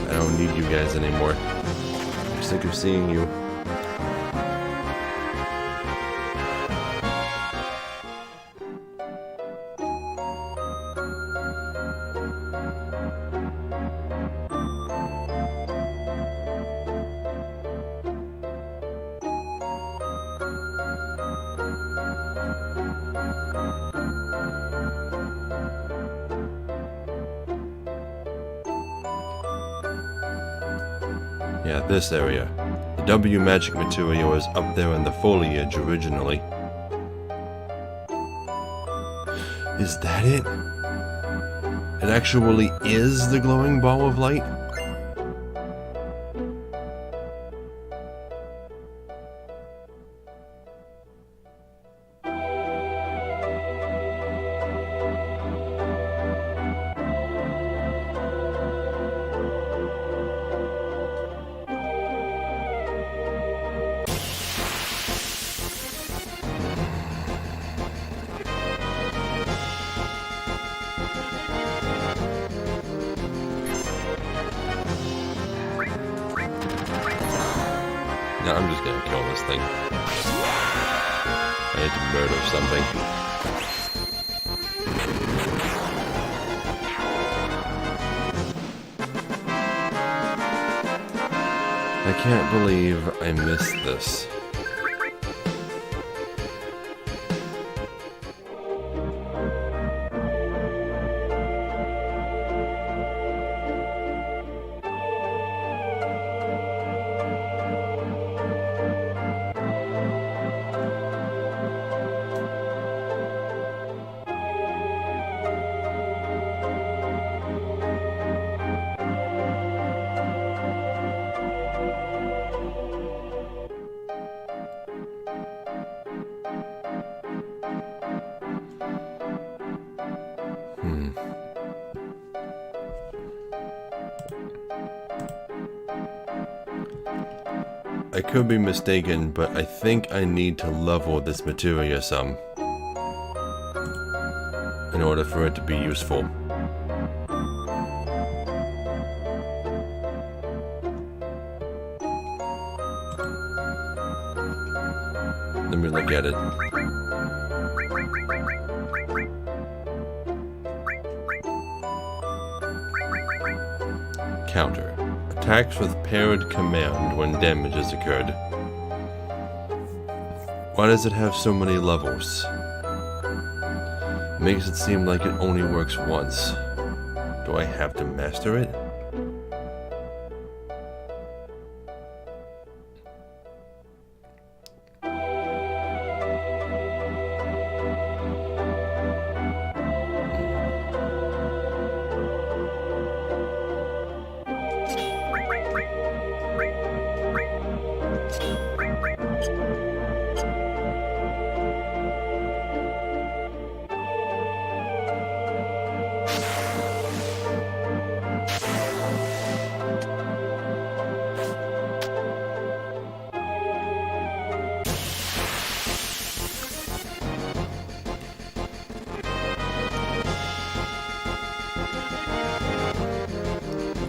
I don't need you guys anymore. I'm sick of seeing you. Yeah, this area. The W magic material was up there in the foliage originally. Is that it? It actually is the glowing ball of light? No, I'm just gonna kill this thing. I need to murder something. I can't believe I missed this. I could be mistaken, but I think I need to level this materia some in order for it to be useful. Let me look at it. Counter. Attacks with paired command when damage has occurred. Why does it have so many levels? Makes it seem like it only works once. Do I have to master it?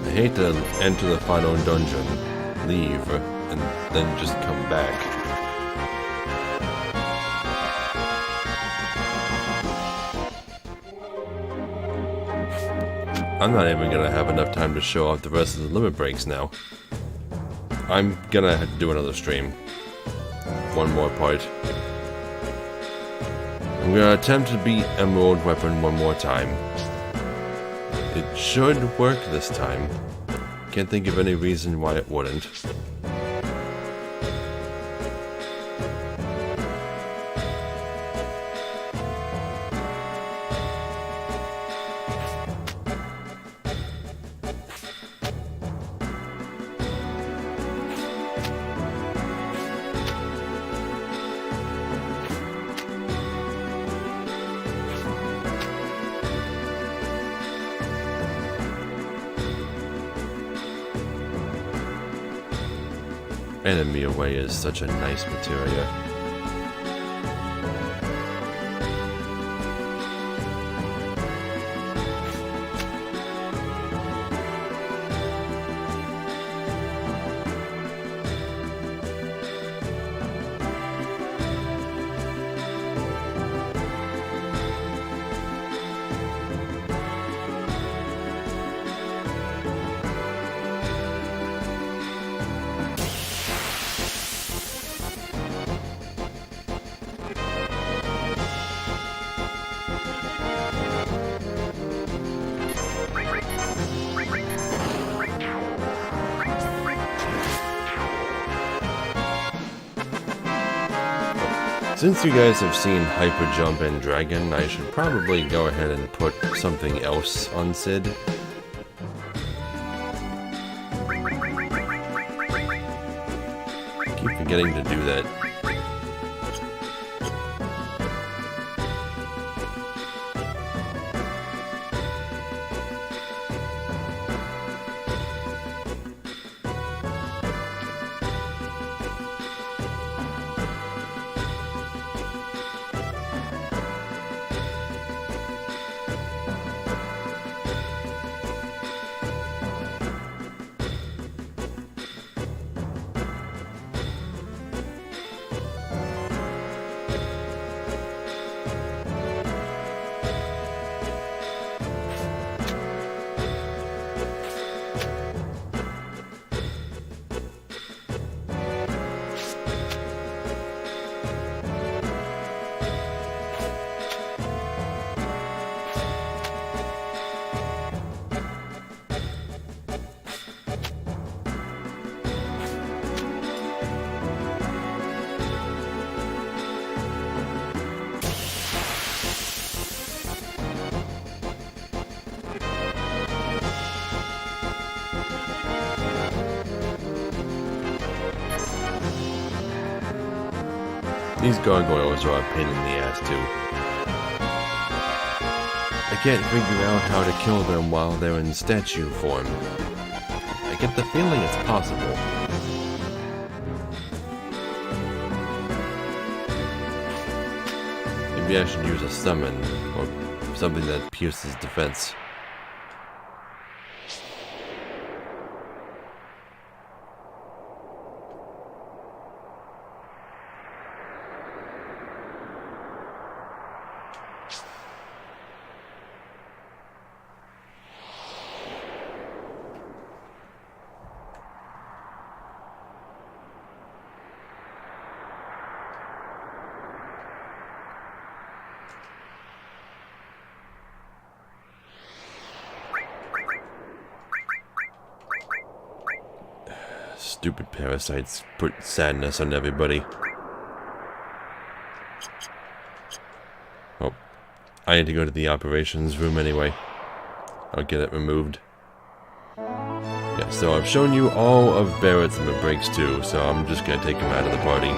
I hate to enter the final dungeon, leave, and then just come back. I'm not even gonna have enough time to show off the rest of the limit breaks now. I'm gonna do another stream. One more part. I'm gonna attempt to beat Emerald Weapon one more time. It should work this time. Can't think of any reason why it wouldn't. Enemy away is such a nice materia. Since you guys have seen Hyper Jump and Dragon, I should probably go ahead and put something else on Sid. Keep forgetting to do that. These gargoyles are a pain in the ass too. I can't figure out how to kill them while they're in statue form. I get the feeling it's possible. Maybe I should use a summon, or something that pierces defense. Stupid parasites put sadness on everybody. Oh, I need to go to the operations room anyway. I'll get it removed. Yeah, so I've shown you all of Barrett's breaks too, so I'm just gonna take him out of the party.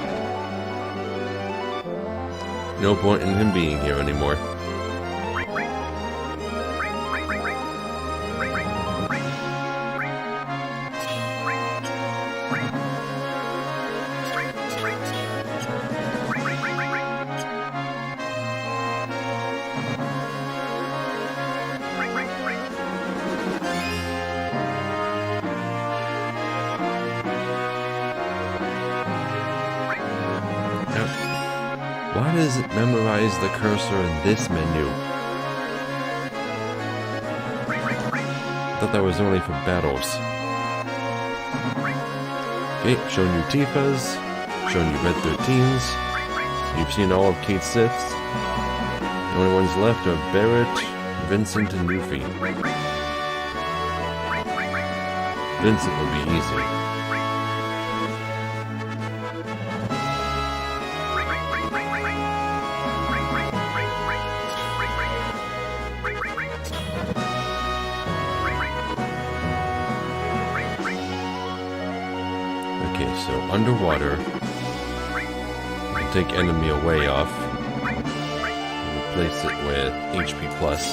No point in him being here anymore. Why does it memorize the cursor in this menu? I thought that was only for battles. Okay, shown you Tifa's, shown you Red 13's, you've seen all of Kate Sith's. only ones left are Barrett, Vincent, and Yuffie. Vincent will be easy. Okay, so underwater, we can take enemy away off. Replace it with HP plus.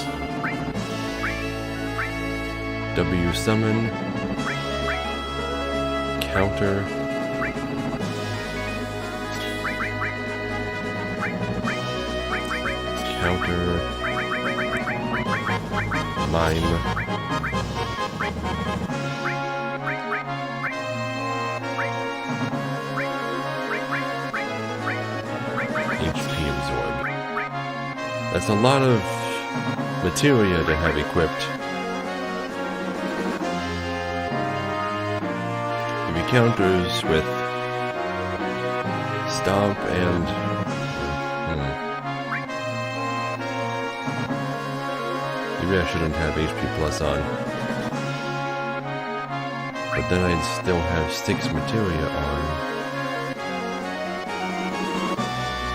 W summon. Counter. Counter. Mime. HP absorb. That's a lot of materia to have equipped. If he counters with Stomp and... Maybe I shouldn't have HP plus on. But then I'd still have 6 materia on.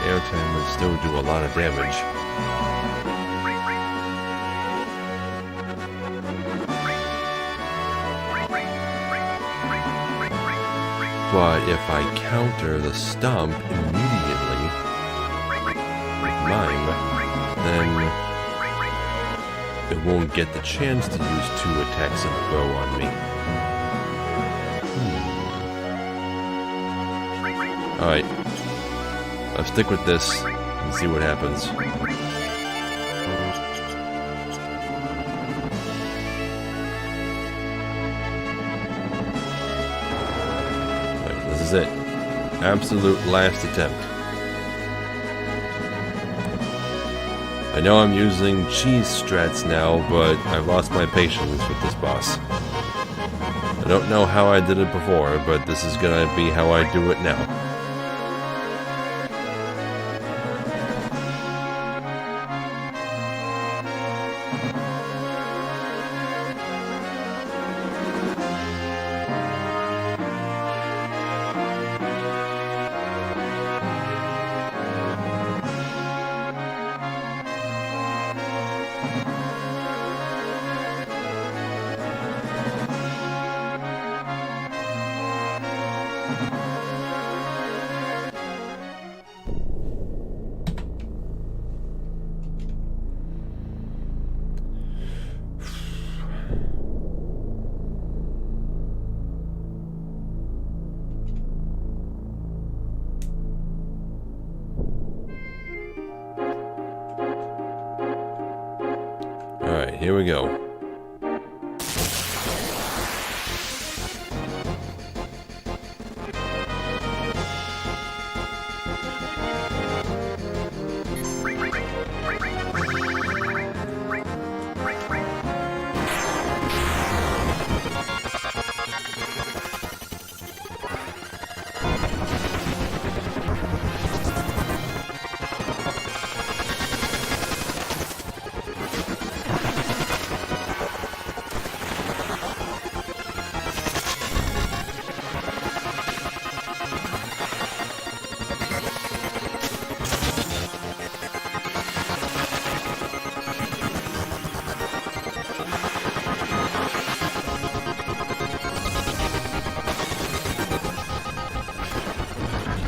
Airtime would still do a lot of damage. But if I counter the Stomp immediately with Mime, then it won't get the chance to use 2 attacks in a row on me. Alright. I'll stick with this and see what happens. Right, this is it. Absolute last attempt. I know I'm using cheese strats now, but I've lost my patience with this boss. I don't know how I did it before, but this is gonna be how I do it now. Alright, here we go.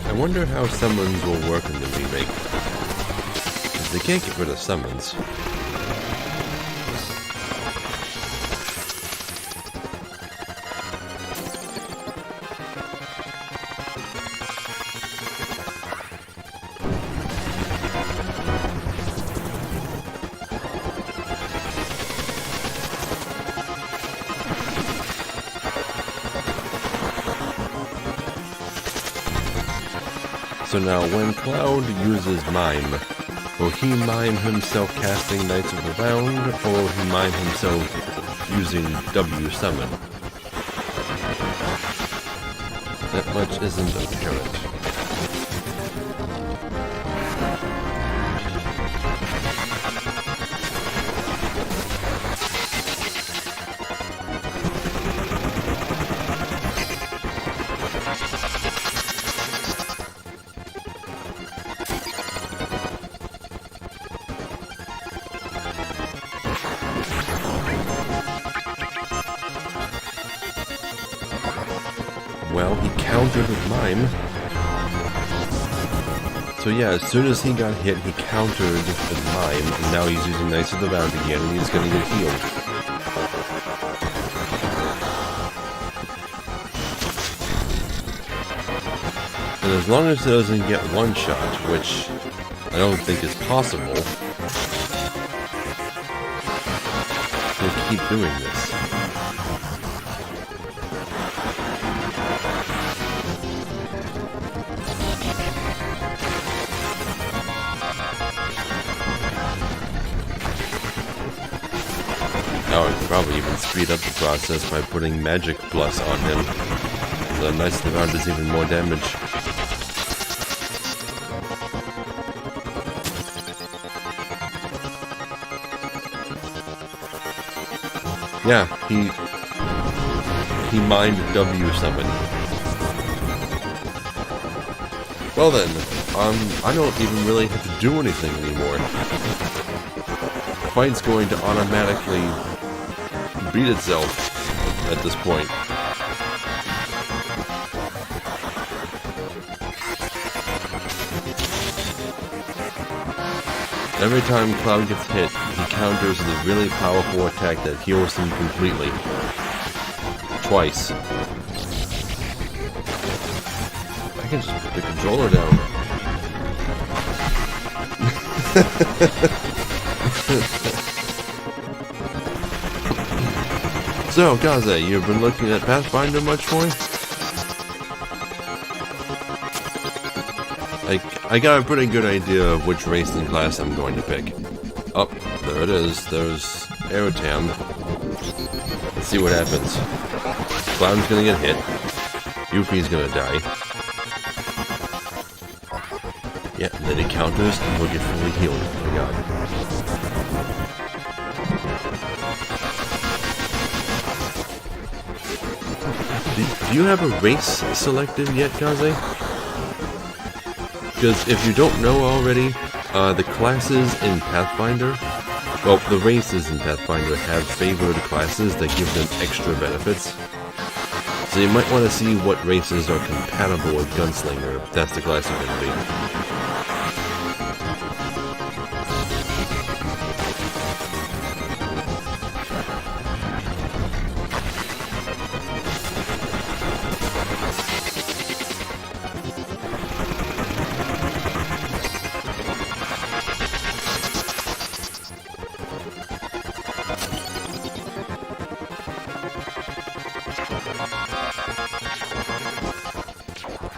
I wonder how summons will work in the remake. 'Cause they can't get rid of summons. So now, when Cloud uses Mime, will he mime himself casting Knights of the Round, or will he mime himself using W Summon? That much isn't apparent. countered with mime. So yeah, as soon as he got hit, he countered with mime, and now he's using Knights of the Round again, and he's gonna get healed. And as long as it doesn't get one shot, which I don't think is possible, he'll keep doing this. Now I could probably even speed up the process by putting Magic Plus on him. The Knights of the Round does even more damage. Yeah, he mined W summon. Well then, I don't even really have to do anything anymore. The fight's going to automatically beat itself at this point. Every time Cloud gets hit, he counters with a really powerful attack that heals him completely. Twice. I can just put the controller down. So, Kaze, you've been looking at Pathfinder much, boy? I got a pretty good idea of which race and class I'm going to pick. Oh, there it is. There's Aerotam. Let's see what happens. Cloud's gonna get hit. Yuffie's gonna die. Yeah, and then he counters and we'll get fully healed. Oh my god. Do you have a race selected yet, Kaze? Because if you don't know already, the classes in Pathfinder, well, the races in Pathfinder have favored classes that give them extra benefits. So you might want to see what races are compatible with Gunslinger, if that's the class you're going to be.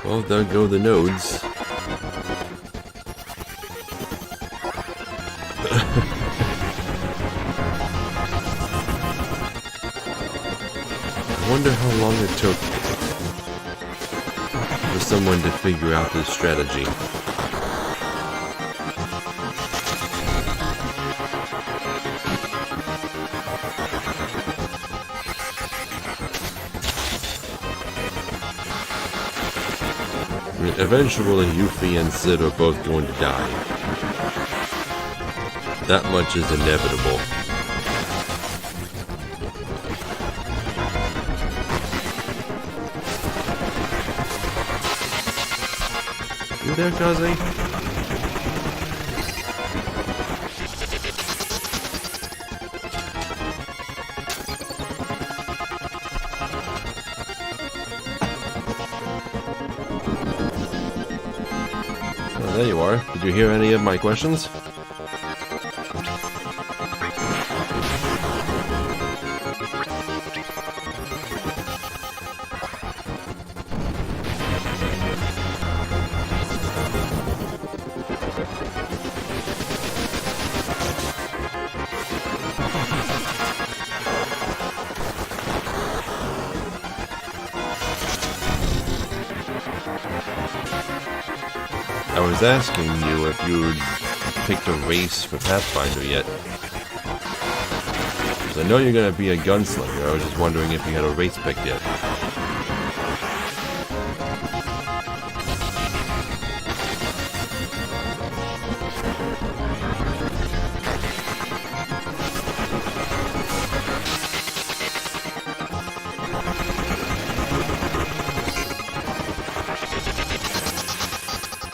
Well, there go the nodes. I wonder how long it took for someone to figure out this strategy. Eventually, Yuffie and Sid are both going to die. That much is inevitable. You there, Kaze? There you are. Did you hear any of my questions? I was asking you if you'd picked a race for Pathfinder yet. Because I know you're going to be a gunslinger. I was just wondering if you had a race picked yet.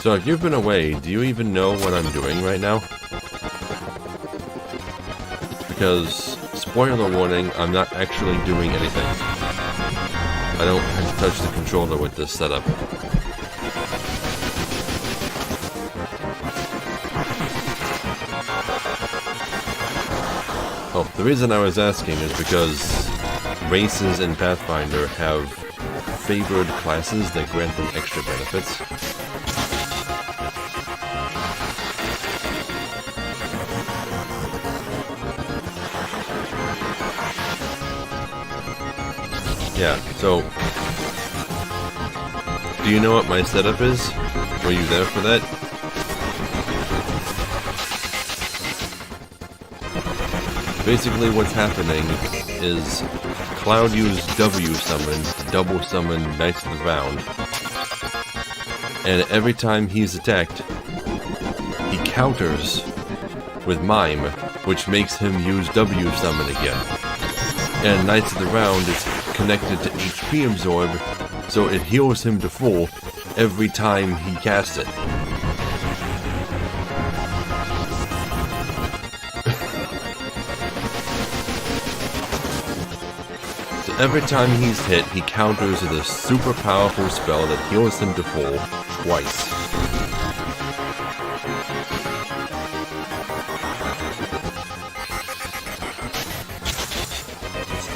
So if you've been away, do you even know what I'm doing right now? Because, spoiler warning, I'm not actually doing anything. I don't touch the controller with this setup. Oh, the reason I was asking is because races in Pathfinder have favored classes that grant them extra benefits. Yeah, so, do you know what my setup is? Were you there for that? Basically what's happening is Cloud used W summon to double summon Knights of the Round, and every time he's attacked, he counters with Mime, which makes him use W summon again. And Knights of the Round is connected to HP absorb, so it heals him to full every time he casts it. So every time he's hit, he counters with a super powerful spell that heals him to full twice.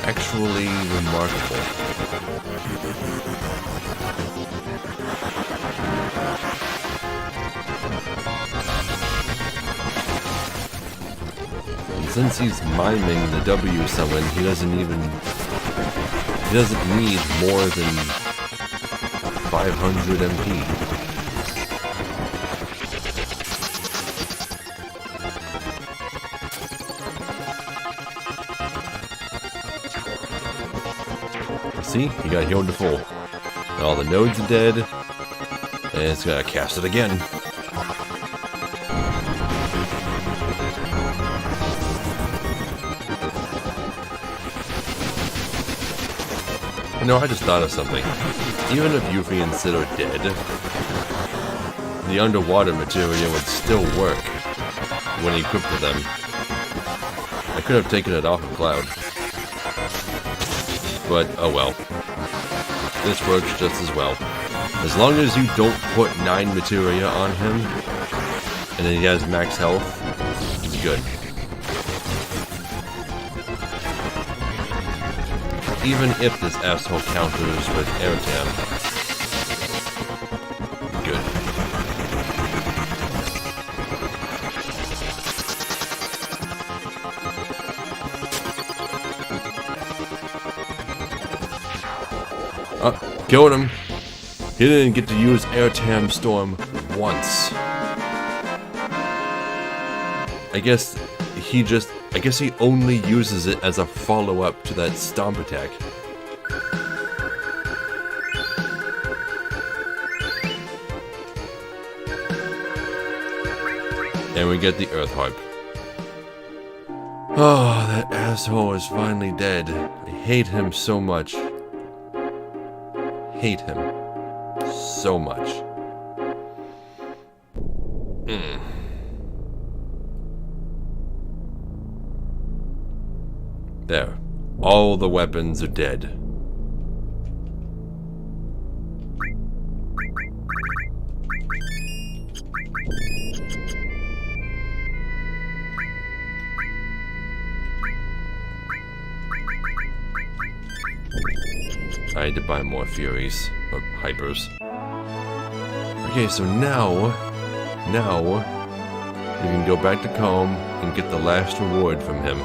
Actually remarkable. And since he's miming the W summon, he doesn't need more than 500 MP. See? He got healed to full. All the nodes are dead. And it's gonna cast it again. You know, I just thought of something. Even if Yuffie and Sid are dead, the underwater materia would still work when equipped with them. I could have taken it off of Cloud. But, oh well. This works just as well. As long as you don't put 9 materia on him, and then he has max health, he's good. Even if this asshole counters with Airtam, good. Oh, killed him. He didn't get to use Airtam Storm once. I guess he only uses it as a follow-up to that stomp attack. And we get the Earth Harp. Oh, that asshole is finally dead. I hate him so much. Hate him so much. There. All the weapons are dead. I had to buy more Furies, or Hypers. Okay, so now, we can go back to Combe and get the last reward from him.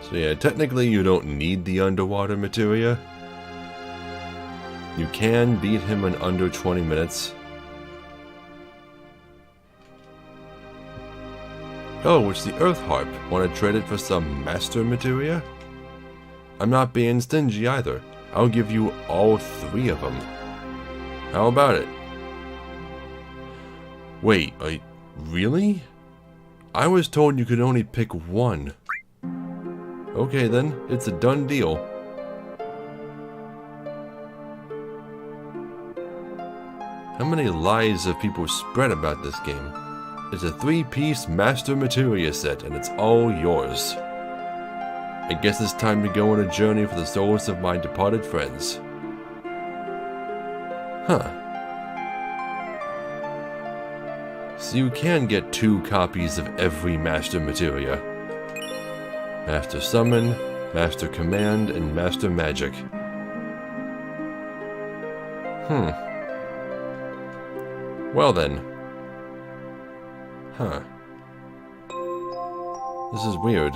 So yeah, technically you don't need the underwater materia. You can beat him in under 20 minutes. Oh, it's the Earth Harp. Want to trade it for some Master Materia? I'm not being stingy either. I'll give you all 3 of them. How about it? Wait, Really? I was told you could only pick one. Okay then, it's a done deal. How many lies have people spread about this game? It's a 3-piece master materia set and it's all yours. I guess it's time to go on a journey for the souls of my departed friends. Huh. So you can get 2 copies of every Master Materia. Master Summon, Master Command, and Master Magic. Well then. Huh. This is weird.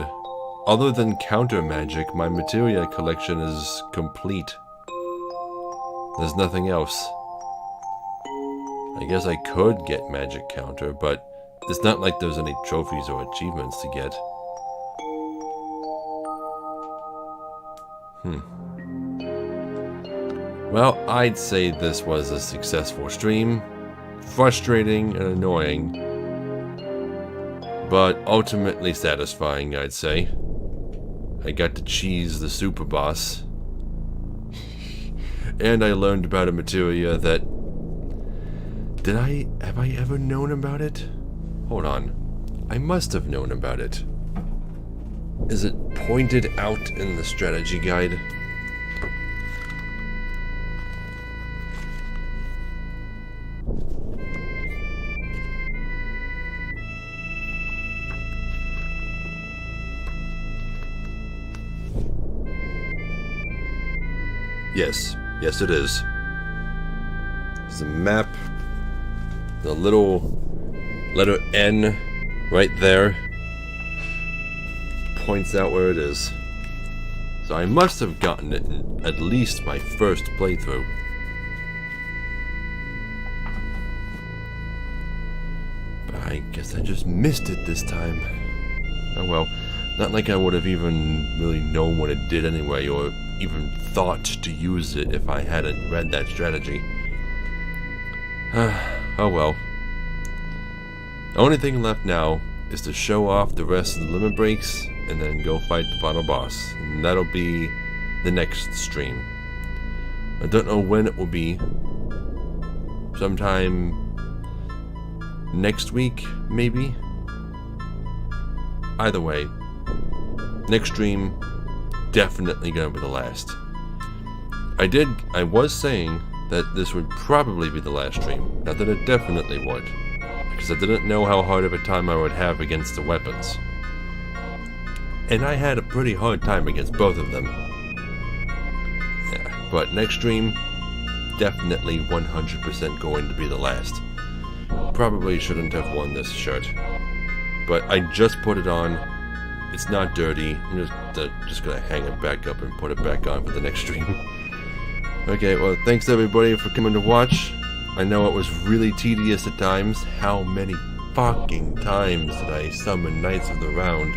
Other than counter magic, my materia collection is complete. There's nothing else. I guess I could get magic counter, but it's not like there's any trophies or achievements to get. Well, I'd say this was a successful stream. Frustrating and annoying, but ultimately satisfying, I'd say. I got to cheese the super boss. And I learned about a materia that... Have I ever known about it? Hold on. I must have known about it. Is it pointed out in the strategy guide? Yes it is. There's a map. The little letter N right there points out where it is. So I must have gotten it in at least my first playthrough. But I guess I just missed it this time. Oh well, not like I would have even really known what it did anyway, or even thought to use it if I hadn't read that strategy. Oh well. The only thing left now is to show off the rest of the limit breaks and then go fight the final boss. And that'll be the next stream. I don't know when it will be. Sometime next week, maybe? Either way, next stream, definitely gonna be the last. I was saying that this would probably be the last stream, not that it definitely would, because I didn't know how hard of a time I would have against the weapons. And I had a pretty hard time against both of them. Yeah, but next stream, definitely 100% going to be the last. Probably shouldn't have worn this shirt, but I just put it on. It's not dirty. I'm just gonna hang it back up and put it back on for the next stream. Okay, well, thanks everybody for coming to watch. I know it was really tedious at times. How many fucking times did I summon Knights of the Round?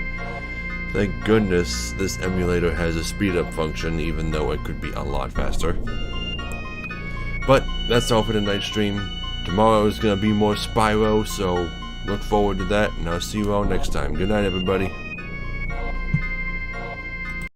Thank goodness this emulator has a speed up function, even though it could be a lot faster. But that's all for tonight's stream. Tomorrow is gonna be more Spyro, so look forward to that, and I'll see you all next time. Good night, everybody.